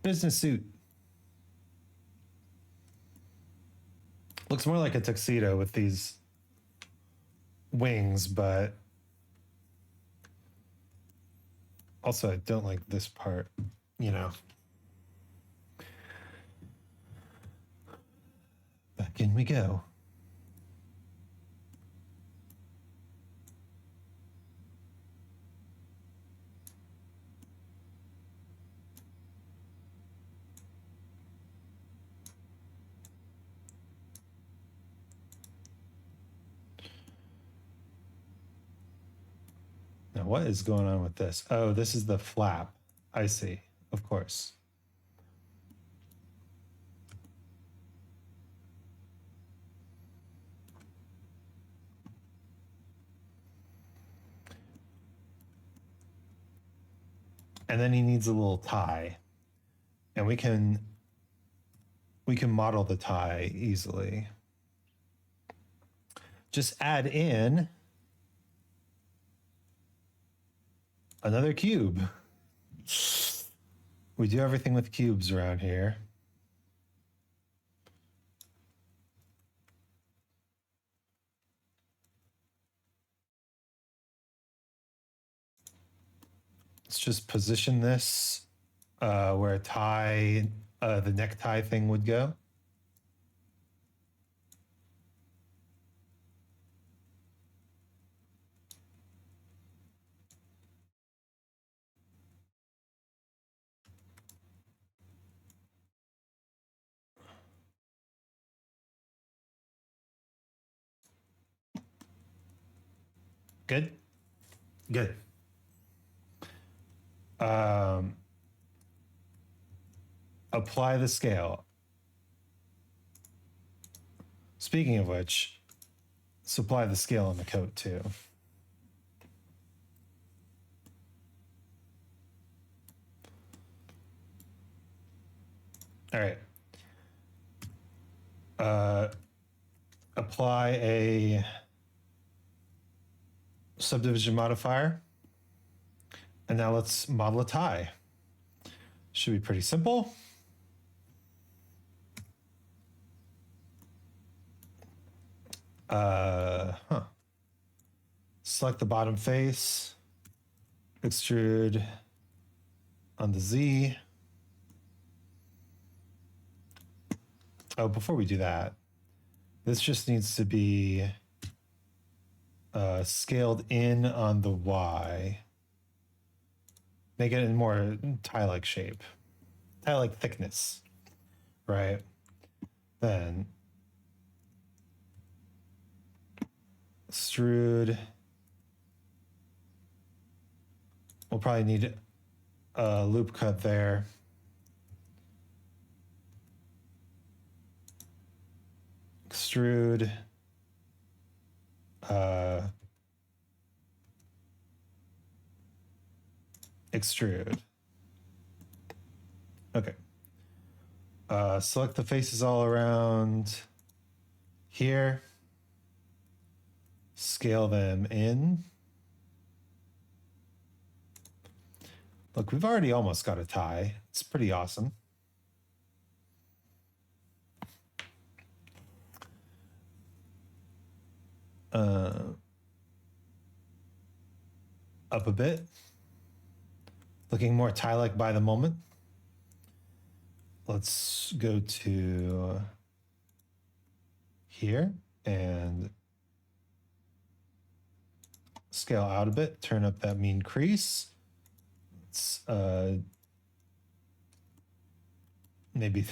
Business suit. Looks more like a tuxedo with these wings, but also I don't like this part, you know. Back in we go. Now, what is going on with this? Oh, this is the flap. I see. Of course. And then he needs a little tie. And we can model the tie easily. Just add in another cube. We do everything with cubes around here. Let's just position this where a tie, the necktie thing would go. Good? Good. Apply the scale. Speaking of which, supply the scale on the coat too. All right. Apply a subdivision modifier. And now let's model a tie. Should be pretty simple. Select the bottom face, extrude on the Z. Oh, before we do that, this just needs to be scaled in on the Y. Make it in more tie-like shape, tie-like thickness, right? Then extrude. We'll probably need a loop cut there. Extrude. Extrude. Okay. Select the faces all around here. Scale them in. Look, we've already almost got a tie. It's pretty awesome. Up a bit. Looking more tie-like by the moment. Let's go to here and scale out a bit. Turn up that mean crease. Let's maybe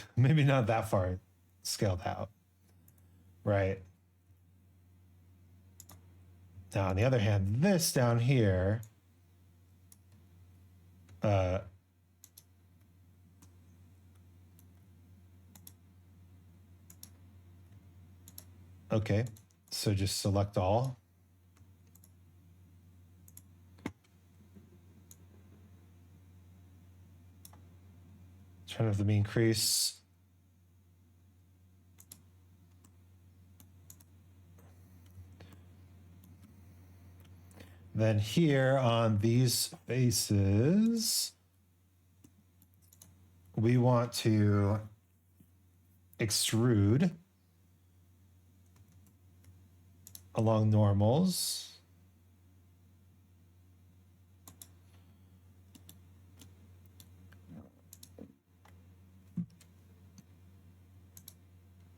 not that far scaled out, right? Now, on the other hand, this down here, okay, so just select all. Turn off the mean crease. Then here on these faces, we want to extrude along normals.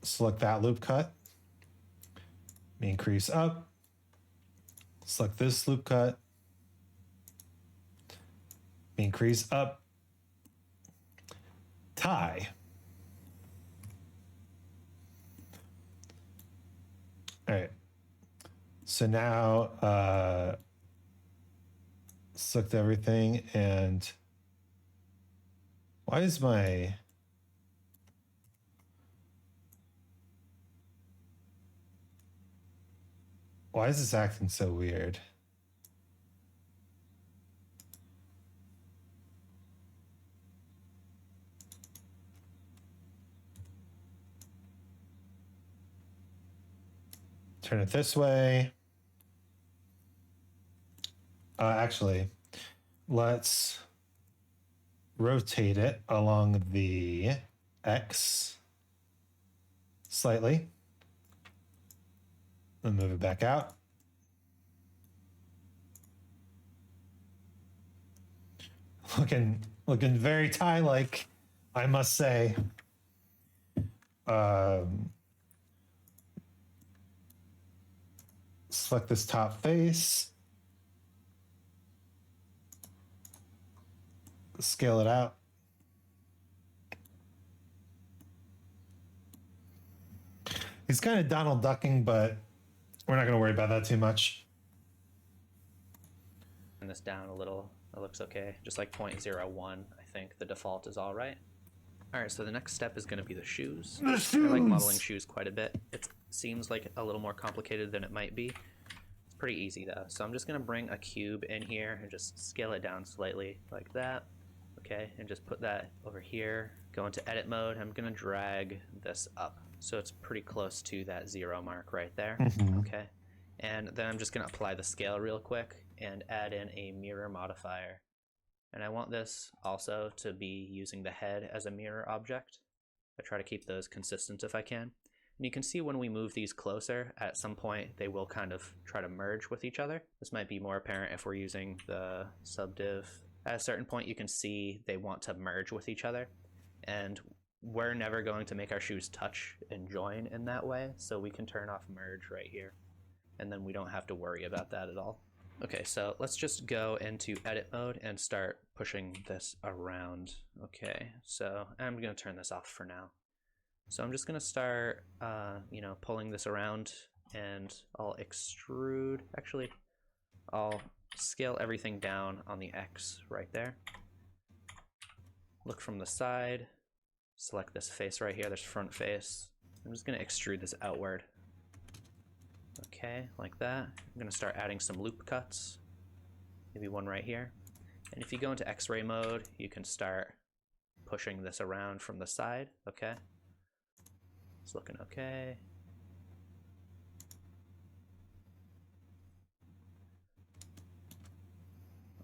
Select that loop cut. Increase up. Select this loop cut. Increase up. Tie. All right. So now select everything, and why is this acting so weird? Turn it this way. Actually, let's rotate it along the X slightly. Then move it back out. Looking very tie-like, I must say. Select this top face. Scale it out. He's kind of Donald ducking, but we're not going to worry about that too much. Turn this down a little. It looks okay. Just like 0.01, I think the default is all right. All right, so the next step is going to be the shoes. The shoes! I like modeling shoes quite a bit. It seems like a little more complicated than it might be. It's pretty easy though. So I'm just going to bring a cube in here and just scale it down slightly like that. Okay, and just put that over here. Go into edit mode. I'm going to drag this up. So it's pretty close to that 0 mark right there. Mm-hmm. Okay, and then I'm just going to apply the scale real quick and add in a mirror modifier. And I want this also to be using the head as a mirror object. I try to keep those consistent if I can. And you can see when we move these closer, at some point they will kind of try to merge with each other. This might be more apparent if we're using the subdiv. At a certain point you can see they want to merge with each other. And we're never going to make our shoes touch and join in that way, so we can turn off merge right here. And then we don't have to worry about that at all. Okay, so let's just go into edit mode and start pushing this around. Okay, so I'm gonna turn this off for now. So I'm just gonna start, pulling this around, and I'll extrude. Actually, I'll scale everything down on the X right there. Look from the side, select this face right here, this front face. I'm just gonna extrude this outward. Okay, like that. I'm gonna start adding some loop cuts, maybe one right here. And if you go into X-ray mode, you can start pushing this around from the side. Okay, it's looking okay.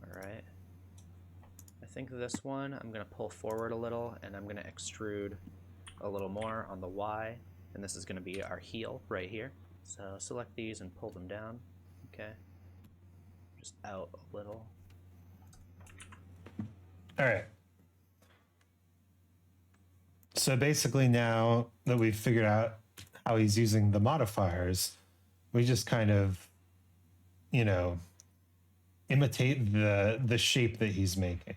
All right, I think this one I'm gonna pull forward a little, and I'm gonna extrude a little more on the Y, and this is gonna be our heel right here. So select these and pull them down. Okay, just out a little. All right. So basically now that we've figured out how he's using the modifiers, we just kind of, imitate the shape that he's making.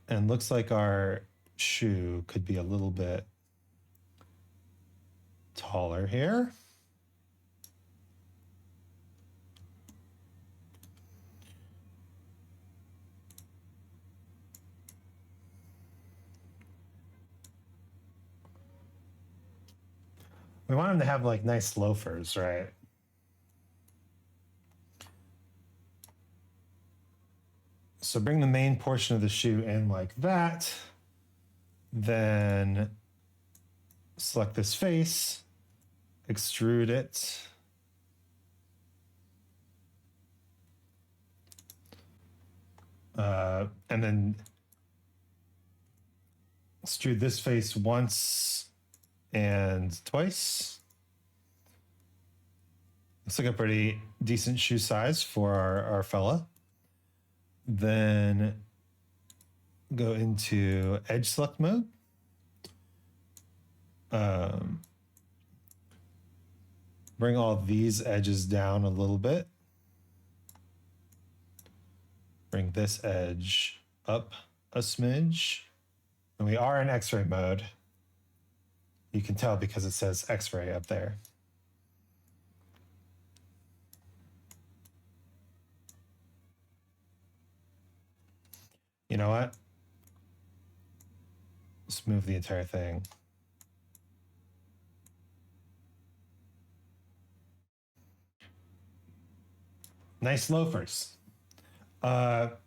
And looks like our shoe could be a little bit taller here. We want him to have like nice loafers, right? So bring the main portion of the shoe in like that. Then select this face, extrude it. And then extrude this face once and twice. Looks like a pretty decent shoe size for our fella. Then go into edge select mode. Bring all these edges down a little bit. Bring this edge up a smidge. And we are in X-ray mode. You can tell because it says X-ray up there. You know what? Let's move the entire thing. Nice loafers. And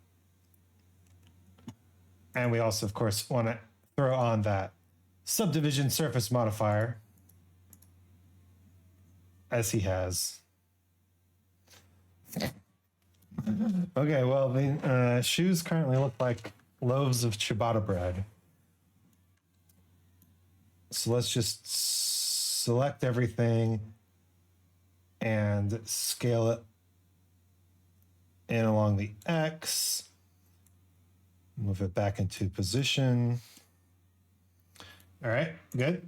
we also, of course, want to throw on that subdivision surface modifier, as he has. Okay, well, the shoes currently look like loaves of ciabatta bread. So let's just select everything and scale it in along the X. Move it back into position. All right, good.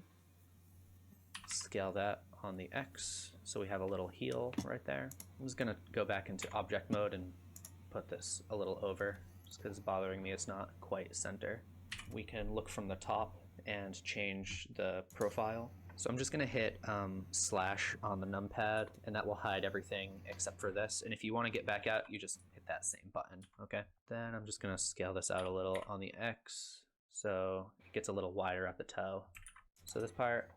Scale that on the X so we have a little heel right there. I'm just gonna go back into object mode and put this a little over just because it's bothering me. It's not quite center. We can look from the top and change the profile. So I'm just gonna hit slash on the numpad and that will hide everything except for this. And if you wanna get back out, you just hit that same button, okay? Then I'm just gonna scale this out a little on the X so it gets a little wider at the toe. So this part,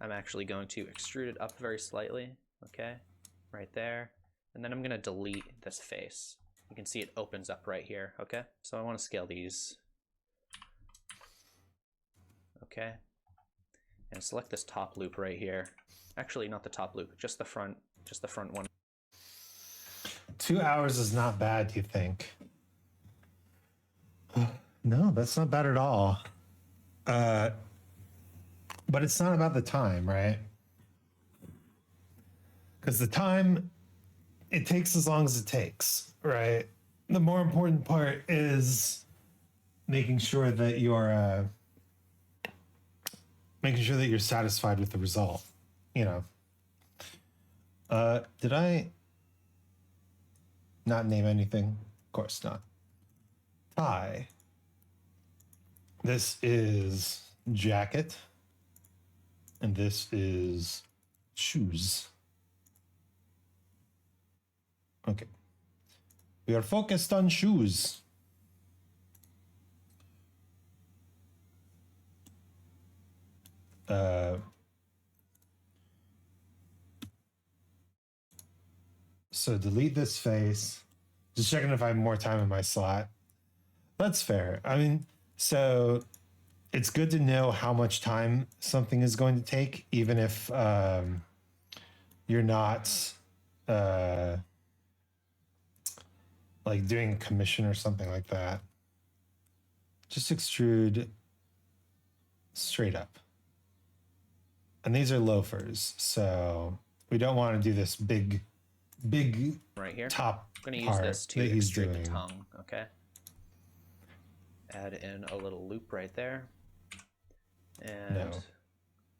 I'm actually going to extrude it up very slightly, okay? Right there. And then I'm gonna delete this face. You can see it opens up right here, okay? So I wanna scale these. Okay. And select this top loop right here. Actually, not the top loop, just the front one. 2 hours is not bad, do you think? No, that's not bad at all. But it's not about the time, right? Because the time, it takes as long as it takes, right? The more important part is making sure that you're satisfied with the result, you know. Did I not name anything? Of course not. Tie. This is jacket. And this is shoes. Okay. We are focused on shoes. So delete this face. Just checking if I have more time in my slot. That's fair. I mean, so it's good to know how much time something is going to take, even if you're not like doing a commission or something like that. Just extrude straight up. And these are loafers, so we don't want to do this big Right here. top I'm going to use part this to that he's extrude doing. the tongue, okay? Add in a little loop right there. And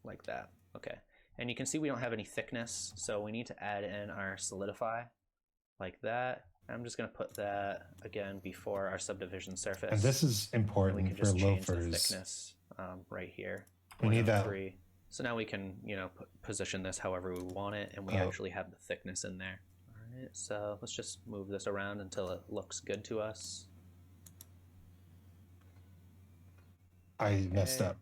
like that, okay. And you can see we don't have any thickness, so we need to add in our solidify like that. I'm just going to put that again before our subdivision surface. And this is important we can for just change loafers. the thickness right here. We need that. 0.03. So now we can, you know, position this however we want it, and we actually have the thickness in there. All right, so let's just move this around until it looks good to us. I messed up.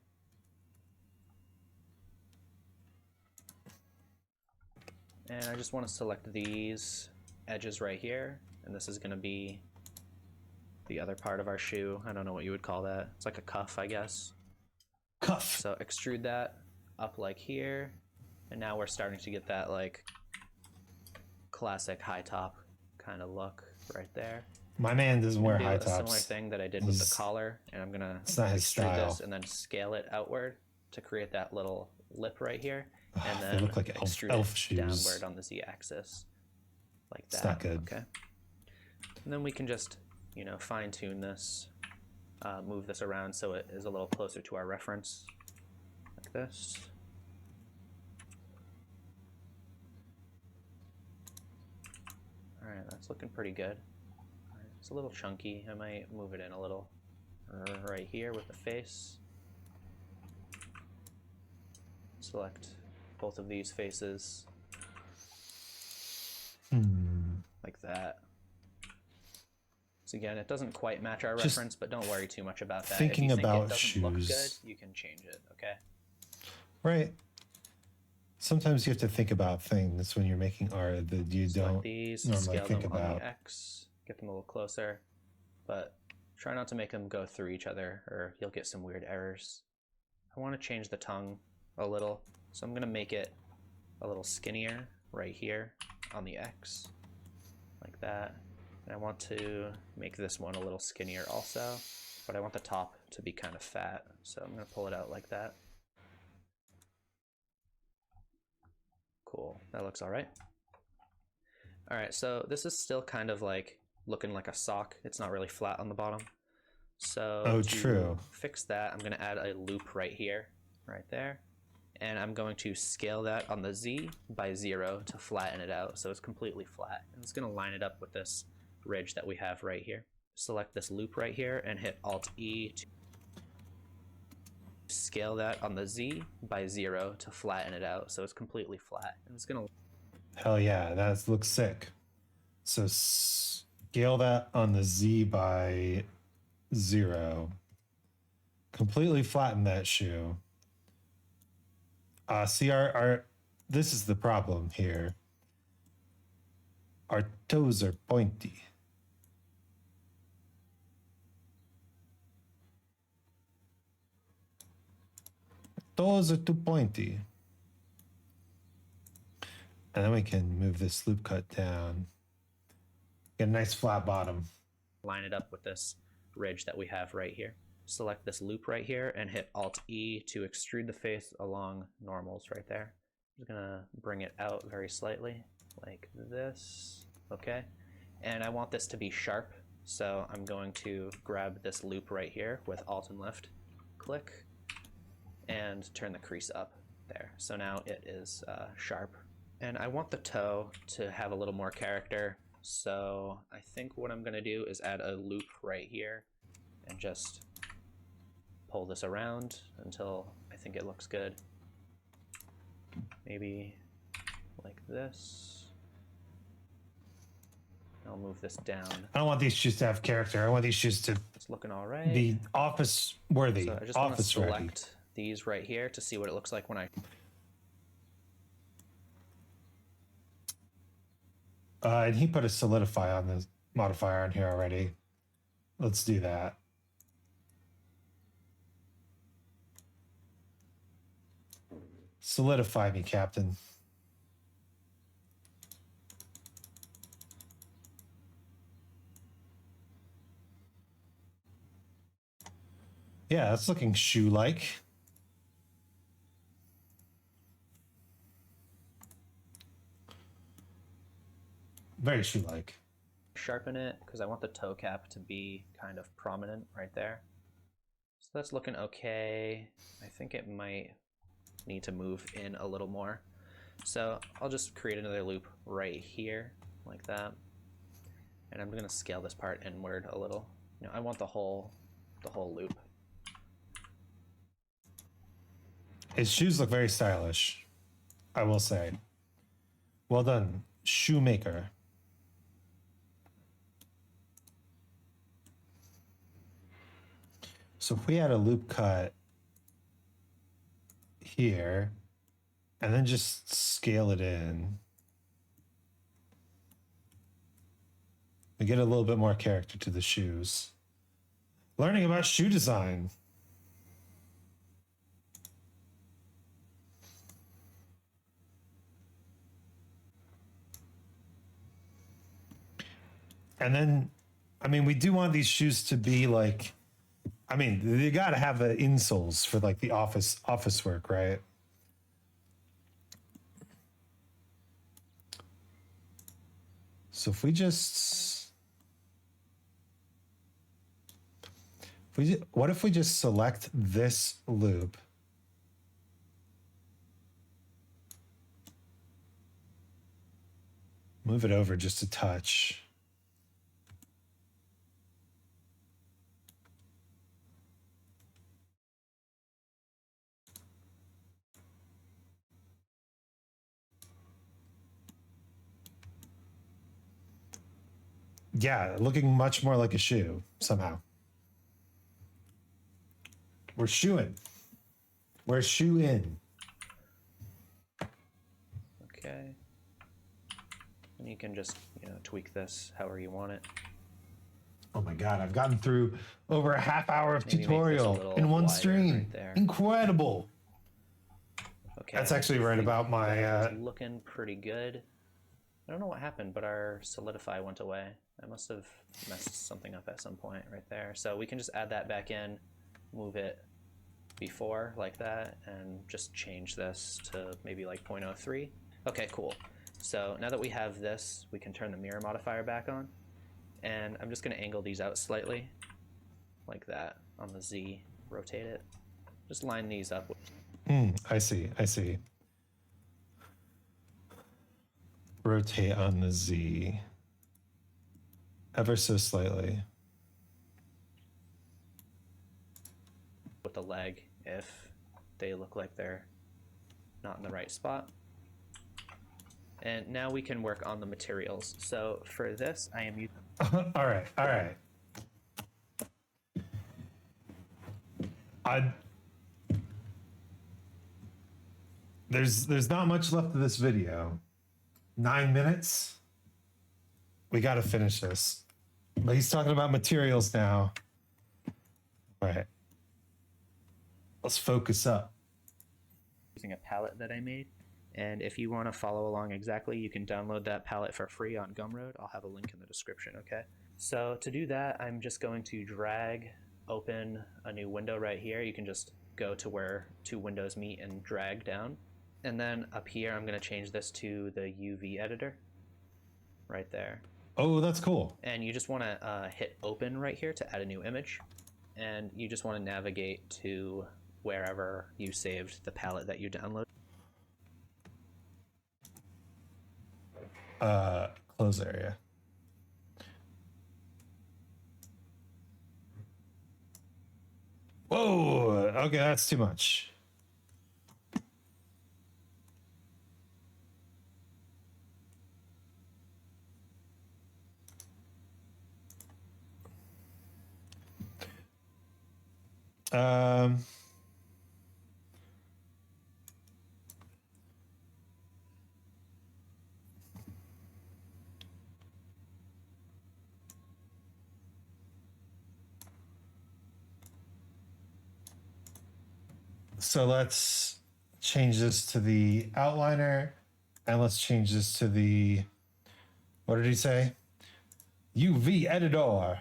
And I just want to select these edges right here, and this is going to be the other part of our shoe. I don't know what you would call that. It's like a cuff, I guess. Cuff. So extrude that up like here, and now we're starting to get that like classic high top kind of look right there. My man doesn't wear Do high a similar tops. thing that I did with the He's- collar, and I'm gonna It's not his extrude style. this and then scale it outward to create that little lip right here, and They then look like extrude elf it shoes. downward on the z-axis, like that. It's not good. Okay. And then we can just, you know, fine tune this, move this around so it is a little closer to our reference, like this. All right, that's looking pretty good. All right, it's a little chunky. I might move it in a little right here with the face. Select both of these faces like that. So again, it doesn't quite match our Just reference, but don't worry too much about that. thinking if you think about it doesn't look good, shoes. you can change it, okay? Right. Sometimes you have to think about things when you're making art that you Select don't these, normally scale think them on about. the X, get them a little closer, but try not to make them go through each other or you'll get some weird errors. I want to change the tongue a little, so I'm going to make it a little skinnier right here on the X, like that. And I want to make this one a little skinnier also, but I want the top to be kind of fat, so I'm going to pull it out like that. Cool, that looks all right. All right, so this is still kind of like looking like a sock. It's not really flat on the bottom. So to fix that, I'm going to add a loop right here, right there. And I'm going to scale that on the Z by 0 to flatten it out so it's completely flat. And it's going to line it up with this ridge that we have right here. Select this loop right here and hit Alt-E to scale that on the Z by 0 to flatten it out so it's completely flat. And it's going to... Hell yeah, that looks sick. So scale that on the Z by 0. Completely flatten that shoe. See, our this is the problem here. Our toes are pointy. Toes are too pointy. And then we can move this loop cut down. Get a nice flat bottom. Line it up with this ridge that we have right here. Select this loop right here and hit Alt-E to extrude the face along normals right there. I'm just gonna bring it out very slightly, like this, okay? And I want this to be sharp, so I'm going to grab this loop right here with Alt and left click and turn the crease up there. So now it is sharp. And I want the toe to have a little more character, so I think what I'm gonna do is add a loop right here and just pull this around until I think it looks good. Maybe like this. I'll move this down. I don't want these shoes to have character. I want these shoes to It's looking all right. be office worthy. So I just want to office ready. select these right here to see what it looks like when I... And he put a solidify on the modifier on here already. Let's do that. Solidify me, Captain. Yeah, that's looking shoe-like. Very shoe-like. Sharpen it because I want the toe cap to be kind of prominent right there. So that's looking okay. I think it might need to move in a little more. So I'll just create another loop right here like that. And I'm going to scale this part inward a little. You know, I want the whole loop. His shoes look very stylish, I will say. Well done, shoemaker. So if we had a loop cut here and then just scale it in, we get a little bit more character to the shoes. Learning about shoe design. And then I mean, we do want these shoes to be like, I mean, you got to have the insoles for like the office work, right? So if we just, what if we just select this loop? Move it over just a touch. Yeah, looking much more like a shoe somehow. We're shoeing. We're shoeing. Okay. And you can just, tweak this however you want it. Oh my God, I've gotten through over a half hour of Maybe make this a tutorial little in one wider stream. right there. Incredible. Okay. That's actually right about my... It's looking pretty good. I don't know what happened, but our solidify went away. I must have messed something up at some point right there. So we can just add that back in, move it before like that, and just change this to maybe like 0.03. Okay, cool. So now that we have this, we can turn the mirror modifier back on. And I'm just going to angle these out slightly, like that on the Z, rotate it. Just line these up. I see. Rotate on the Z ever so slightly. With the leg if they look like they're not in the right spot. And now we can work on the materials. So for this, I am using... All right. There's not much left of this video. 9 minutes. We got to finish this. But he's talking about materials now. All right. Let's focus up. Using a palette that I made. And if you want to follow along exactly, you can download that palette for free on Gumroad. I'll have a link in the description, okay? So to do that, I'm just going to drag open a new window right here. You can just go to where two windows meet and drag down. And then up here, I'm going to change this to the UV editor right there. Oh, that's cool. And you just want to hit open right here to add a new image. And you just want to navigate to wherever you saved the palette that you downloaded. Close area. Whoa, okay, that's too much. So let's change this to the outliner, and let's change this to the, what did he say? UV editor.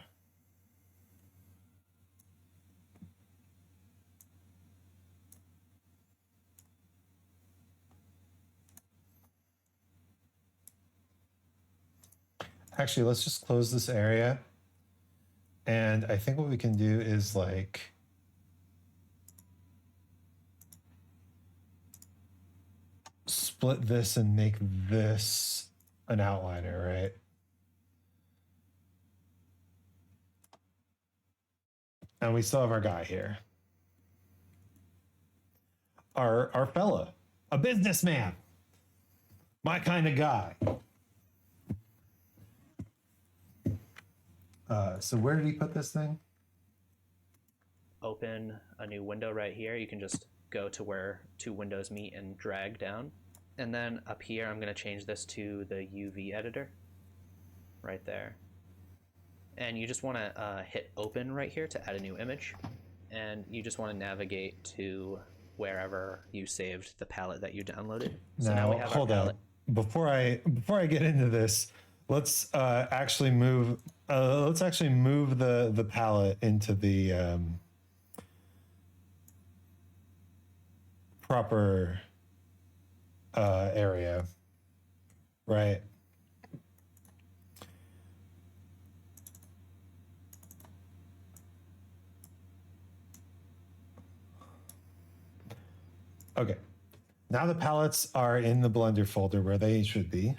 Actually, let's just close this area. And I think what we can do is like, split this and make this an outliner, right? And we still have our guy here. Our fella, a businessman, my kind of guy. So where did he put this thing? Open a new window right here. You can just go to where two windows meet and drag down. And then up here, I'm going to change this to the UV editor right there. And you just want to hit open right here to add a new image. And you just want to navigate to wherever you saved the palette that you downloaded. So now we have hold our palette. on. Before I get into this, Let's actually move. Let's actually move the palette into the proper area, right? Okay. Now the palettes are in the Blender folder where they should be.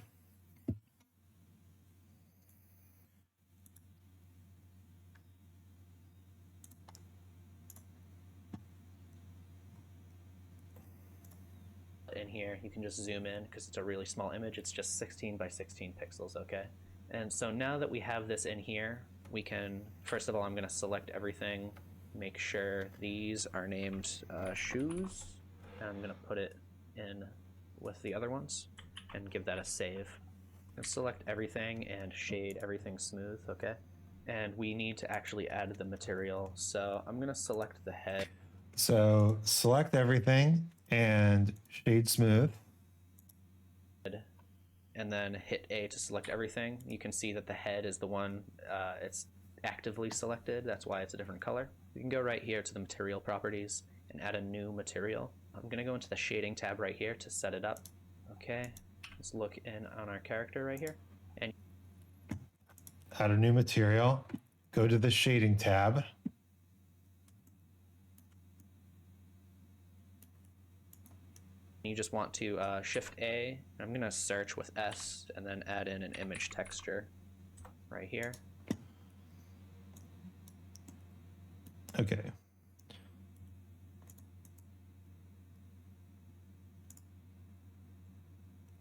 In here, you can just zoom in because it's a really small image. It's just 16 by 16 pixels, okay? And so now that we have this in here, we can, first of all, I'm going to select everything, make sure these are named shoes, and I'm going to put it in with the other ones and give that a save. And select everything and shade everything smooth, okay? And we need to actually add the material. So I'm going to select the head. So select everything and shade smooth. And then hit A to select everything. You can see that the head is the one, it's actively selected. That's why it's a different color. You can go right here to the material properties and add a new material. I'm gonna go into the shading tab right here to set it up. Okay, let's look in on our character right here. And Add a new material. Go to the shading tab. you just want to shift A. I'm gonna search with S and then add in an image texture right here. Okay.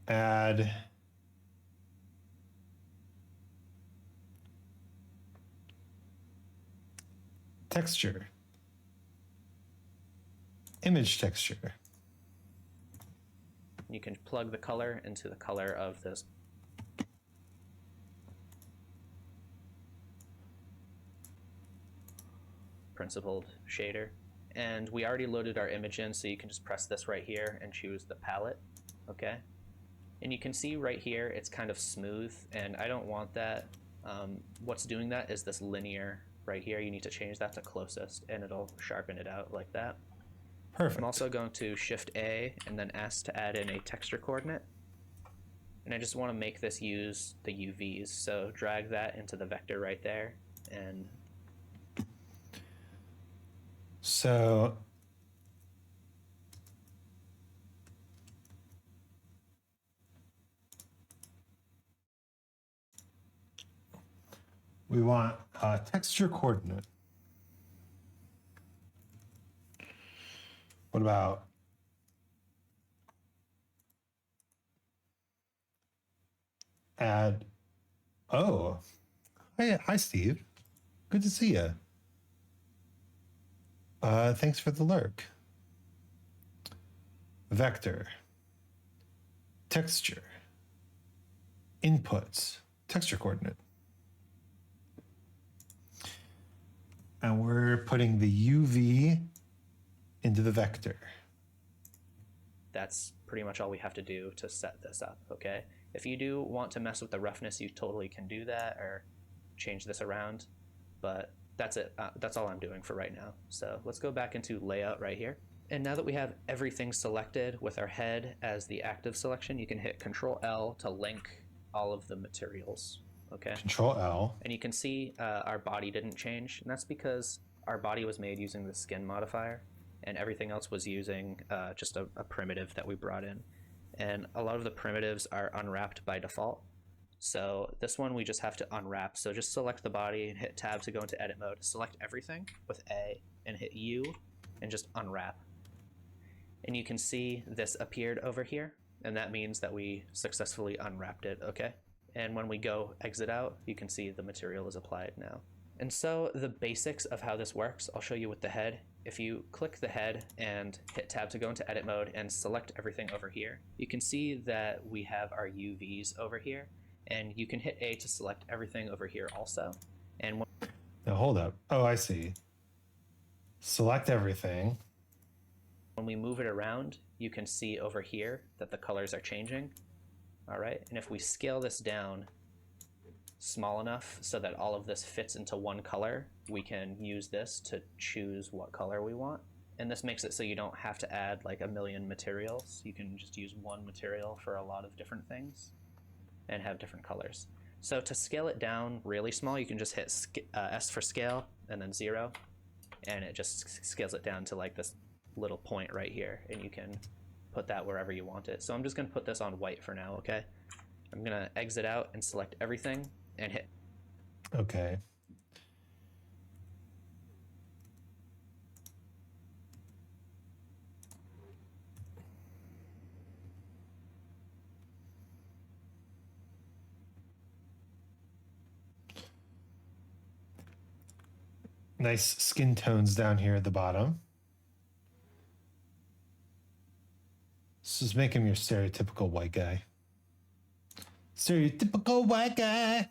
Add texture. Image texture. You can plug the color into the color of this principled shader. And we already loaded our image in, so you can just press this right here and choose the palette, okay? And you can see right here, it's kind of smooth, and I don't want that. What's doing that is this linear right here. You need to change that to closest, and it'll sharpen it out like that. Perfect. I'm also going to Shift A and then S to add in a texture coordinate. And I just want to make this use the UVs. So drag that into the vector right there. And so we want a texture coordinate. What about add? Oh, hi, Steve. Good to see you. Thanks for the lurk. Vector, texture, inputs, texture coordinate. And we're putting the UV into the vector. that's pretty much all we have to do to set this up, okay? If you do want to mess with the roughness, you totally can do that or change this around, but that's it. That's all I'm doing for right now. So let's go back into layout right here. And now that we have everything selected with our head as the active selection, you can hit Control L to link all of the materials, okay? Control L. And you can see our body didn't change, and that's because our body was made using the skin modifier, and everything else was using just a primitive that we brought in. And a lot of the primitives are unwrapped by default. So this one we just have to unwrap. So just select the body and hit tab to go into edit mode. Select everything with A and hit U and just unwrap. And you can see this appeared over here, and that means that we successfully unwrapped it, okay? And when we go exit out, you can see the material is applied now. And so the basics of how this works, I'll show you with the head. If you click the head and hit tab to go into edit mode and select everything over here, you can see that we have our UVs over here, and you can hit A to select everything over here also. And Now hold up. Oh, I see. Select everything. when we move it around, you can see over here that the colors are changing. All right, and if we scale this down, small enough so that all of this fits into one color, we can use this to choose what color we want. And this makes it so you don't have to add like a million materials. You can just use one material for a lot of different things and have different colors. So to scale it down really small, you can just hit S for scale and then 0, and it just scales it down to like this little point right here, and you can put that wherever you want it. So I'm just gonna put this on white for now, okay? I'm gonna exit out and select everything and hit. Okay. Nice skin tones down here at the bottom. This is making him your stereotypical white guy. Stereotypical white guy.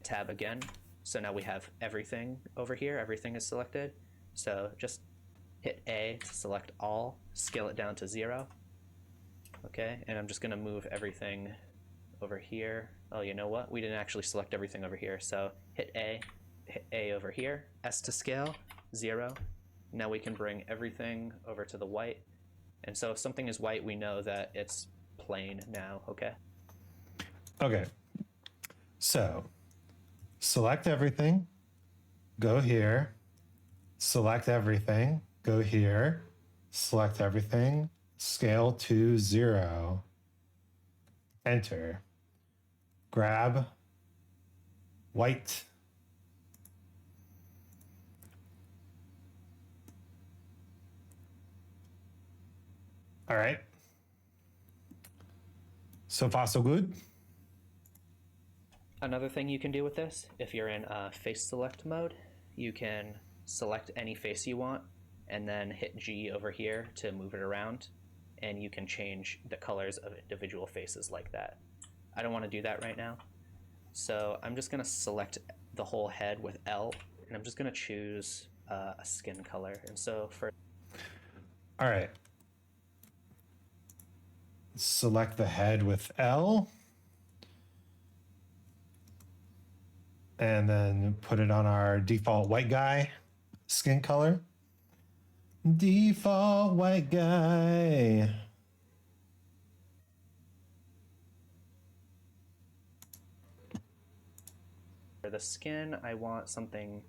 Tab again. So now we have everything over here. Everything is selected. So just hit A to select all, scale it down to 0. Okay, and I'm just gonna move everything over here. Oh, you know what? We didn't actually select everything over here. So hit A over here, S to scale, 0. Now we can bring everything over to the white. And so if something is white, we know that it's plain now, okay? Okay. So select everything, go here, select everything, go here, select everything, scale to 0, enter, grab white. All right. So far, so good. Another thing you can do with this, if you're in face select mode, you can select any face you want and then hit G over here to move it around, and you can change the colors of individual faces like that. I don't want to do that right now. So I'm just going to select the whole head with L, and I'm just going to choose a skin color. And so for... All right. Select the head with L. And then put it on our default white guy skin color. Default white guy. For the skin, I want something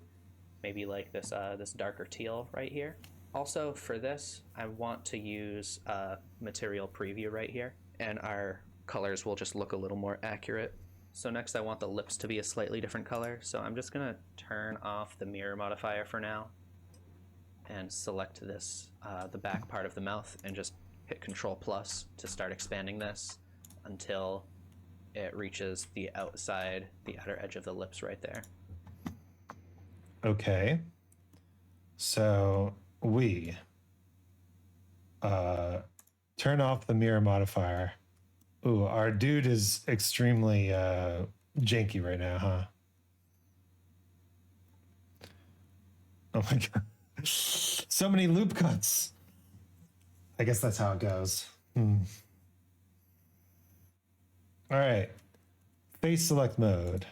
maybe like this, this darker teal right here. Also for this, I want to use material preview right here, and our colors will just look a little more accurate. So next I want the lips to be a slightly different color. So I'm just gonna turn off the mirror modifier for now and select this, the back part of the mouth, and just hit Control+ to start expanding this until it reaches the outside, the outer edge of the lips right there. Okay. So we turn off the mirror modifier. Ooh, our dude is extremely janky right now, huh? Oh my god. So many loop cuts. I guess that's how it goes. All right. Face select mode.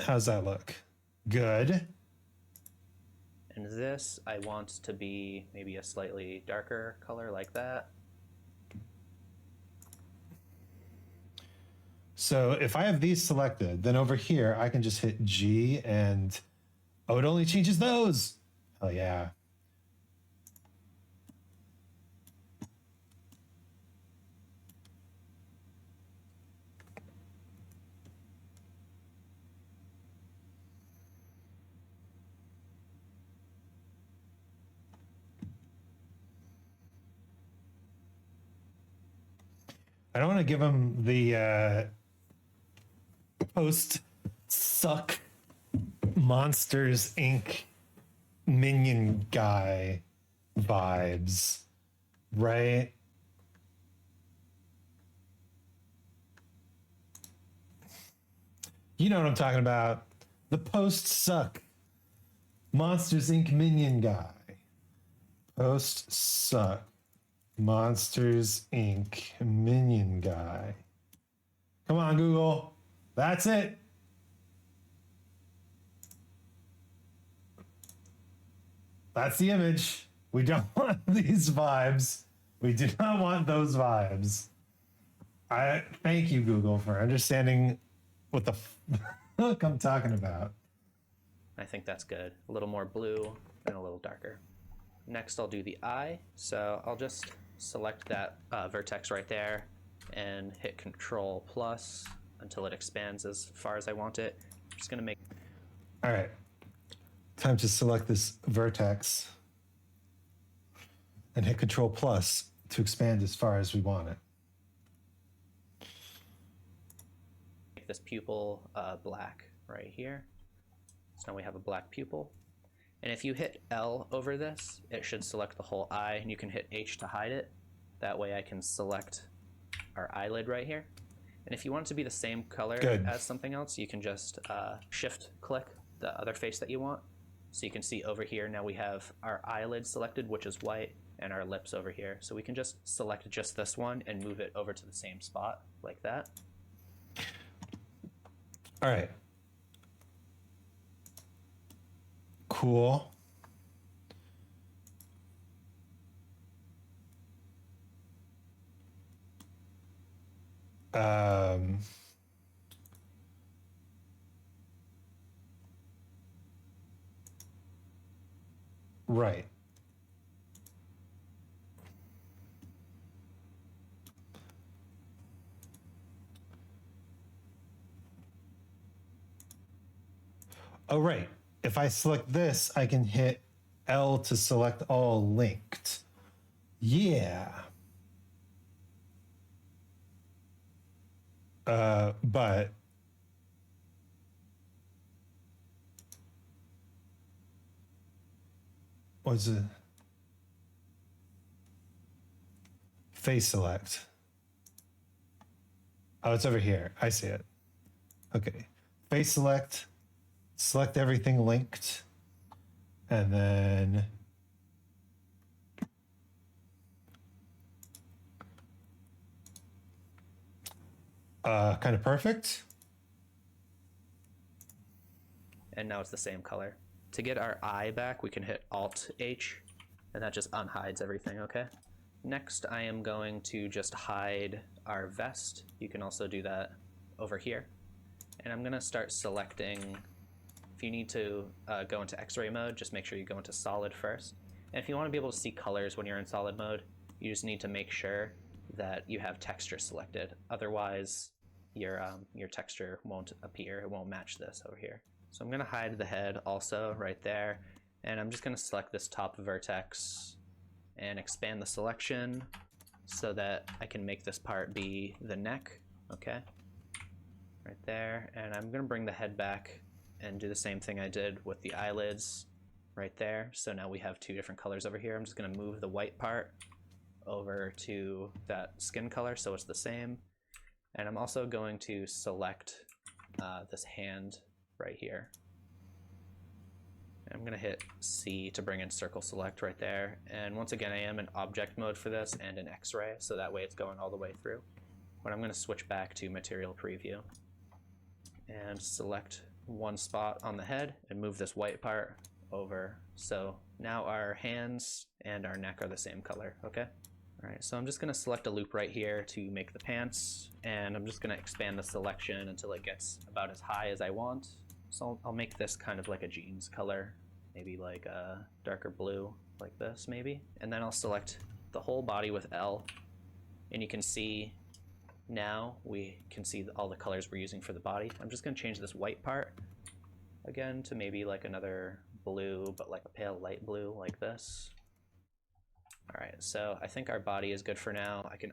How's that look? Good. And this, I want to be maybe a slightly darker color like that. So if I have these selected, then over here, I can just hit G and, oh, it only changes those. Hell yeah. I don't want to give him the post suck Monsters Inc. minion guy vibes, right? You know what I'm talking about. The posts suck. Monsters Inc. minion guy. Posts suck. Monsters Inc. minion guy. Come on, Google. That's it. That's the image. We don't want these vibes. We do not want those vibes. I thank you, Google, for understanding what the fuck I'm talking about. I think that's good. A little more blue and a little darker. Next, I'll do the eye. So I'll just select that vertex right there and hit Control plus until it expands as far as I want it. I'm just gonna make. All right. Time to select this vertex and hit Control plus to expand as far as we want it. Make this pupil black right here. So now we have a black pupil. And if you hit L over this, it should select the whole eye, and you can hit H to hide it. That way I can select our eyelid right here. And if you want it to be the same color as something else, you can just shift click the other face that you want. So you can see over here, now we have our eyelid selected, which is white, and our lips over here. So we can just select just this one and move it over to the same spot like that. All right. Cool. Right. Oh, right. If I select this, I can hit L to select all linked. Yeah. But what's it? Face select. Oh, it's over here. I see it. Okay. Face select. Select everything linked. And then kind of perfect. And now it's the same color. To get our eye back, we can hit Alt H, and that just unhides everything, okay? Next, I am going to just hide our vest. You can also do that over here. And I'm gonna start selecting, if you need to go into X-ray mode, just make sure you go into solid first. And if you wanna be able to see colors when you're in solid mode, you just need to make sure that you have texture selected. Otherwise, your texture won't appear, it won't match this over here. So I'm gonna hide the head also right there, and I'm just gonna select this top vertex and expand the selection so that I can make this part be the neck, okay? Right there, and I'm gonna bring the head back and do the same thing I did with the eyelids right there. So now we have two different colors over here. I'm just gonna move the white part over to that skin color so it's the same. And I'm also going to select this hand right here. I'm gonna hit C to bring in circle select right there. And once again, I am in object mode for this and in X-ray, so that way it's going all the way through. But I'm gonna switch back to material preview and select one spot on the head and move this white part over. So now our hands and our neck are the same color, okay? All right, so I'm just gonna select a loop right here to make the pants, and I'm just gonna expand the selection until it gets about as high as I want. So I'll make this kind of like a jeans color, maybe like a darker blue, like this maybe. And then I'll select the whole body with L, and you can see now we can see all the colors we're using for the body. I'm just gonna change this white part again to maybe like another blue, but like a pale light blue like this. All right, so I think our body is good for now. I can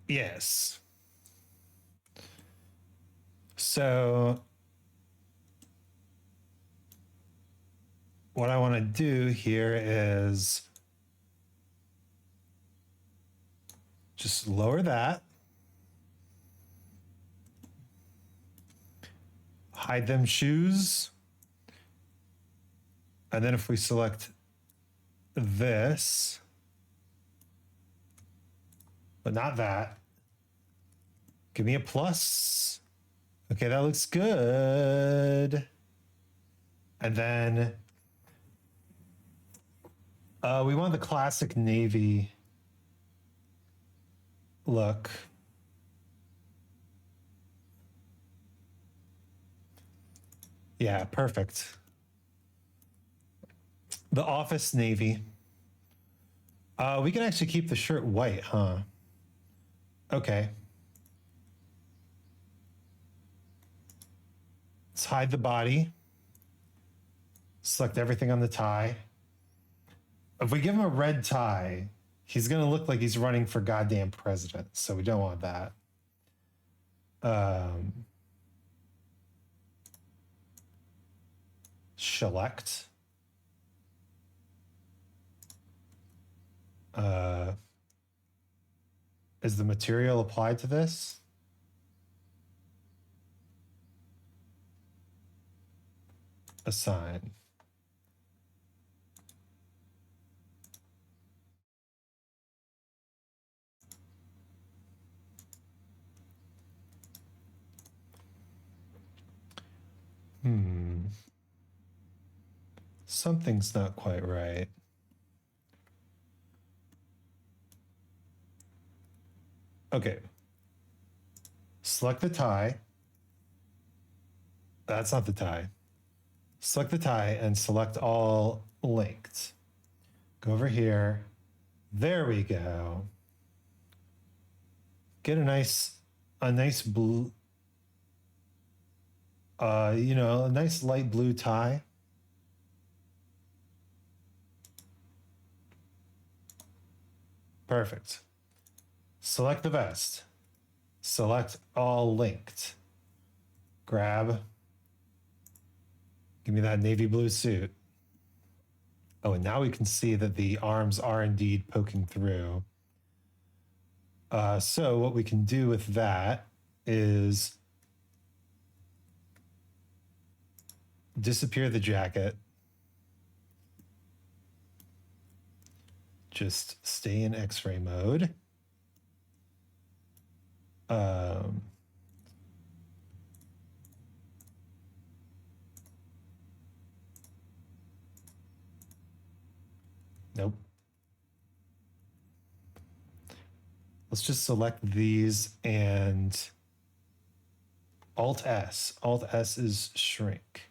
Yes. So what I want to do here is just lower that. hide them shoes. And then if we select this, but not that, give me a plus. Okay, that looks good. And then we want the classic navy look. Yeah, perfect. The office navy. We can actually keep the shirt white, huh? Okay. Let's hide the body. Select everything on the tie. If we give him a red tie, he's going to look like he's running for goddamn president. So we don't want that. Select. Is the material applied to this? Assign. Something's not quite right. Okay. Select the tie. That's not the tie. Select the tie and select all linked. Go over here. There we go. Get a nice blue, a nice light blue tie. Perfect. Select the vest. Select all linked. Grab. Give me that navy blue suit. Oh, and now we can see that the arms are indeed poking through. So what we can do with that is disappear the jacket. Just stay in X-ray mode. Nope. Let's just select these and Alt S. Alt S is shrink.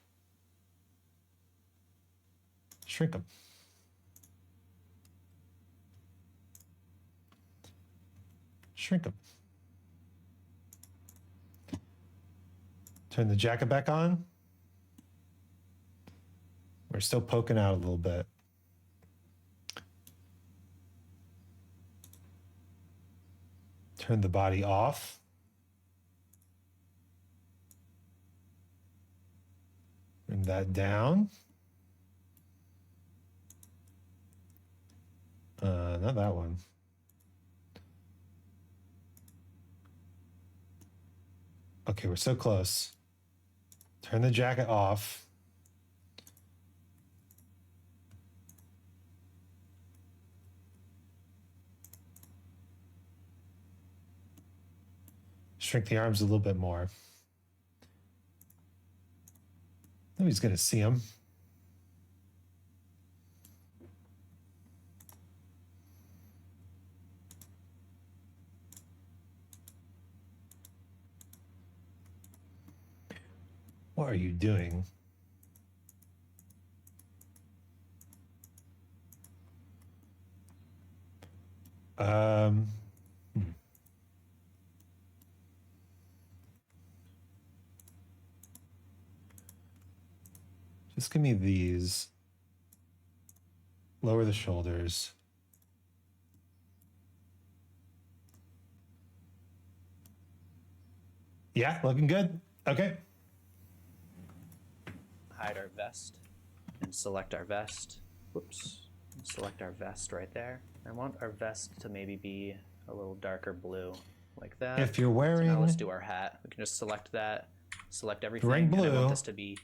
Shrink them. Shrink them. Turn the jacket back on. We're still poking out a little bit. Turn the body off. Bring that down. Not that one. Okay, we're so close. Turn the jacket off. Shrink the arms a little bit more. Nobody's going to see them. What are you doing? Just give me these. Lower the shoulders. Yeah, looking good. Okay. Hide our vest and select our vest. Whoops. Select our vest right there. I want our vest to maybe be a little darker blue, like that. If you're wearing... So now let's do our hat. We can just select that, select everything, Ring and I blue. want this to be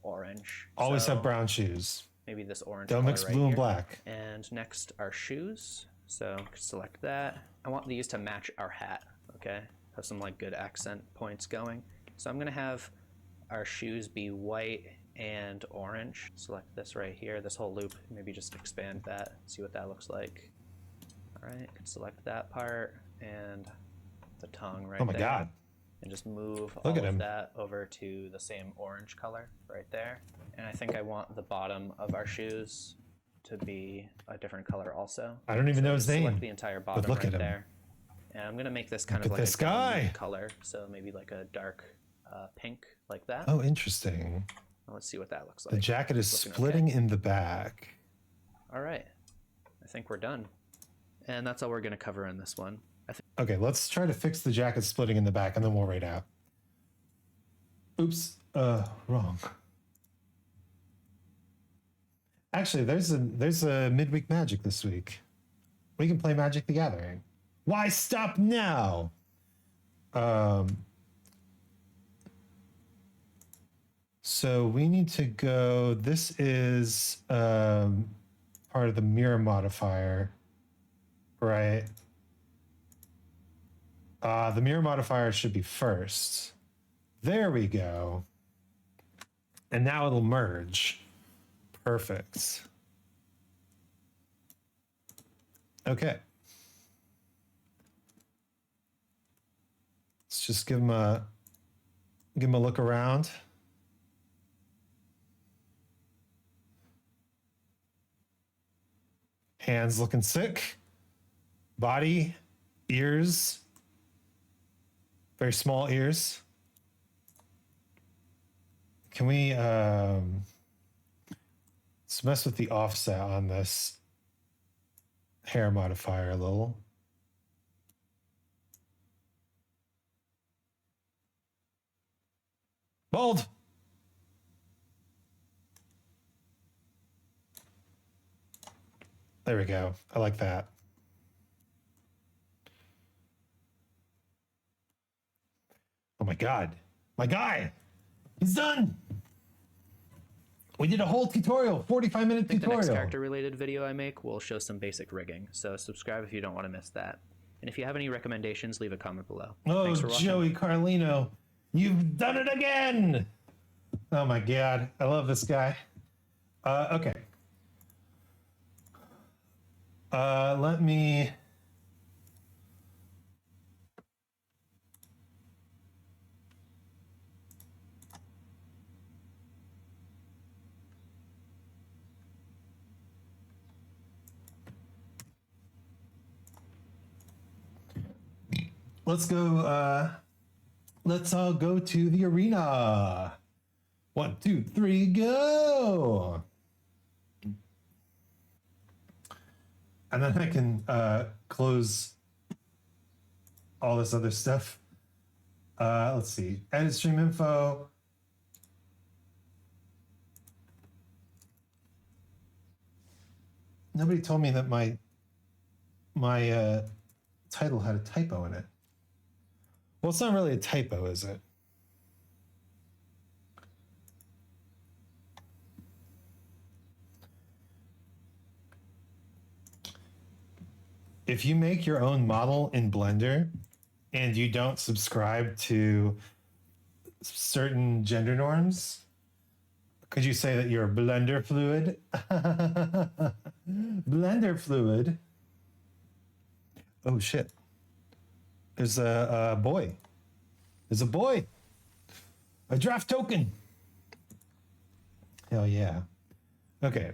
orange. Always So have brown shoes. maybe this orange Don't color mix right blue and here. black. And next, our shoes. So select that. I want these to match our hat, okay? Have some like good accent points going. So I'm gonna have our shoes be white and orange. Select this right here, this whole loop, maybe just expand that, see what that looks like. All right, select that part and the tongue right there. Oh my God. And just move Look all at of him. that over to the same orange color right there. And I think I want the bottom of our shoes to be a different color also. I don't even know his name. Select the entire bottom look right at him. there. And I'm gonna make this kind Look of at like this a gum guy. color, so maybe like a dark pink like that. Oh, interesting. Well, let's see what that looks like. The jacket is Looking splitting okay. in the back. All right, I think we're done. And that's all we're gonna cover in this one. Okay, let's try to fix the jacket splitting in the back and then we'll rate out. Oops, wrong. Actually, there's a midweek magic this week. We can play Magic the Gathering. Why stop now? So we need to go. This is part of the mirror modifier, right? The mirror modifier should be first. There we go. And now it'll merge. Perfect. Okay. Let's just give him a look around. Hands looking sick. Body, ears, very small ears. Can we let's mess with the offset on this hair modifier a little. Bald. There we go. I like that. Oh my God. My guy. He's done. We did a whole tutorial, 45-minute The next tutorial. character-related video I make will show some basic rigging, so subscribe if you don't want to miss that. And if you have any recommendations, leave a comment below. Oh, Thanks for watching. Joey Carlino, you've done it again. Oh my God, I love this guy. Okay. Let me... Let's go, let's all go to the arena. 1, 2, 3, go. And then I can close all this other stuff. Let's see, edit stream info. Nobody told me that my title had a typo in it. Well, it's not really a typo, is it? If you make your own model in Blender and you don't subscribe to certain gender norms, could you say that you're Blender fluid? Blender fluid. Oh shit. There's a boy. There's a boy. A draft token. Hell yeah. Okay.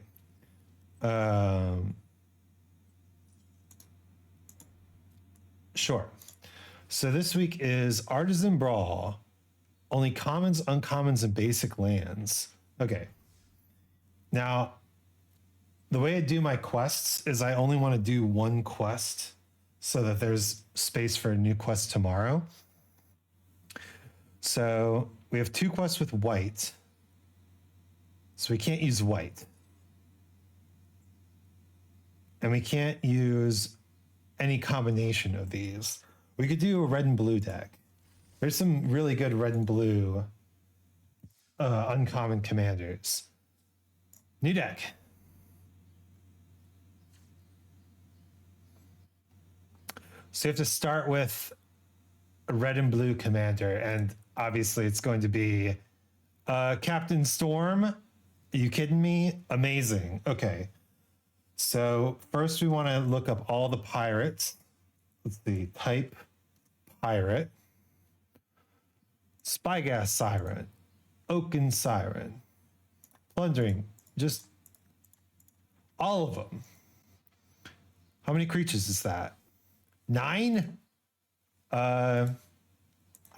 Sure. So this week is Artisan Brawl. Only commons, uncommons, and basic lands. Okay. Now, the way I do my quests is I only want to do one quest so that there's space for a new quest tomorrow. So we have 2 quests with white. So we can't use white. And we can't use any combination of these. We could do a red and blue deck. There's some really good red and blue uncommon commanders. New deck. So you have to start with a red and blue commander, and obviously it's going to be Captain Storm. Are you kidding me? Amazing. Okay. So first we want to look up all the pirates. Let's see. Type pirate. Spy gas siren. Oaken siren. Plundering. Just all of them. How many creatures is that? 9? I've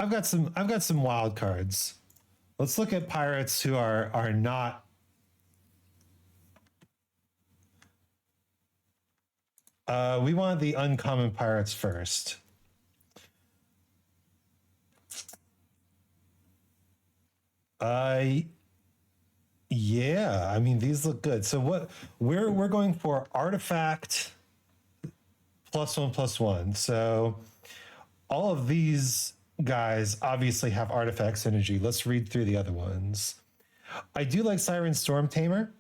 got some wild cards. Let's look at pirates who are not we want the uncommon pirates first. Yeah, I mean these look good. So what we're going for artifact +1/+1. So all of these guys obviously have artifact synergy. Let's read through the other ones. I do like Siren Storm Tamer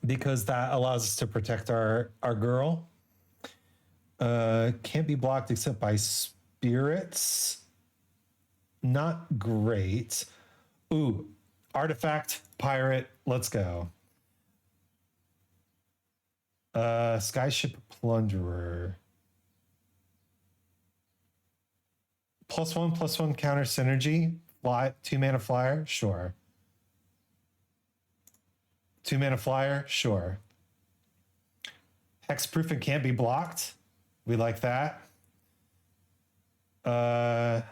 because that allows us to protect our girl. Can't be blocked except by spirits. Not great. Ooh, artifact pirate. Let's go. Skyship Plunderer. +1/+1 counter synergy. Fly 2 mana flyer. Sure. 2 mana flyer. Sure. Hexproof and can't be blocked. We like that. Draw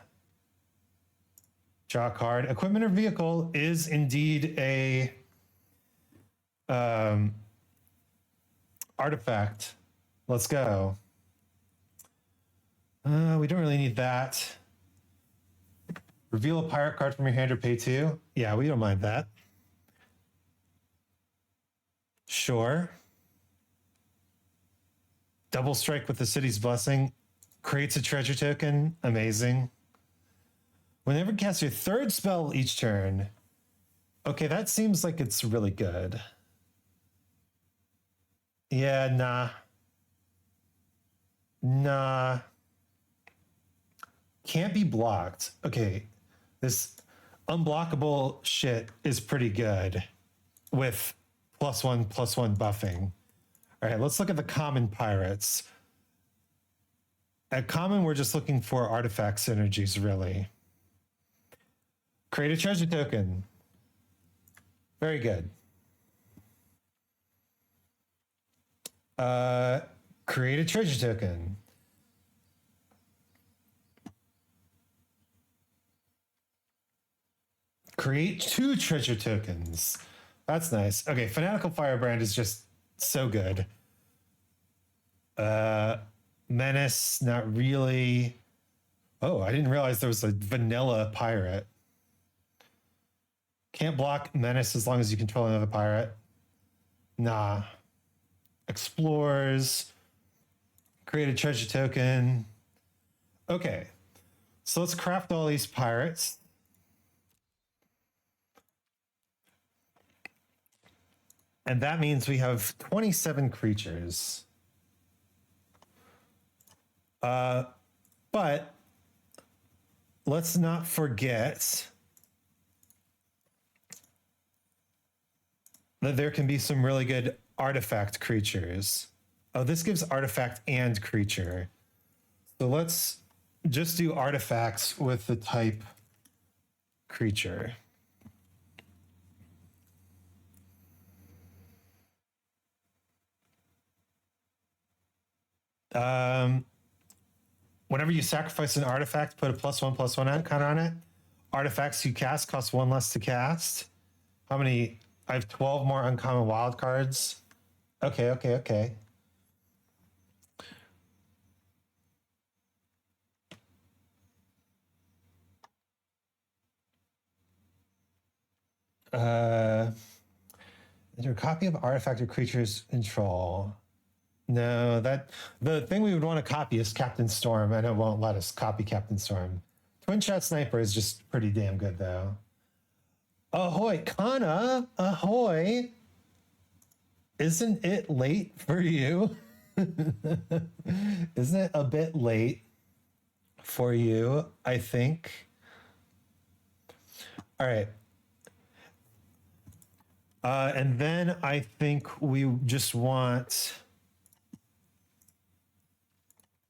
a card. Equipment or vehicle is indeed a artifact. Let's go. We don't really need that. Reveal a pirate card from your hand or pay 2. Yeah, we don't mind that. Sure. Double strike with the city's blessing. Creates a treasure token. Amazing. Whenever you cast your 3rd spell each turn. Okay, that seems like it's really good. Yeah, nah. Can't be blocked. Okay, this unblockable shit is pretty good with +1/+1 buffing. All right, let's look at the common pirates. At common, we're just looking for artifact synergies, really. Create a treasure token. Very good. Create a treasure token. Create 2 treasure tokens. That's nice. Okay, Fanatical Firebrand is just so good. Menace, not really. Oh, I didn't realize there was a vanilla pirate. Can't block Menace as long as you control another pirate. Nah. Explores. Create a treasure token. Okay. So let's craft all these pirates. And that means we have 27 creatures. But let's not forget that there can be some really good artifact creatures. Oh, this gives artifact and creature. So let's just do artifacts with the type creature. Whenever you sacrifice an artifact, put a +1/+1 counter on it. Artifacts you cast cost 1 less to cast. How many? I have 12 more uncommon wild cards. Okay. Is there a copy of artifact or creatures control? No, that the thing we would want to copy is Captain Storm, and it won't let us copy Captain Storm. Twin Shot Sniper is just pretty damn good, though. Ahoy, Kana! Ahoy! Isn't it late for you? Isn't it a bit late for you, I think? All right. And then I think we just want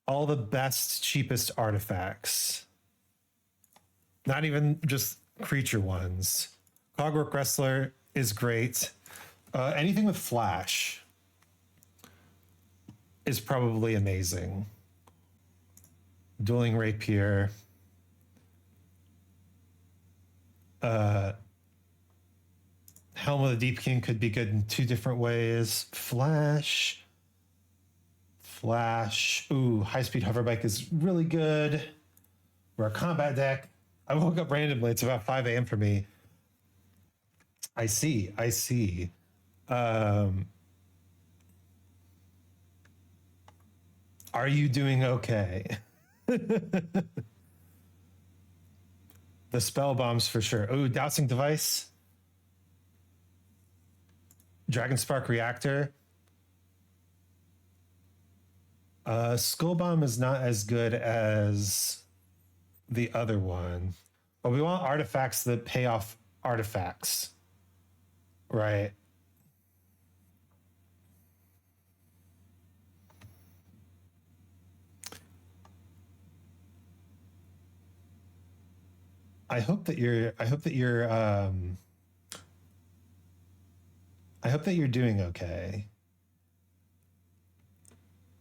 all the best, cheapest artifacts. Not even just creature ones. Cogwork Wrestler is great. Anything with flash is probably amazing. Dueling Rapier. Helm of the Deep King could be good in two different ways. Flash. Ooh, high-speed hoverbike is really good. We're a combat deck. I woke up randomly. It's about 5 a.m. for me. I see. Are you doing okay? The spell bombs for sure. Ooh, dousing device. Dragon Spark Reactor. Skull Bomb is not as good as the other one, but we want artifacts that pay off artifacts, right? I hope that you're doing okay.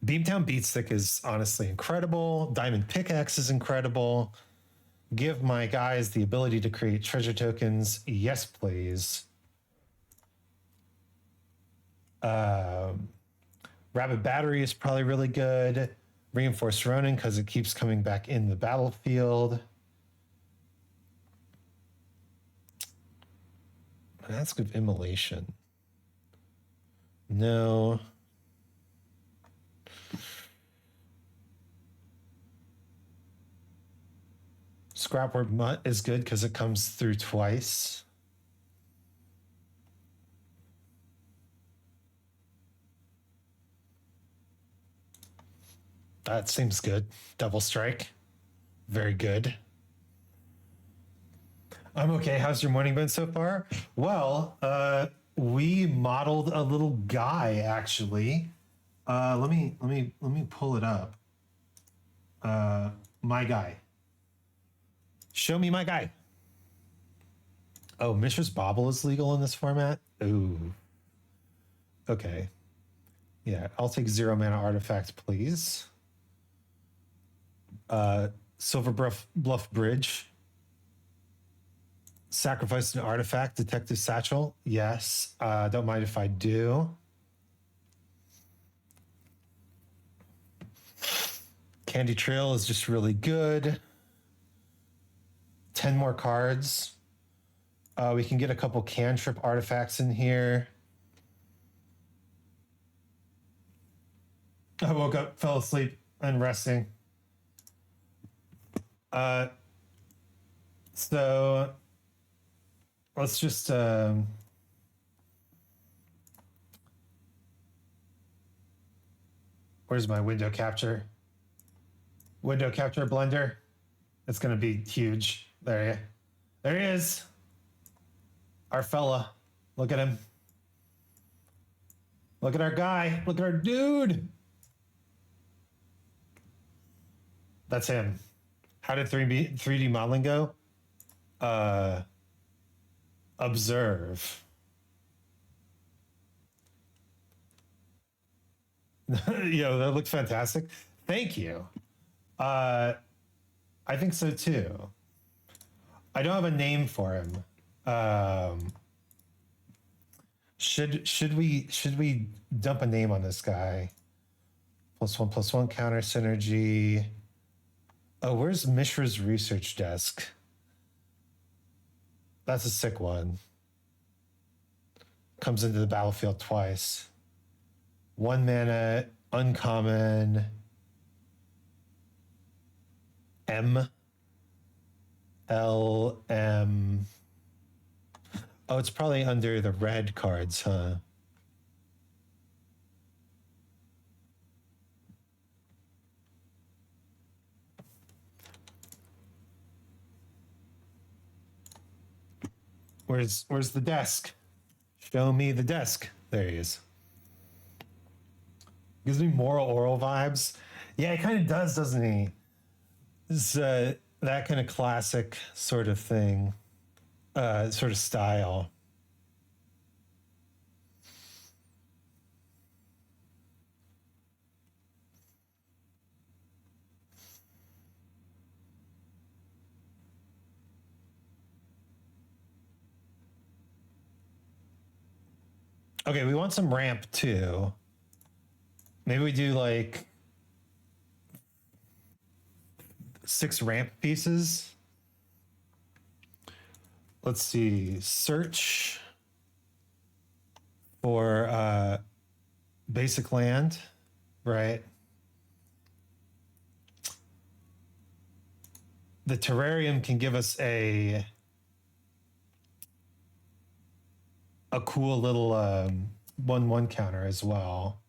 Beamtown Beatstick is honestly incredible. Diamond Pickaxe is incredible. Give my guys the ability to create treasure tokens. Yes, please. Rapid Battery is probably really good. Reinforced Ronin because it keeps coming back in the battlefield. Mask of Immolation. No. Scrapwork Mutt is good because it comes through twice. That seems good. Double Strike. Very good. I'm okay. How's your morning been so far? Well, we modeled a little guy actually. Let me pull it up. My guy. Show me my guy. Oh, Mishra's Bauble is legal in this format? Ooh. Okay. Yeah, I'll take 0 mana artifact, please. Silver Bluff Bridge. Sacrifice an artifact. Detective Satchel. Yes. Don't mind if I do. Candy Trail is just really good. 10 more cards. We can get a couple cantrip artifacts in here. I woke up, fell asleep, and resting. So let's just where's my window capture? Window capture blender. It's gonna be huge. There he is. Our fella. Look at him. Look at our guy. Look at our dude. That's him. How did 3D modeling go? Observe. Yo, that looks fantastic. Thank you. I think so too. I don't have a name for him. Should we dump a name on this guy? +1/+1 counter synergy. Oh, where's Mishra's research desk? That's a sick one. Comes into the battlefield twice. 1 mana, uncommon. M. Oh, it's probably under the red cards, huh? Where's the desk? Show me the desk. There he is. Gives me moral oral vibes. Yeah, it kind of does, doesn't he? It's that kind of classic sort of thing, sort of style. Okay, we want some ramp too. Maybe we do like 6 ramp pieces. Let's see. Search for basic land, right? The terrarium can give us a cool little 1/1 counter as well.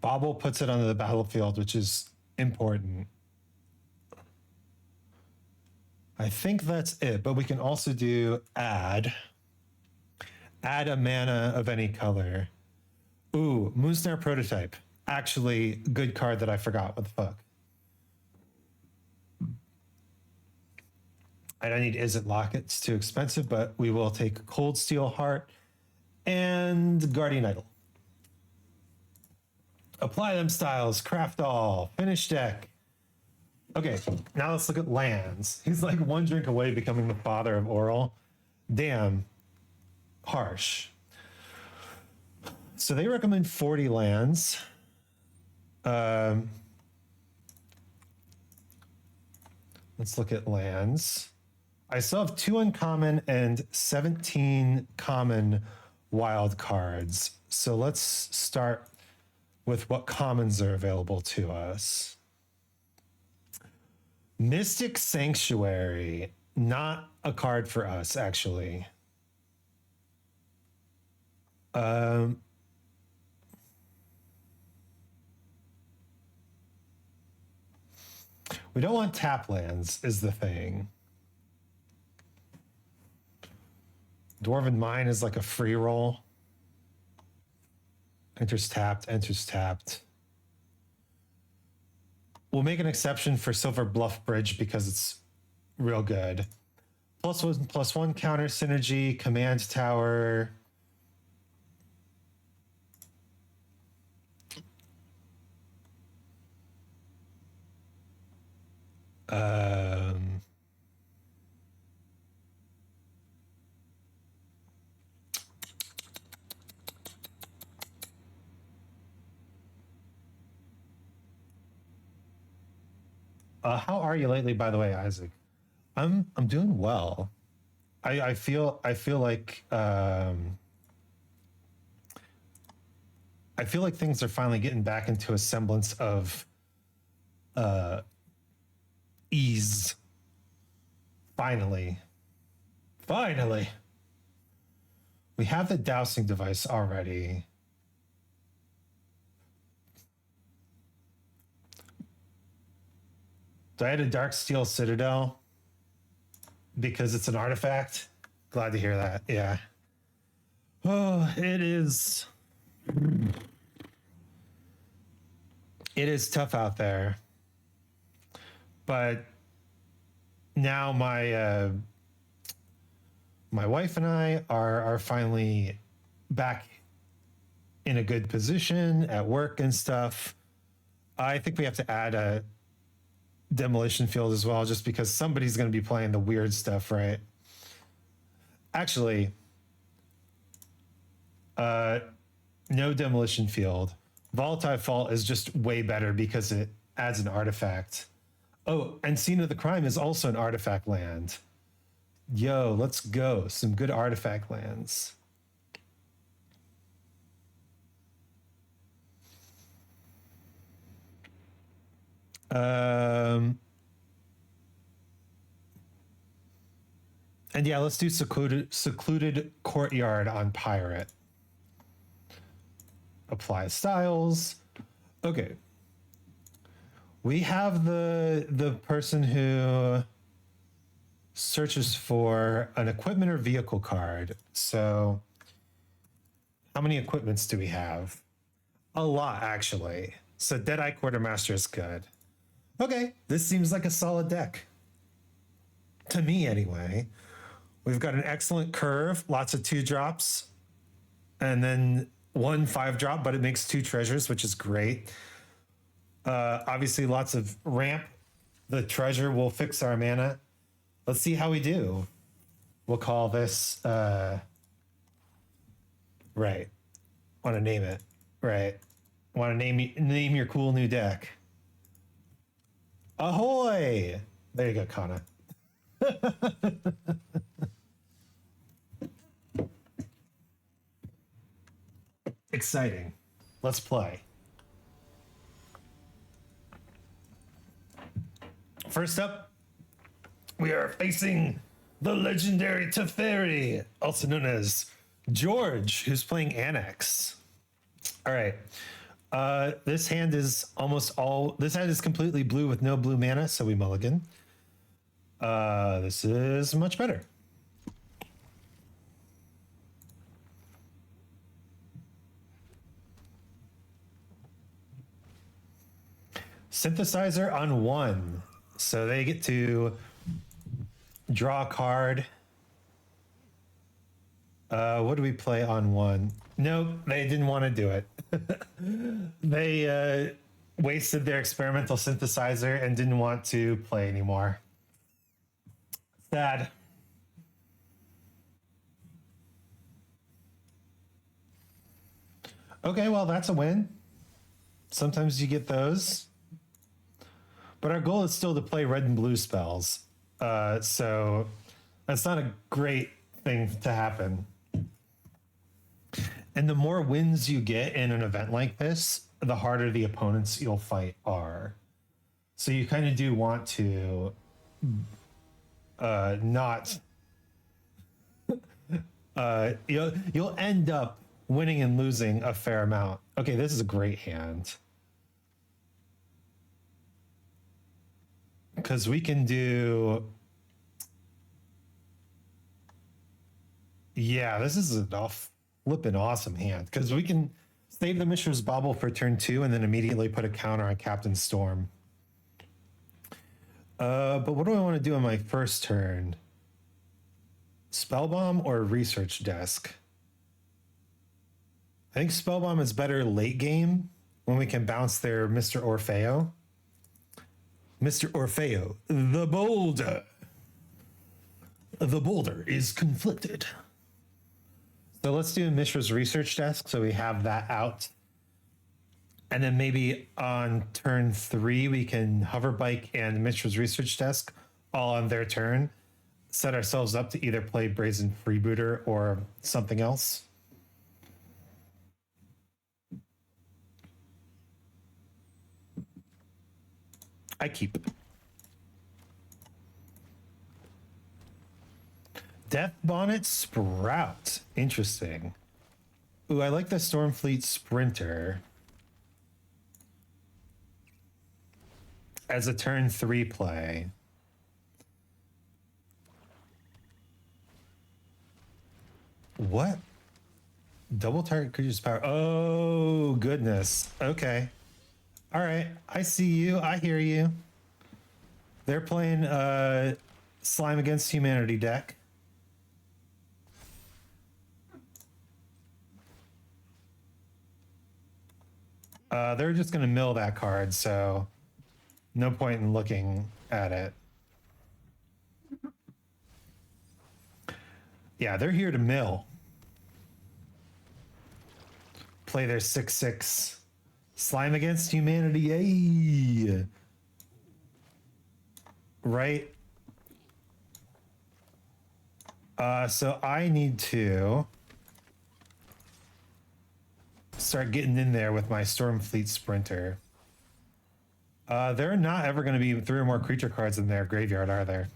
Bobble puts it onto the battlefield, which is important. I think that's it, but we can also do add a mana of any color. Ooh, Moonsnare Prototype. Actually, good card that I forgot. What the fuck? I don't need Izzet Locket. It's too expensive, but we will take Cold Steel Heart and Guardian Idol. Apply them styles, craft all, finish deck. Okay, now let's look at lands. He's like 1 drink away becoming the father of oral. Damn, harsh. So they recommend 40 lands. Let's look at lands. I still have 2 uncommon and 17 common wild cards. So let's start with what commons are available to us. Mystic Sanctuary, not a card for us, actually. We don't want tap lands, is the thing. Dwarven Mine is like a free roll. Enters tapped, enters tapped. We'll make an exception for Silver Bluff Bridge because it's real good. +1/+1 counter synergy, command tower. How are you lately, by the way, Isaac? I'm doing well. I feel like I feel like things are finally getting back into a semblance of ease. Finally. We have the dowsing device already. Do I add a Dark Steel Citadel? Because it's an artifact? Glad to hear that, yeah. Oh, it is tough out there. But now my wife and I are finally back in a good position at work and stuff. I think we have to add a demolition field as well, just because somebody's going to be playing the weird stuff, right? Actually, no demolition field. Volatile Fault is just way better because it adds an artifact. Oh, and Scene of the Crime is also an artifact land. Yo, let's go. Some good artifact lands. And yeah, let's do secluded courtyard on pirate. Apply styles. Okay. We have the person who searches for an equipment or vehicle card. So how many equipments do we have? A lot, actually. So Deadeye Quartermaster is good. Okay, this seems like a solid deck. To me, anyway. We've got an excellent curve, lots of 2-drops, and then 1 5-drop, but it makes 2 treasures, which is great. Obviously, lots of ramp. The treasure will fix our mana. Let's see how we do. We'll call this, right. Want to name it. Right. Want to name your cool new deck. Ahoy! There you go, Kana. Exciting. Let's play. First up, we are facing the legendary Teferi, also known as George, who's playing Annex. All right. This hand is completely blue with no blue mana, so we mulligan. This is much better. Synthesizer on 1. So they get to draw a card. What do we play on 1? Nope, they didn't want to do it. They wasted their experimental synthesizer and didn't want to play anymore. Sad. Okay, well, that's a win. Sometimes you get those. But our goal is still to play red and blue spells. So that's not a great thing to happen. And the more wins you get in an event like this, the harder the opponents you'll fight are. So you kind of do want to not... you'll end up winning and losing a fair amount. Okay, this is a great hand. Because we can do... Yeah, this is a flippin' awesome hand. Because we can save the Mishra's Bauble for turn 2 and then immediately put a counter on Captain Storm. But what do I want to do on my first turn? Spellbomb or Research Desk? I think Spellbomb is better late game when we can bounce their Mr. Orfeo. Mr. Orfeo, the boulder. The boulder is conflicted. So let's do Mishra's Research Desk so we have that out. And then maybe on turn 3, we can Hover Bike and Mishra's Research Desk all on their turn. Set ourselves up to either play Brazen Freebooter or something else. I keep. Death Bonnet Sprout. Interesting. Ooh, I like the Stormfleet Sprinter as a turn 3 play. What? Double target creature's power. Oh, goodness. Okay. All right, I see you. I hear you. They're playing Slime Against Humanity deck. They're just going to mill that card, so no point in looking at it. Yeah, they're here to mill. Play their 6/6. Slime Against Humanity, yay! right. So I need to start getting in there with my Stormfleet Sprinter. There are not ever going to be 3 or more creature cards in their graveyard, are there?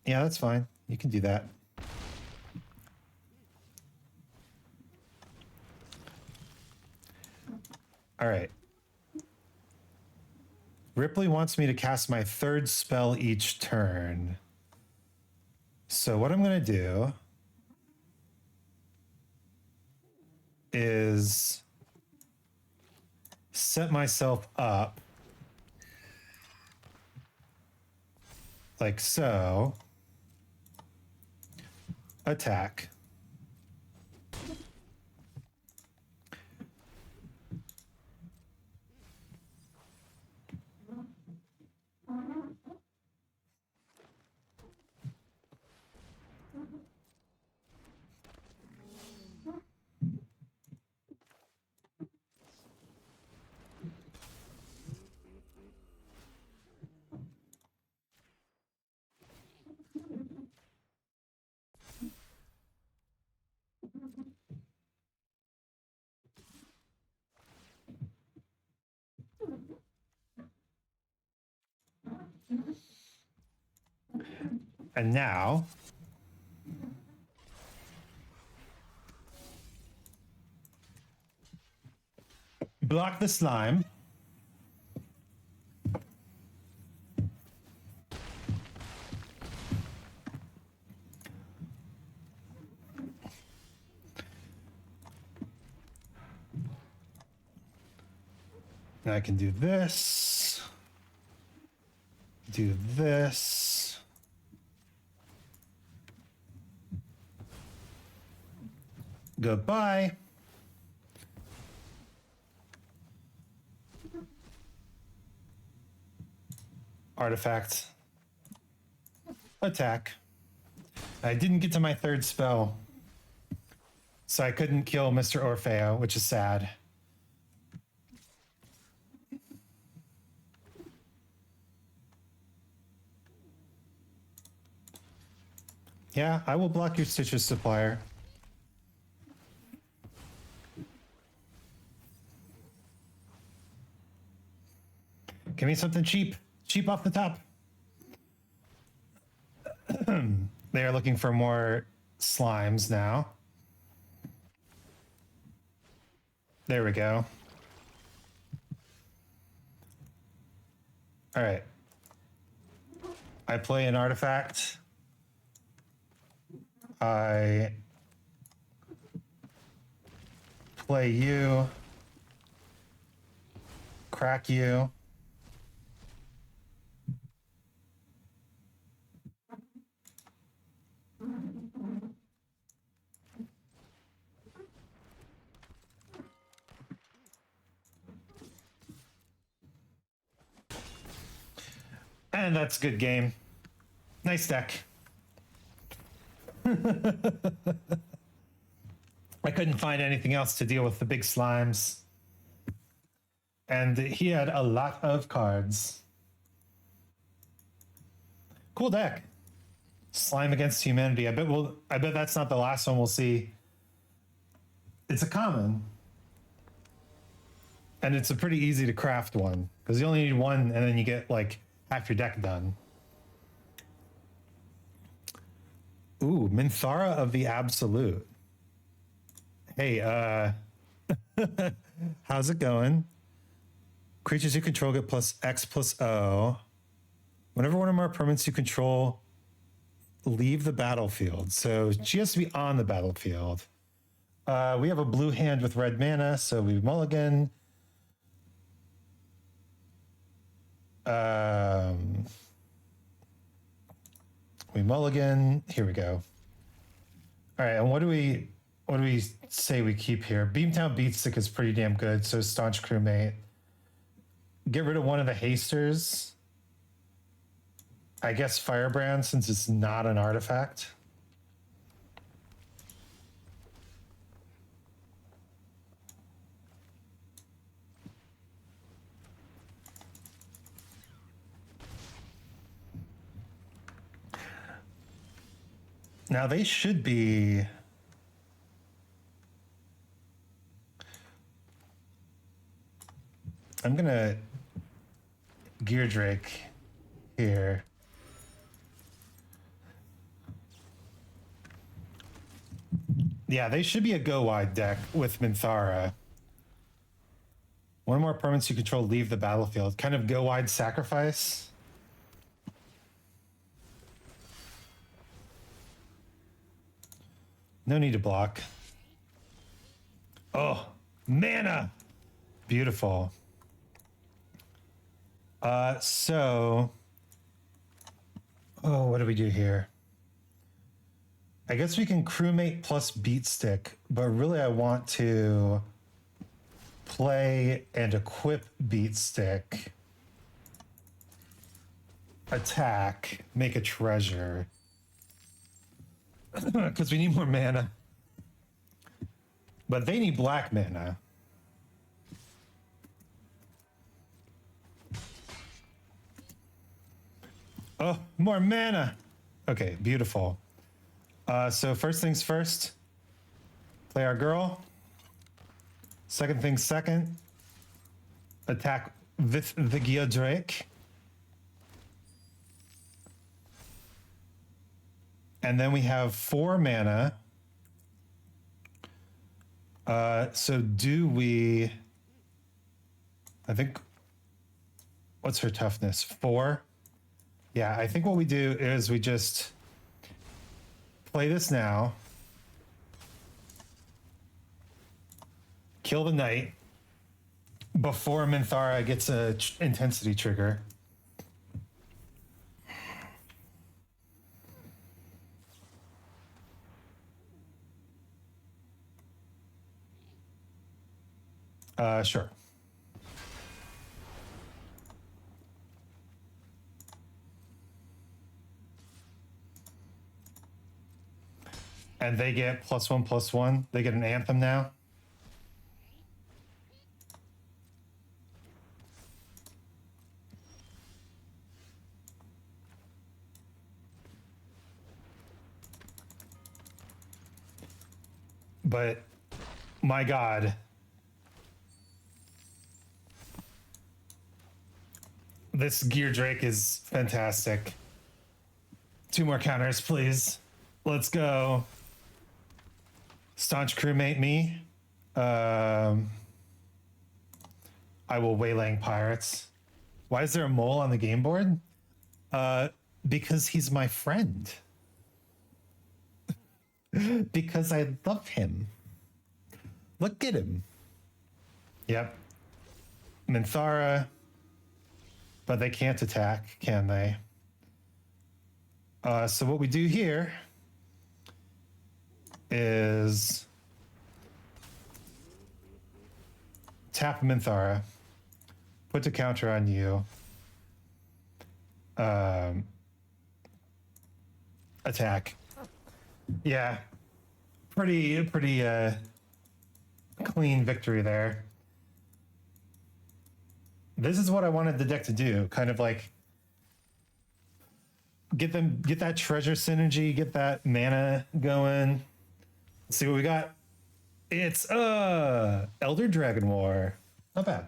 Yeah, that's fine. You can do that. All right. Ripley wants me to cast my 3rd spell each turn. So what I'm going to do is set myself up like so. Attack. And now block the slime. And I can do this. Do this. Goodbye. Artifact. Attack. I didn't get to my 3rd spell, so I couldn't kill Mr. Orfeo, which is sad. Yeah, I will block your Stitches Supplier. Give me something cheap. Cheap off the top. They are looking for more slimes now. There we go. All right. I play an artifact. I play you. Crack you. And that's a good game. Nice deck. I couldn't find anything else to deal with the big slimes. And he had a lot of cards. Cool deck. Slime Against Humanity. I bet that's not the last one we'll see. It's a common. And it's a pretty easy to craft one. Because you only need one and then you get like half your deck done. Ooh, Minthara of the Absolute. Hey, how's it going? Creatures you control get plus X plus O. Whenever one or more permanents you control leave the battlefield. So she has to be on the battlefield. We have a blue hand with red mana, so we mulligan. We mulligan. Here we go. All right, and what do we say we keep here? Beamtown Beatstick is pretty damn good, so Staunch Crewmate. Get rid of one of the hasters. I guess Firebrand, since it's not an artifact. Now they should be... I'm gonna Gear Drake here. Yeah, they should be a go wide deck with Minthara. One more permanents you control leave the battlefield. Kind of go wide sacrifice. No need to block. Oh, mana! Beautiful. So... Oh, what do we do here? I guess we can crewmate plus beat stick, but really I want to play and equip beat stick, attack, make a treasure, because we need more mana. But they need black mana. Oh, more mana. Okay, beautiful. So first things first, play our girl. Second things second, attack with the Gear Drake. And then we have 4 mana. So do we... I think... What's her toughness? 4? Yeah, I think what we do is we just... play this now. Kill the knight before Minthara gets a intensity trigger. Sure. And they get +1/+1. They get an anthem now. But my God. This Gear Drake is fantastic. 2 more counters, please. Let's go. Staunch crewmate me. I will waylaying pirates. Why is there a mole on the game board? Because he's my friend. Because I love him. Look at him. Yep. Minthara. But they can't attack, can they? So what we do here is tap Minthara, put a counter on you, attack. Yeah, pretty clean victory there. This is what I wanted the deck to do, kind of like get that treasure synergy, get that mana going. Let's see what we got. It's Elder Dragon War. Not bad.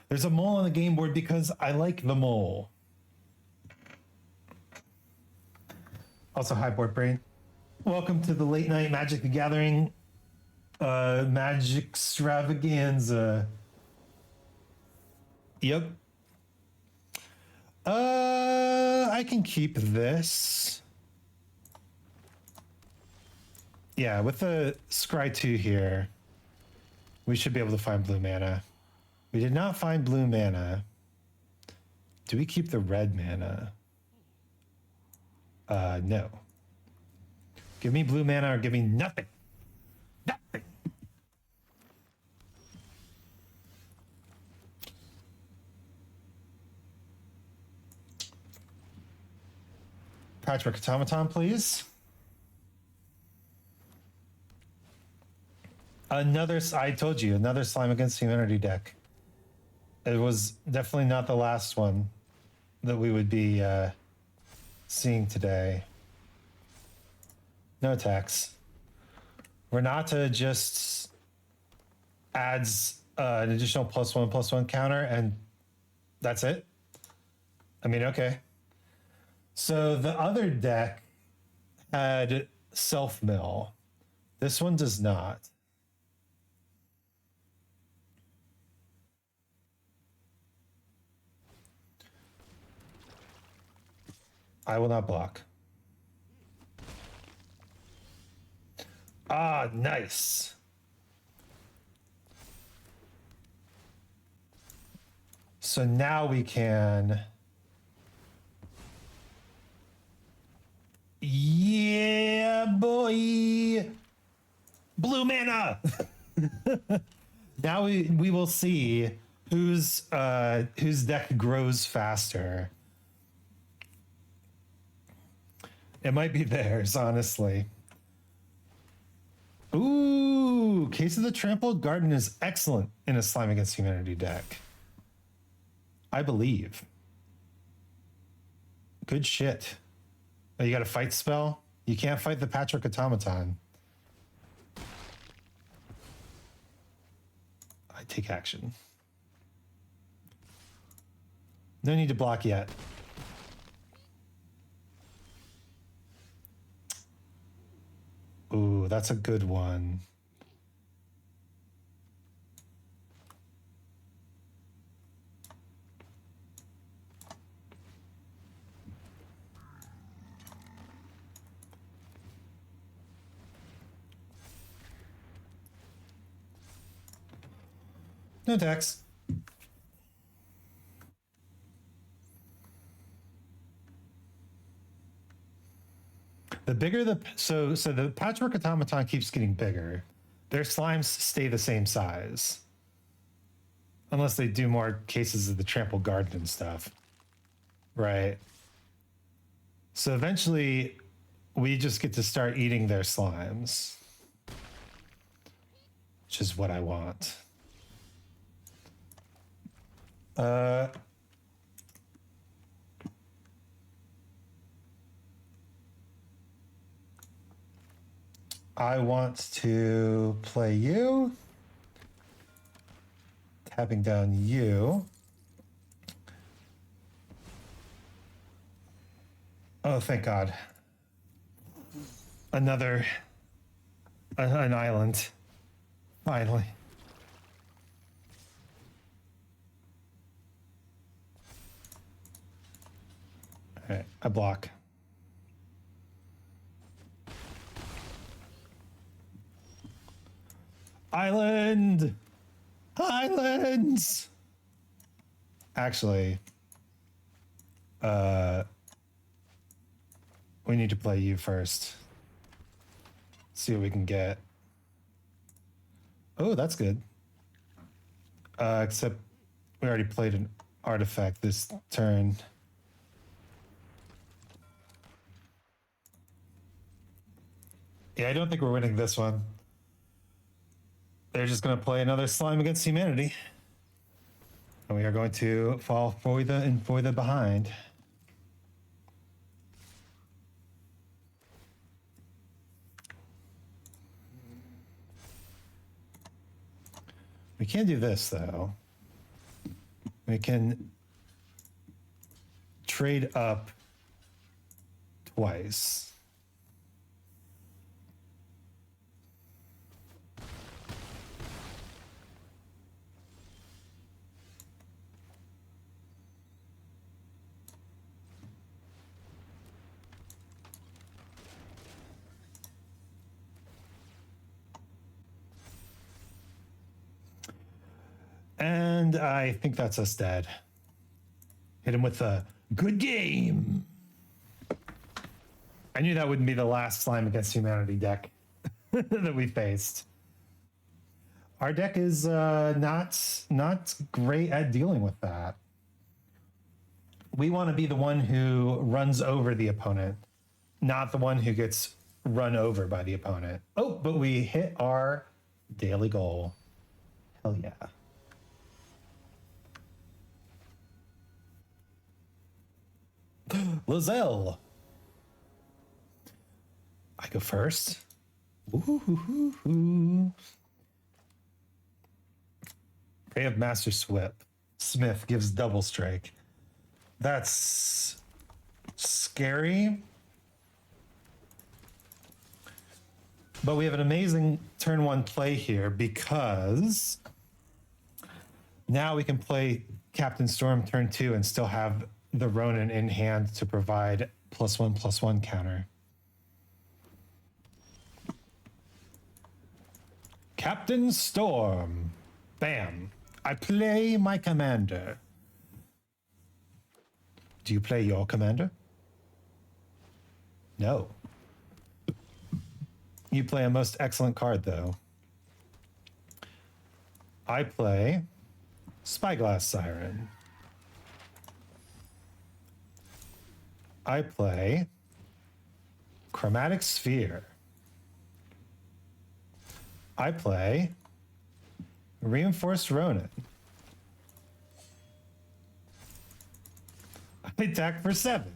There's a mole on the game board because I like the mole. Also, hi board brain. Welcome to the late night Magic the Gathering Magic Extravaganza. Yep. I can keep this. Yeah, with the Scry 2 here, we should be able to find blue mana. We did not find blue mana. Do we keep the red mana? No. Give me blue mana or give me nothing. Nothing. Patchwork Automaton, please. I told you, another Slime Against Humanity deck. It was definitely not the last one that we would be seeing today. No attacks. Renata just adds an additional +1/+1 counter, and that's it. I mean, okay. So the other deck had self mill. This one does not. I will not block. Ah, nice. So now we can. Yeah, boy. Blue mana. Now we will see whose deck grows faster. It might be theirs, honestly. Ooh, Case of the Trampled Garden is excellent in a Slime Against Humanity deck. I believe. Good shit. Oh, you got a fight spell? You can't fight the Patrick Automaton. I take action. No need to block yet. Ooh, that's a good one. No attacks. The bigger the so the Patchwork Automaton keeps getting bigger. Their slimes stay the same size. Unless they do more cases of the Trampled Garden and stuff. Right. So eventually we just get to start eating their slimes. Which is what I want. I want to play you. Tapping down you. Oh, thank God. Another an island. Finally. All right, I block. Island! Islands! Actually, we need to play you first. See what we can get. Oh, that's good. Except we already played an artifact this turn. Yeah, I don't think we're winning this one. They're just going to play another Slime Against Humanity. And we are going to fall for the behind. We can do this, though. We can trade up twice. And I think that's us dead. Hit him with a good game. I knew that wouldn't be the last Slime Against Humanity deck that we faced. Our deck is not great at dealing with that. We want to be the one who runs over the opponent, not the one who gets run over by the opponent. Oh, but we hit our daily goal. Hell yeah. Lozelle. I go first. Ooh. Ray of Master Smith gives double strike. That's scary. But we have an amazing turn one play here because now we can play Captain Storm turn two and still have the Ronin in hand to provide +1/+1 counter. Captain Storm. Bam. I play my commander. Do you play your commander? No. You play a most excellent card, though. I play Spyglass Siren. I play Chromatic Sphere. I play Reinforced Ronin. I attack for 7.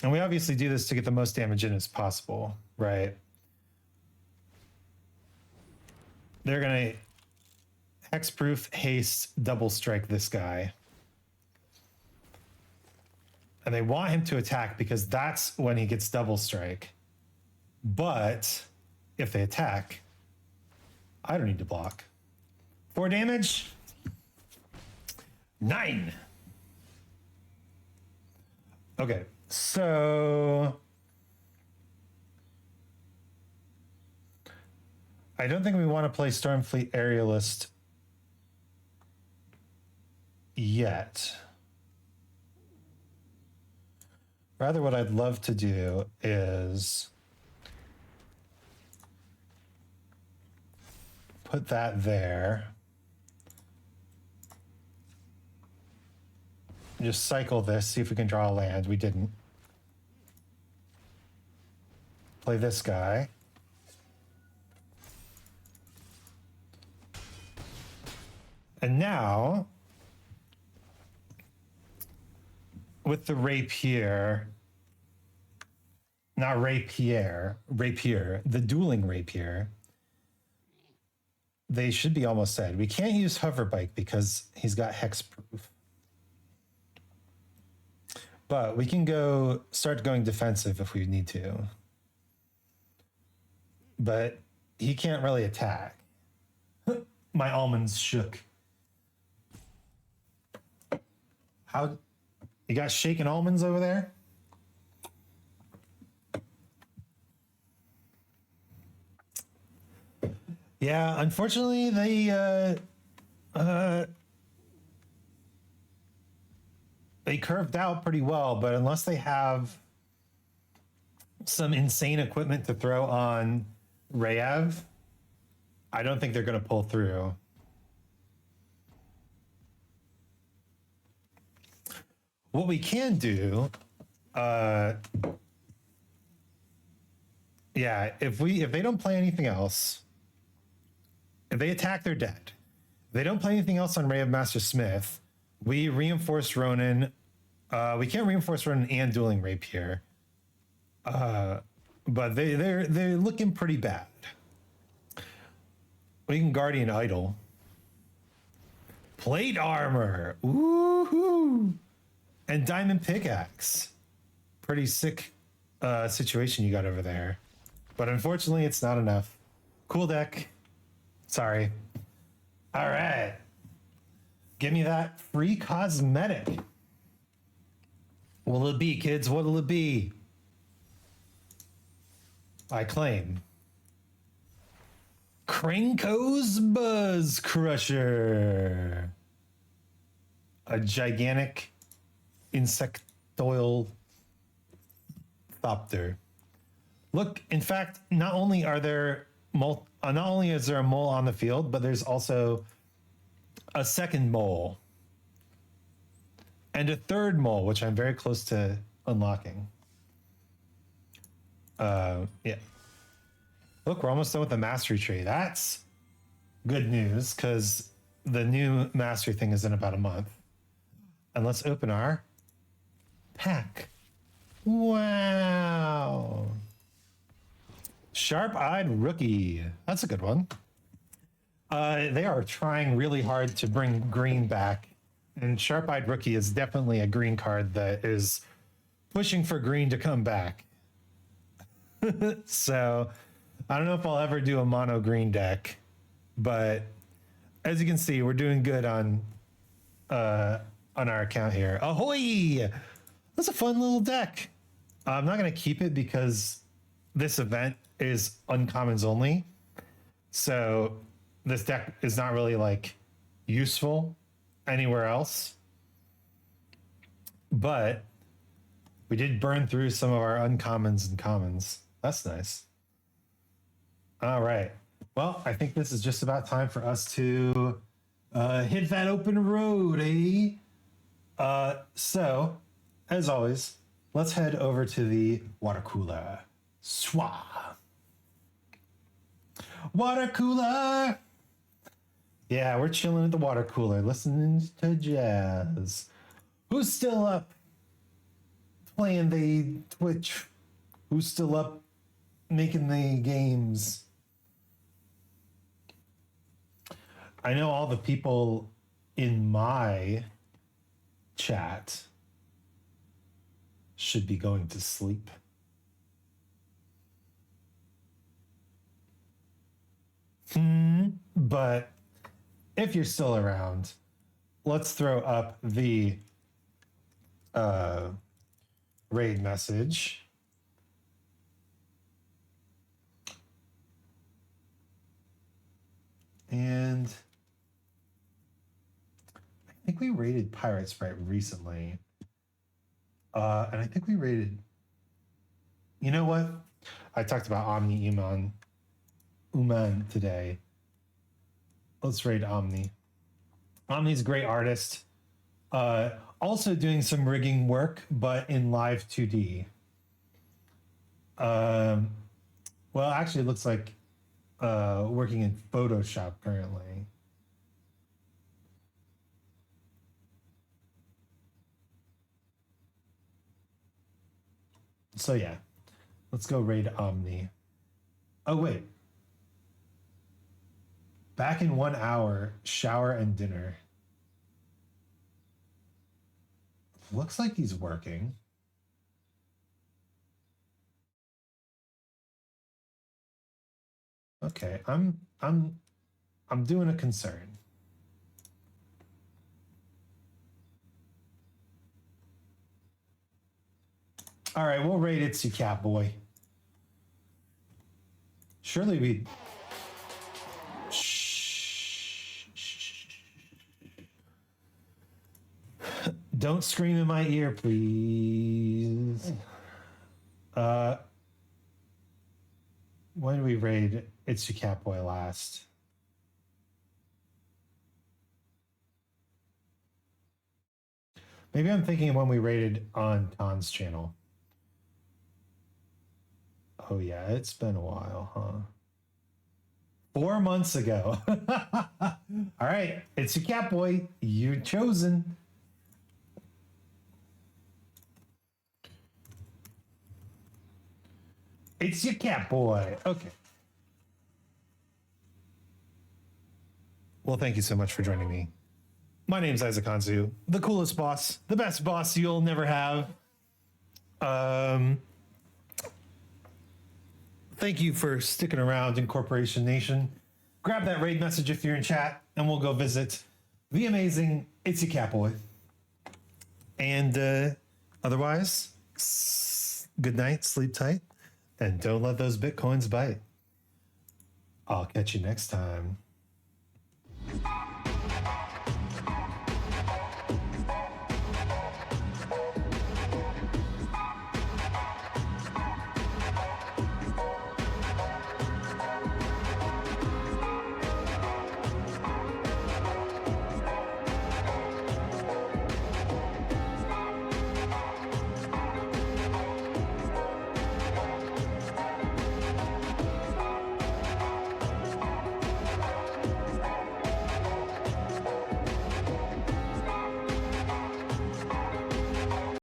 And we obviously do this to get the most damage in as possible, right? They're going to hexproof, haste, double strike this guy. And they want him to attack because that's when he gets double strike. But if they attack, I don't need to block. 4 damage. 9. Okay, so I don't think we want to play Stormfleet Aerialist yet. Rather, what I'd love to do is put that there. Just cycle this, see if we can draw a land. We didn't. Play this guy. And now, with the rapier, not rapier, the dueling rapier, they should be almost dead. We can't use Hoverbike because he's got hexproof. But we can start going defensive if we need to. But he can't really attack. My almonds shook. How? You got shaken almonds over there? Yeah, unfortunately, they curved out pretty well, but unless they have some insane equipment to throw on Rayev, I don't think they're going to pull through. What we can do, yeah, if they don't play anything else, if they attack, they're dead. If they don't play anything else on Ray of Master Smith, we reinforce Ronin. We can't reinforce Ronin and dueling rapier, but they're looking pretty bad. We can Guardian Idol. Plate armor. Woohoo! And diamond pickaxe. Pretty sick situation you got over there. But unfortunately, it's not enough. Cool deck. Sorry. All right. Give me that free cosmetic. What'll it be, kids? What'll it be? I claim. Krenko's Buzz Crusher. A gigantic insectoid thopter. Look, in fact, not only is there a mole on the field, but there's also a second mole and a third mole, which I'm very close to unlocking. Yeah. Look, we're almost done with the mastery tree. That's good news because the new mastery thing is in about a month. And let's open our pack. Wow. Sharp-eyed rookie. That's a good one. They are trying really hard to bring green back. And Sharp-eyed rookie is definitely a green card that is pushing for green to come back. So I don't know if I'll ever do a mono green deck, but as you can see, we're doing good on our account here. Ahoy! That's a fun little deck. I'm not going to keep it because this event is uncommons only. So this deck is not really like useful anywhere else. But we did burn through some of our uncommons and commons. That's nice. All right. Well, I think this is just about time for us to hit that open road, eh? So, as always, let's head over to the water cooler. Swah. Water cooler. Yeah, we're chilling at the water cooler, listening to jazz. Who's still up playing the Twitch? Who's still up making the games? I know all the people in my chat should be going to sleep. But if you're still around, let's throw up the raid message. And I think we raided Pirate Sprite recently. And I think we raided, you know what? I talked about Omni Uman today. Let's raid Omni. Omni's a great artist. Also doing some rigging work, but in live 2D. Well, actually, it looks like working in Photoshop currently. So yeah, let's go raid Omni. Oh wait. Back in 1 hour, shower and dinner. Looks like he's working. Okay, I'm doing a concern. All right, we'll raid It's You Catboy. Surely we. Don't scream in my ear, please. When did we raid It's You Catboy last? Maybe I'm thinking when we raided on Ton's channel. Oh yeah, it's been a while, huh? 4 months ago. All right, It's You Catboy. You're chosen. It's Your Catboy. Okay. Well, thank you so much for joining me. My name's Anzu, the coolest boss, the best boss you'll never have. Thank you for sticking around in Corporation Nation. Grab that raid message if you're in chat, and we'll go visit the amazing It's Your Catboy. And otherwise, good night, sleep tight, and don't let those bitcoins bite. I'll catch you next time.